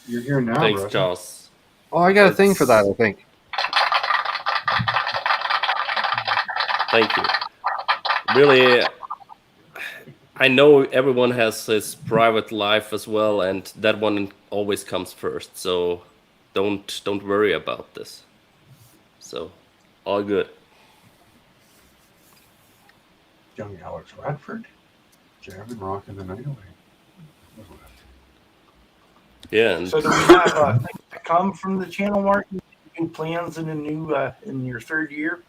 You're here now, Thanks, Russ. Charles. Oh, I got a thing for that, I think. Thank you. Really, I know everyone has his private life as well, and that one always comes first. So don't worry about this. So all good. Young Alex Radford. jamming, rocking the night away. Yeah, and So do we have things to come from the channel, Mark? New plans in the new in your third year?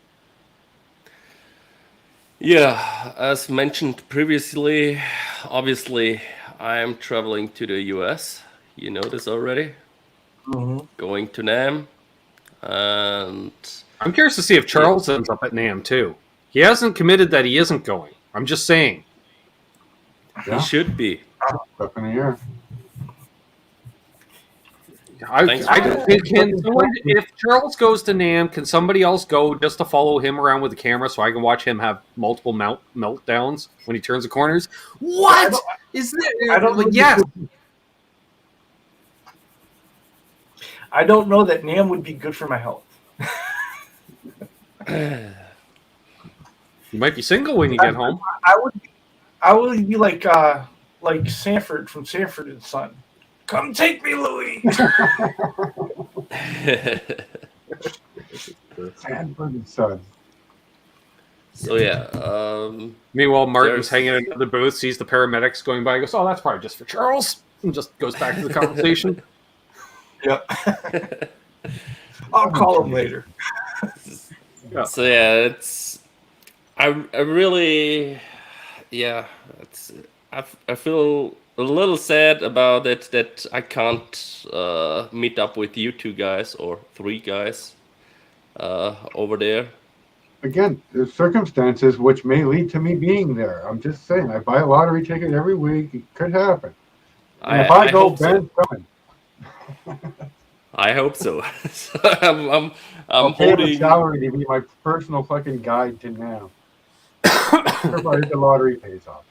yeah, as mentioned previously, obviously I am traveling to the US. You know this already. Mm-hmm. Going to Namm, and I'm curious to see if Charles ends up at Namm too. He hasn't committed that he isn't going. I'm just saying. Yeah. he should be. Up in the air. Thanks for Can someone, if Charles goes to Namm, can somebody else go just to follow him around with the camera so I can watch him have multiple meltdowns when he turns the corners? What is that? I don't know. Yes. I don't know that Namm would be good for my health. You might be single when you get home. I would be like Sanford from Sanford and Son. Come take me, Louie. Sanford and Son. So yeah, Meanwhile, Martin's There's- hanging in the booth, sees the paramedics going by, goes, "Oh, that's probably just for Charles," and just goes back to the conversation. Yep. I'll call him later. So yeah, it's I really I feel a little sad about it that I can't meet up with you two guys or three guys over there. Again, there's circumstances which may lead to me being there. I'm just saying, I buy a lottery ticket every week. It could happen. And if I go, hope so. Ben's coming. I hope so. So I'm I'll pay the holding. salary to be my personal fucking guide to now. Provided the lottery pays off.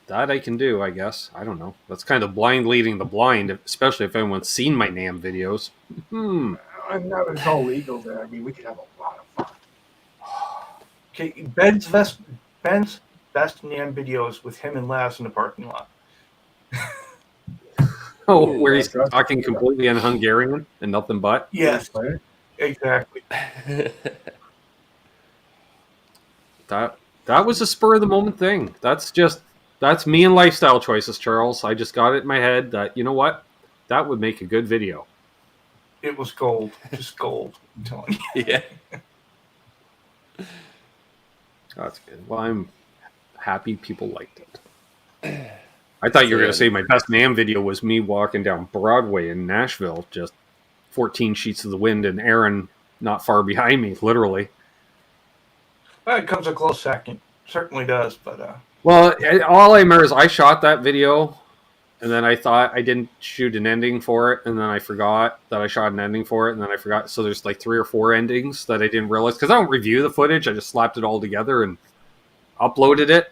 That I can do, I guess. I don't know. That's kind of blind leading the blind, especially if anyone's seen my Namm videos. And now that it's all legal there, I mean, we could have a lot of fun. Okay, Ben's best Namm videos with him and Laz in the parking lot. Oh, where he's talking completely in Hungarian and nothing but. Yes, exactly. That was a spur of the moment thing. That's me and lifestyle choices, Charles. I just got it in my head that, you know what? That would make a good video. It was gold. Just gold. I'm telling you. Yeah. That's good. Well, I'm happy people liked it. I thought you were going to say my best Namm video was me walking down Broadway in Nashville, just 14 sheets of the wind and Aaron not far behind me, literally. Well, it comes a close second. Certainly does, but Well, all I remember is I shot that video, and then I thought I didn't shoot an ending for it, and then I forgot that I shot an ending for it, and then I forgot. So there's like 3 or 4 endings that I didn't realize, because I don't review the footage. I just slapped it all together and uploaded it.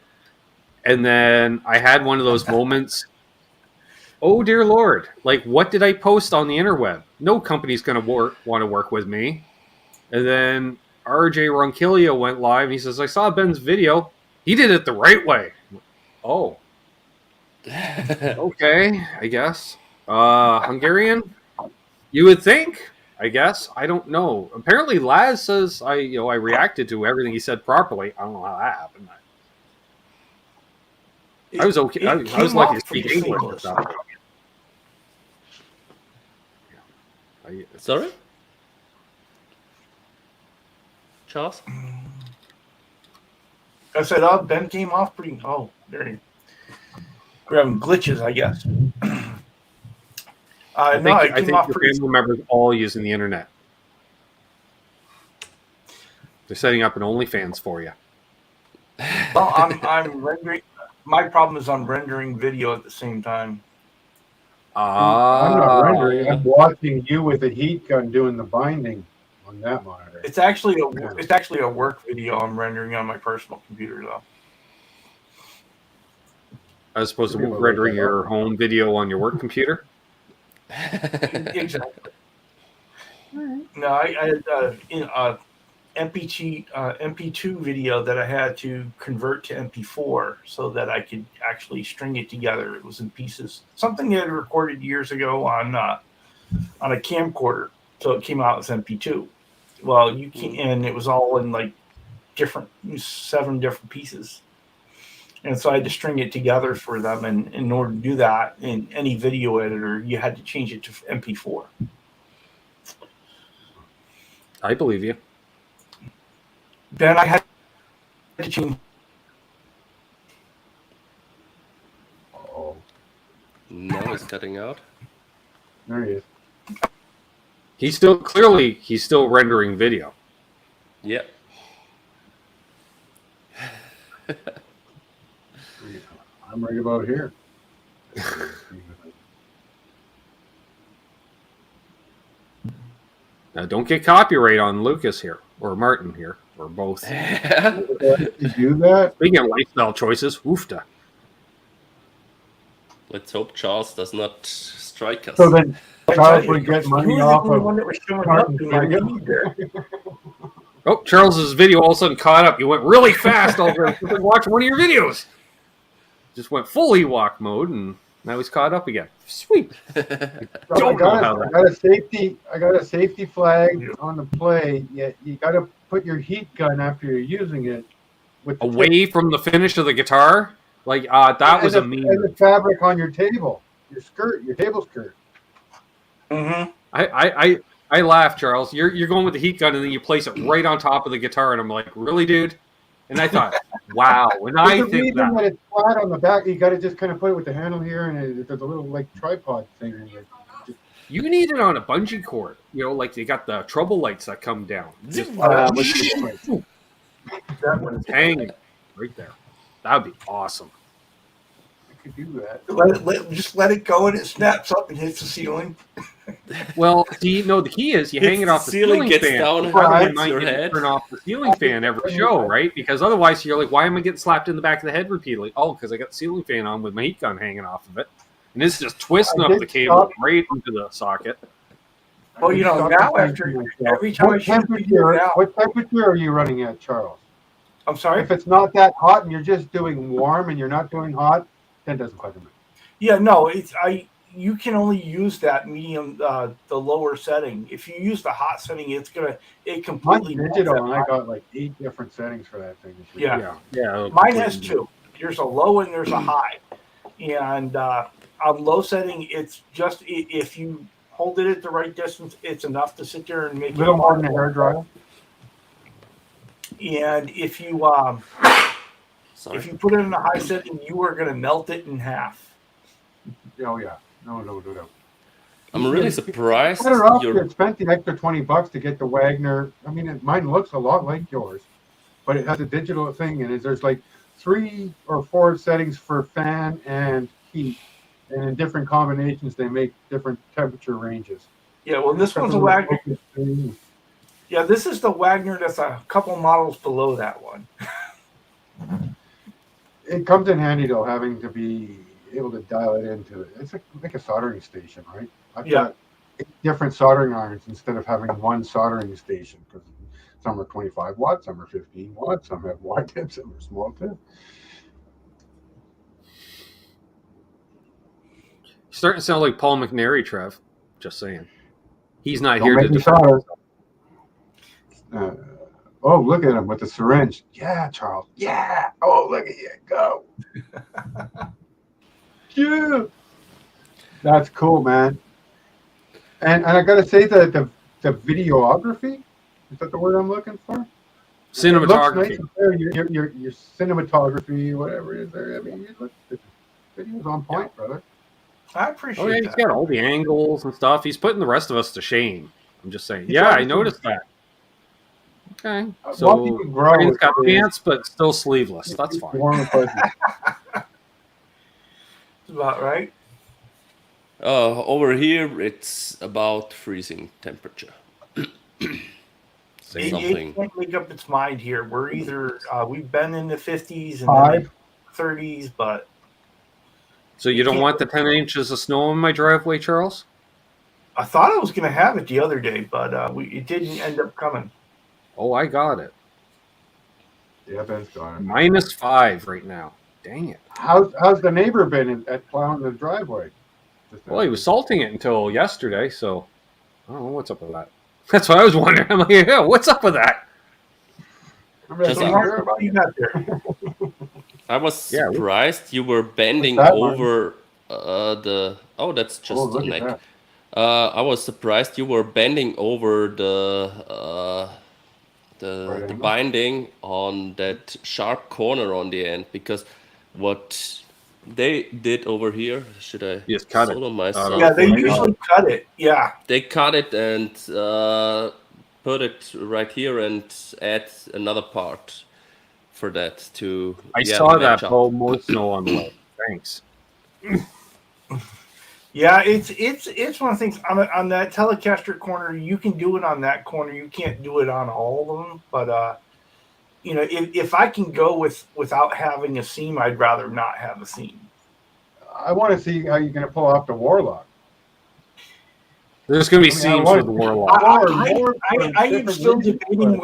And then I had one of those moments, oh dear Lord, like what did I post on the interweb? No company's going to want to work with me. And then RJ Ronquillo went live, and he says, I saw Ben's video. He did it the right way. Oh. Okay, I guess. Hungarian? You would think, I guess. I don't know. Apparently Laz says I reacted to everything he said properly. I don't know how that happened. I was okay. I was lucky to speak English or something. Sorry? Charles? I said, Ben came off pretty. Oh, there you We're having glitches, I guess. I no, think your family members all using the internet. They're setting up an OnlyFans for you. Well, I'm rendering. My problem is I'm rendering video at the same time. I'm not rendering. I'm watching you with a heat gun doing the binding on that monitor. It's actually a work video I'm rendering on my personal computer, though. As opposed to rendering your home video on your work computer? Exactly. No, I had MP2 video that I had to convert to MP4 so that I could actually string it together. It was in pieces. Something that I recorded years ago on a camcorder, so it came out as MP2. Well, you can, and it was all in like 7 different pieces. And so I had to string it together for them. And in order to do that, in any video editor, you had to change it to MP4. I believe you. Then I had to change. Oh, Now it's cutting out. there he is. He's still rendering video. Yeah. I'm right about here. Now, don't get copyright on Lukas here or Martin here or both. You do that? Speaking of lifestyle choices, woofda. Let's hope Charles does not strike us. So then I Charles tell you, would get you money were the off only of one that was showing up Martin's in my video. feed there. Oh, Charles's video all of a sudden caught up. You went really fast over watching one of your videos. Just went full Ewok mode, and now he's caught up again. Sweet. So Don't know how I got a safety flag on the play. Yet you got to put your heat gun after you're using it with the Away from the finish of the guitar, like that was a meme. and the fabric on your table, your table skirt. Mm-hmm. I laugh, Charles. You're going with the heat gun, and then you place it right on top of the guitar, and I'm like, really, dude? And I thought, wow. When I There's a think reason that, that it's flat on the back. You got to just kind of put it with the handle here, and there's a little like tripod thing. And you need it on a bungee cord. You know, like they got the trouble lights that come down. Just That one's hanging right there. That would be awesome. I could do that. just let it go and it snaps up and hits the ceiling. Well, the key is you hang it off the ceiling gets fan. down and Otherwise, hits you your might head. turn off the ceiling fan every show, right? Because otherwise, you're like, why am I getting slapped in the back of the head repeatedly? Oh, because I got the ceiling fan on with my heat gun hanging off of it, and this is just twisting I up did the cable stop. right into the socket. Well, you know, now after every time I shoot a video now, What temperature are you running at, Charles? I'm sorry. If it's not that hot and you're just doing warm and you're not doing hot, then it doesn't quite matter. Yeah, no, you can only use that medium, the lower setting. If you use the hot setting, it Mine's completely digital, and I melts got like 8 different settings for that thing. Yeah. Yeah. Mine has 2. There's a low and there's a high. And on low setting, it's just if you hold it at the right distance, it's enough to sit there and make A little more than a hair dryer. And if you Sorry. if you put it in a high setting, you are going to melt it in half. Oh yeah, no. I'm really surprised Better off you're you spent the extra $20 to get the Wagner. I mean, mine looks a lot like yours, but it has a digital thing, and there's like 3 or 4 settings for fan and heat, and in different combinations they make different temperature ranges. Yeah, well, this one's a Wagner. Yeah, this is the Wagner that's a couple models below that one. It comes in handy though, having to be able to dial it into it. It's like a soldering station, right? I've got 8 different soldering irons instead of having one soldering station, because some are 25 watts, some are 15 watts, some have wide tips, some are small tips. You're starting to sound like Paul McNary, Trev. Just saying. He's not Don't here to make me defend solder. himself. Oh, look at him with the syringe. Yeah, Charles. Yeah. Oh, look at you go. Yeah. That's cool, man. And I gotta say that the videography, is that the word I'm looking for? Cinematography. It looks nice there. Your cinematography, whatever it is there. I mean, the video's on point, brother. I appreciate Oh yeah, he's that. got all the angles and stuff. He's putting the rest of us to shame. I'm just saying. Yeah, I noticed that. Okay, What so people grow he's got is- pants, but still sleeveless. That's fine. Warm and fuzzy. That's about right. over here it's about freezing temperature. It Something. can't make up its mind here. We're either we've been in the 50s and 5. then 30s, but So you don't want the 10 inches of snow in my driveway, Charles? I thought I was going to have it the other day, but it didn't end up coming. Oh, I got it. Yeah, Ben's got it. -5 right now. Dang it. How's the neighbor been at plowing the driveway? Well, he was salting it until yesterday, so I don't know what's up with that. That's what I was wondering. I'm like, yeah, what's up with that? Remember that Just thing like- there about You got there. I was Yeah, we- surprised you were bending that, Martin? over the. Oh, that's just Oh, the look at neck. that. I was surprised you were bending over Right the angle. binding on that sharp corner on the end, because what they did over here, should I You just cut it. solo Out of- myself? Yeah, they Right. usually cut it. Yeah. They cut it and put it right here and add another part for that to I saw that, match up. Bo. More snow on the way. Thanks. Yeah, it's one of the things on that Telecaster corner. You can do it on that corner. You can't do it on all of them. But you know, if I can go without having a seam, I'd rather not have a seam. I want to see how you're going to pull off the Warlock. There's going to be I seams want- with the Warlock. I am different still reasons, debating but-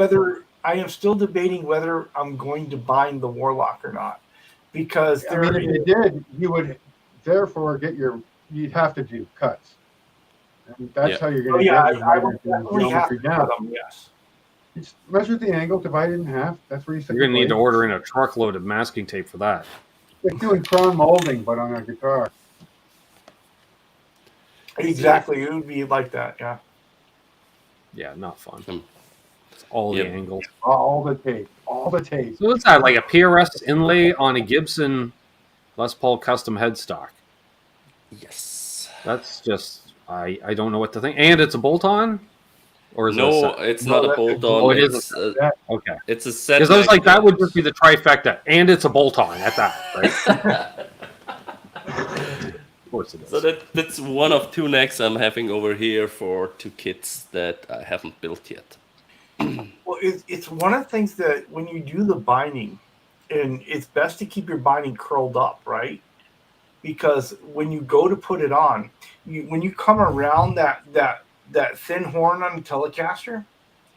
whether I'm going to bind the Warlock or not, because I mean, if you did, you would therefore you'd have to do cuts. And that's Yeah. how you're Oh going to yeah, get I your would definitely have geometry to down. cut them. Yes. Just measure the angle, divide it in half. That's where you set You're going to your need to blade. order in a truckload of masking tape for that. Like doing crown molding, but on a guitar. Exactly, it would be like that. Yeah. Yeah, not fun. Hmm. It's all Yep. the angles. All the tape. All the tape. So what's that, like a PRS inlay on a Gibson Les Paul custom headstock? Yes. That's just, I don't know what to think. And it's a bolt-on? Or is it a No, set? it's No, not a that's a bolt Oh, on. it is It's Okay. it's a set. Because I was like, that would just be. be the trifecta. And it's a bolt-on at that, right? Of course it is. So that's one of two necks I'm having over here for two kits that I haven't built yet. Well, it's one of the things that when you do the binding, and it's best to keep your binding curled up, right? Because when you go to put it on, when you come around that thin horn on the Telecaster,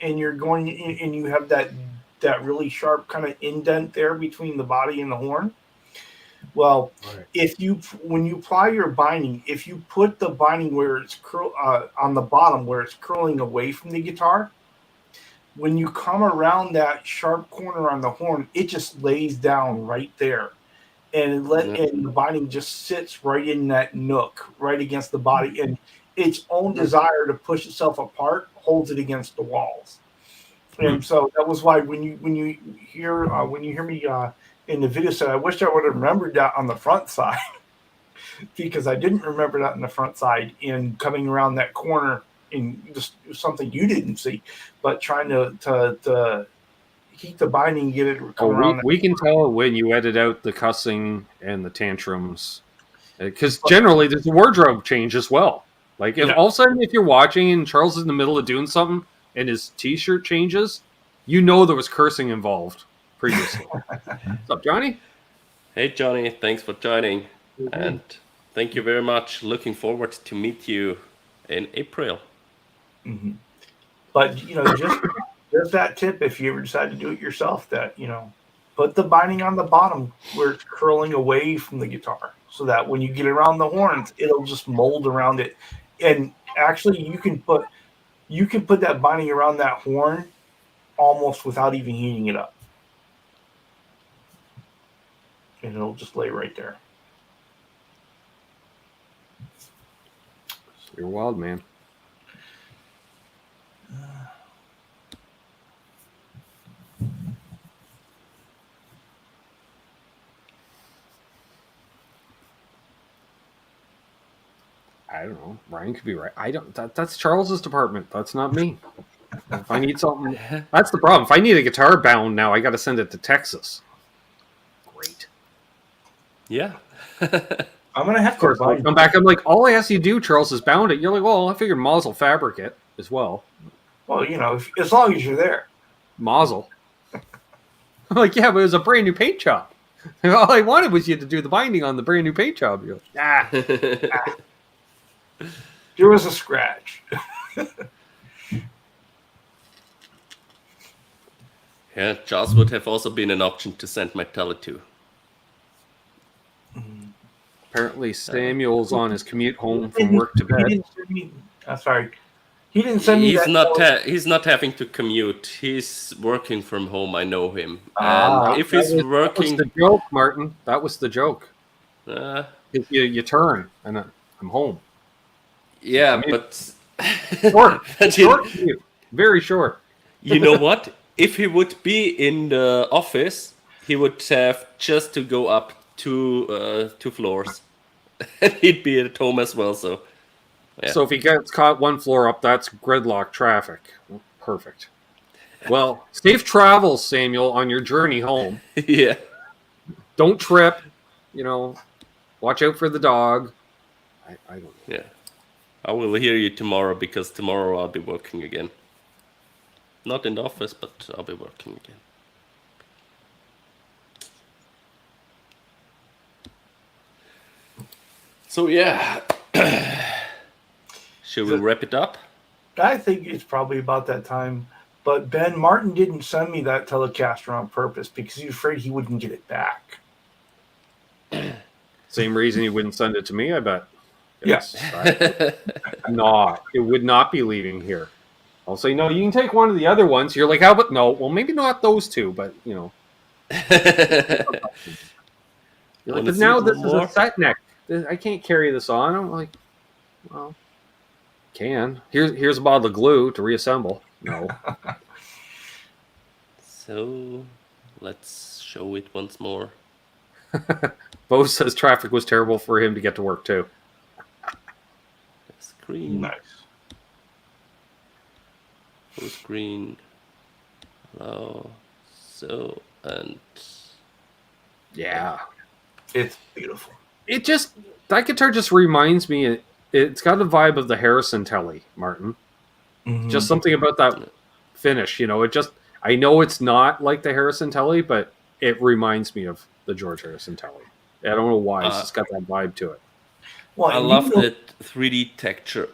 and you're going and you have that really sharp kind of indent there between the body and the horn. Well, Right. when you apply your binding, if you put the binding where it's on the bottom where it's curling away from the guitar, when you come around that sharp corner on the horn, it just lays down right there, and and the binding just sits right in that nook, right against the body, and its own desire to push itself apart holds it against the walls. And so that was why when you hear me in the video said, I wish I would have remembered that on the front side, because I didn't remember that on the front side in coming around that corner in just something you didn't see, but trying to heat the binding, get it come around. We can tell when you edit out the cussing and the tantrums, because generally there's a wardrobe change as well. Like if all of a sudden if you're watching and Charles is in the middle of doing something and his T-shirt changes, you know there was cursing involved previously. What's up, Johnny? Hey Johnny, thanks for joining, and thank you very much. Looking forward to meet you in April. Mm-hmm. But just that tip, if you ever decide to do it yourself, that put the binding on the bottom where it's curling away from the guitar, so that when you get around the horns, it'll just mold around it. And actually, you can put that binding around that horn almost without even heating it up, and it'll just lay right there. You're wild, man. I don't know. Ryan could be right. I don't. That's Charles's department. That's not me. If I need something, that's the problem. If I need a guitar bound now, I got to send it to Texas. Great. Yeah. I'm gonna have Of course, to I bind. come back. I'm like, all I ask you to do, Charles, is bound it. You're like, well, I figured Mazel fabric it as well. Well, as long as you're there. Mazel. I'm like, yeah, but it was a brand new paint job. All I wanted was you to do the binding on the brand new paint job. You're like, There was a scratch. Yeah, Charles would have also been an option to send my tele to. Apparently, Samuel's on his commute home from work to He bed. didn't send me- sorry. He didn't send me that. He's not having to commute. He's working from home. I know him. Ah. And if he's That was working, the joke, Martin. That was the joke. uh, If you turn and I'm home. yeah, I mean, but Short, but short commute. Very short. you know what? If he would be in the office, he would have just to go up two floors, and he'd be at home as well. So yeah. So if he gets caught one floor up, that's gridlock traffic. Perfect. Well, safe travels, Samuel, on your journey home. Yeah. Don't trip. Watch out for the dog. I don't know. Yeah. I will hear you tomorrow because tomorrow I'll be working again. Not in the office, but I'll be working again. So yeah. Should we wrap it up? I think it's probably about that time. But Ben Martin didn't send me that Telecaster on purpose because he was afraid he wouldn't get it back. Same reason you wouldn't send it to me, I bet. Yes. It would not be leaving here. I'll say, no, you can take one of the other ones. You're like, how about, no, well, maybe not those two, but, You're like, but now this is a set neck. I can't carry this on. I'm like, well, can. Here's a bottle of glue to reassemble. No. So, let's show it once more. Bo says traffic was terrible for him to get to work, too. Screen. Nice. Full screen. Hello. So, and... Yeah. It's beautiful. That guitar just reminds me, it's got the vibe of the Harrison Telly, Martin. Mm-hmm. Just something about that finish, I know it's not like the Harrison Telly, but it reminds me of the George Harrison Telly. I don't know why, it's just got that vibe to it. Well, I love that 3D texture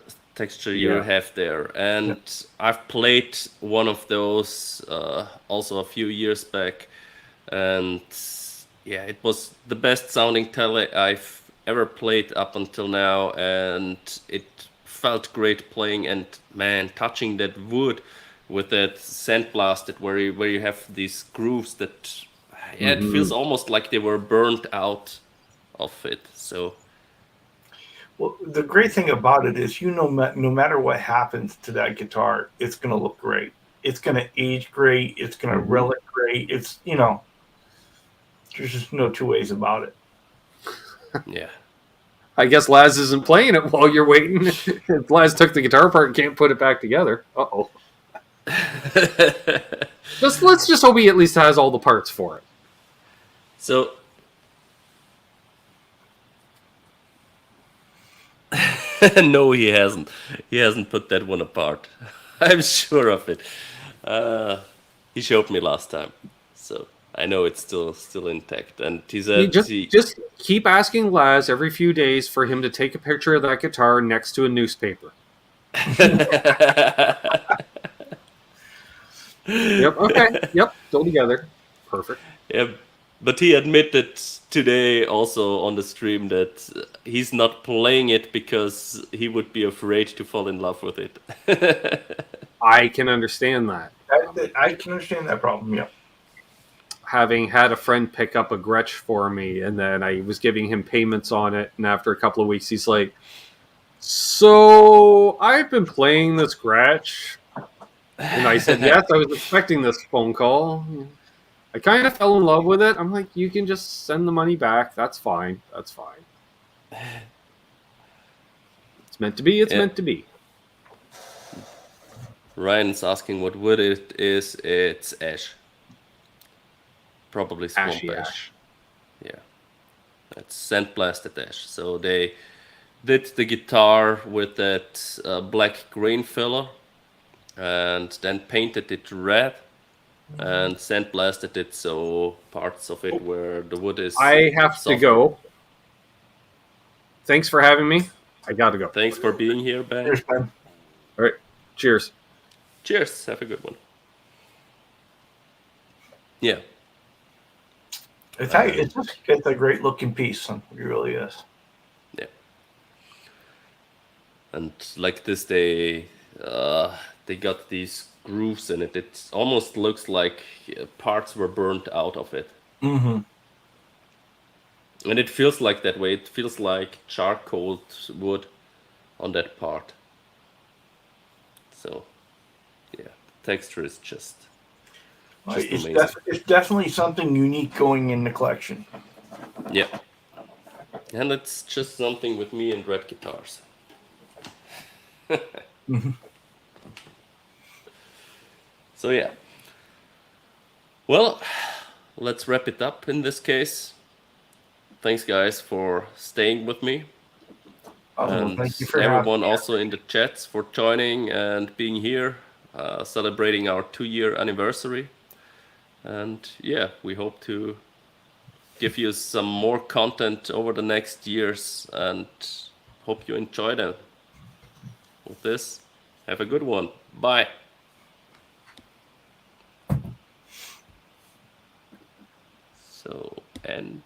you Yeah. have there, and I've played one of those also a few years back, and yeah, it was the best sounding tele I've ever played up until now, and it felt great playing, and man, touching that wood with that sandblasted where you have these grooves that it feels almost like they were burnt out of it. So well, the great thing about it is, no matter what happens to that guitar, it's going to look great. It's going to age great. It's going to relic great. It's, there's just no two ways about it. yeah. I guess Laz isn't playing it while you're waiting. Laz took the guitar apart and can't put it back together. Uh-oh. Let's just hope he at least has all the parts for it. So no, he hasn't. He hasn't put that one apart. I'm sure of it. He showed me last time, so I know it's still intact. And he said, just keep asking Laz every few days for him to take a picture of that guitar next to a newspaper. Yep. Okay. Yep. Go together. Perfect. Yeah, but he admitted today also on the stream that he's not playing it because he would be afraid to fall in love with it. I can understand that. I can understand that problem. Yeah. Having had a friend pick up a Gretsch for me, and then I was giving him payments on it, and after a couple of weeks, he's like, "So I've been playing this Gretsch." And I said, yes, I was expecting this phone call. I kind of fell in love with it. I'm like, you can just send the money back. That's fine. That's fine. It's meant to be. It's meant to be. Ryan's asking what wood it is. It's ash. Probably swamp Ashy ash. ash. Yeah. It's sandblasted ash. So they did the guitar with that black grain filler, and then painted it red and sandblasted it, so parts of it where the wood is I have to softer. go. Thanks for having me. I gotta go. Thanks for being here, Ben. Cheers, Ben. All right. Cheers. Cheers. Have a good one. Yeah. It's a great looking piece. It really is. Yeah. And like this, they they got these grooves in it. It almost looks like parts were burnt out of it. Mm-hmm. And it feels like that way. It feels like charcoal wood on that part. So, yeah, the texture is just amazing. It's definitely something unique going in the collection. Yeah. And it's just something with me and red guitars. Mm-hmm. So, yeah. Well, let's wrap it up in this case. Thanks, guys, for staying with me. And Thank you for everyone having me. also in the chats for joining and being here, celebrating our 2-year anniversary. And yeah, we hope to give you some more content over the next years and hope you enjoy them. With this, have a good one. Bye. So, end.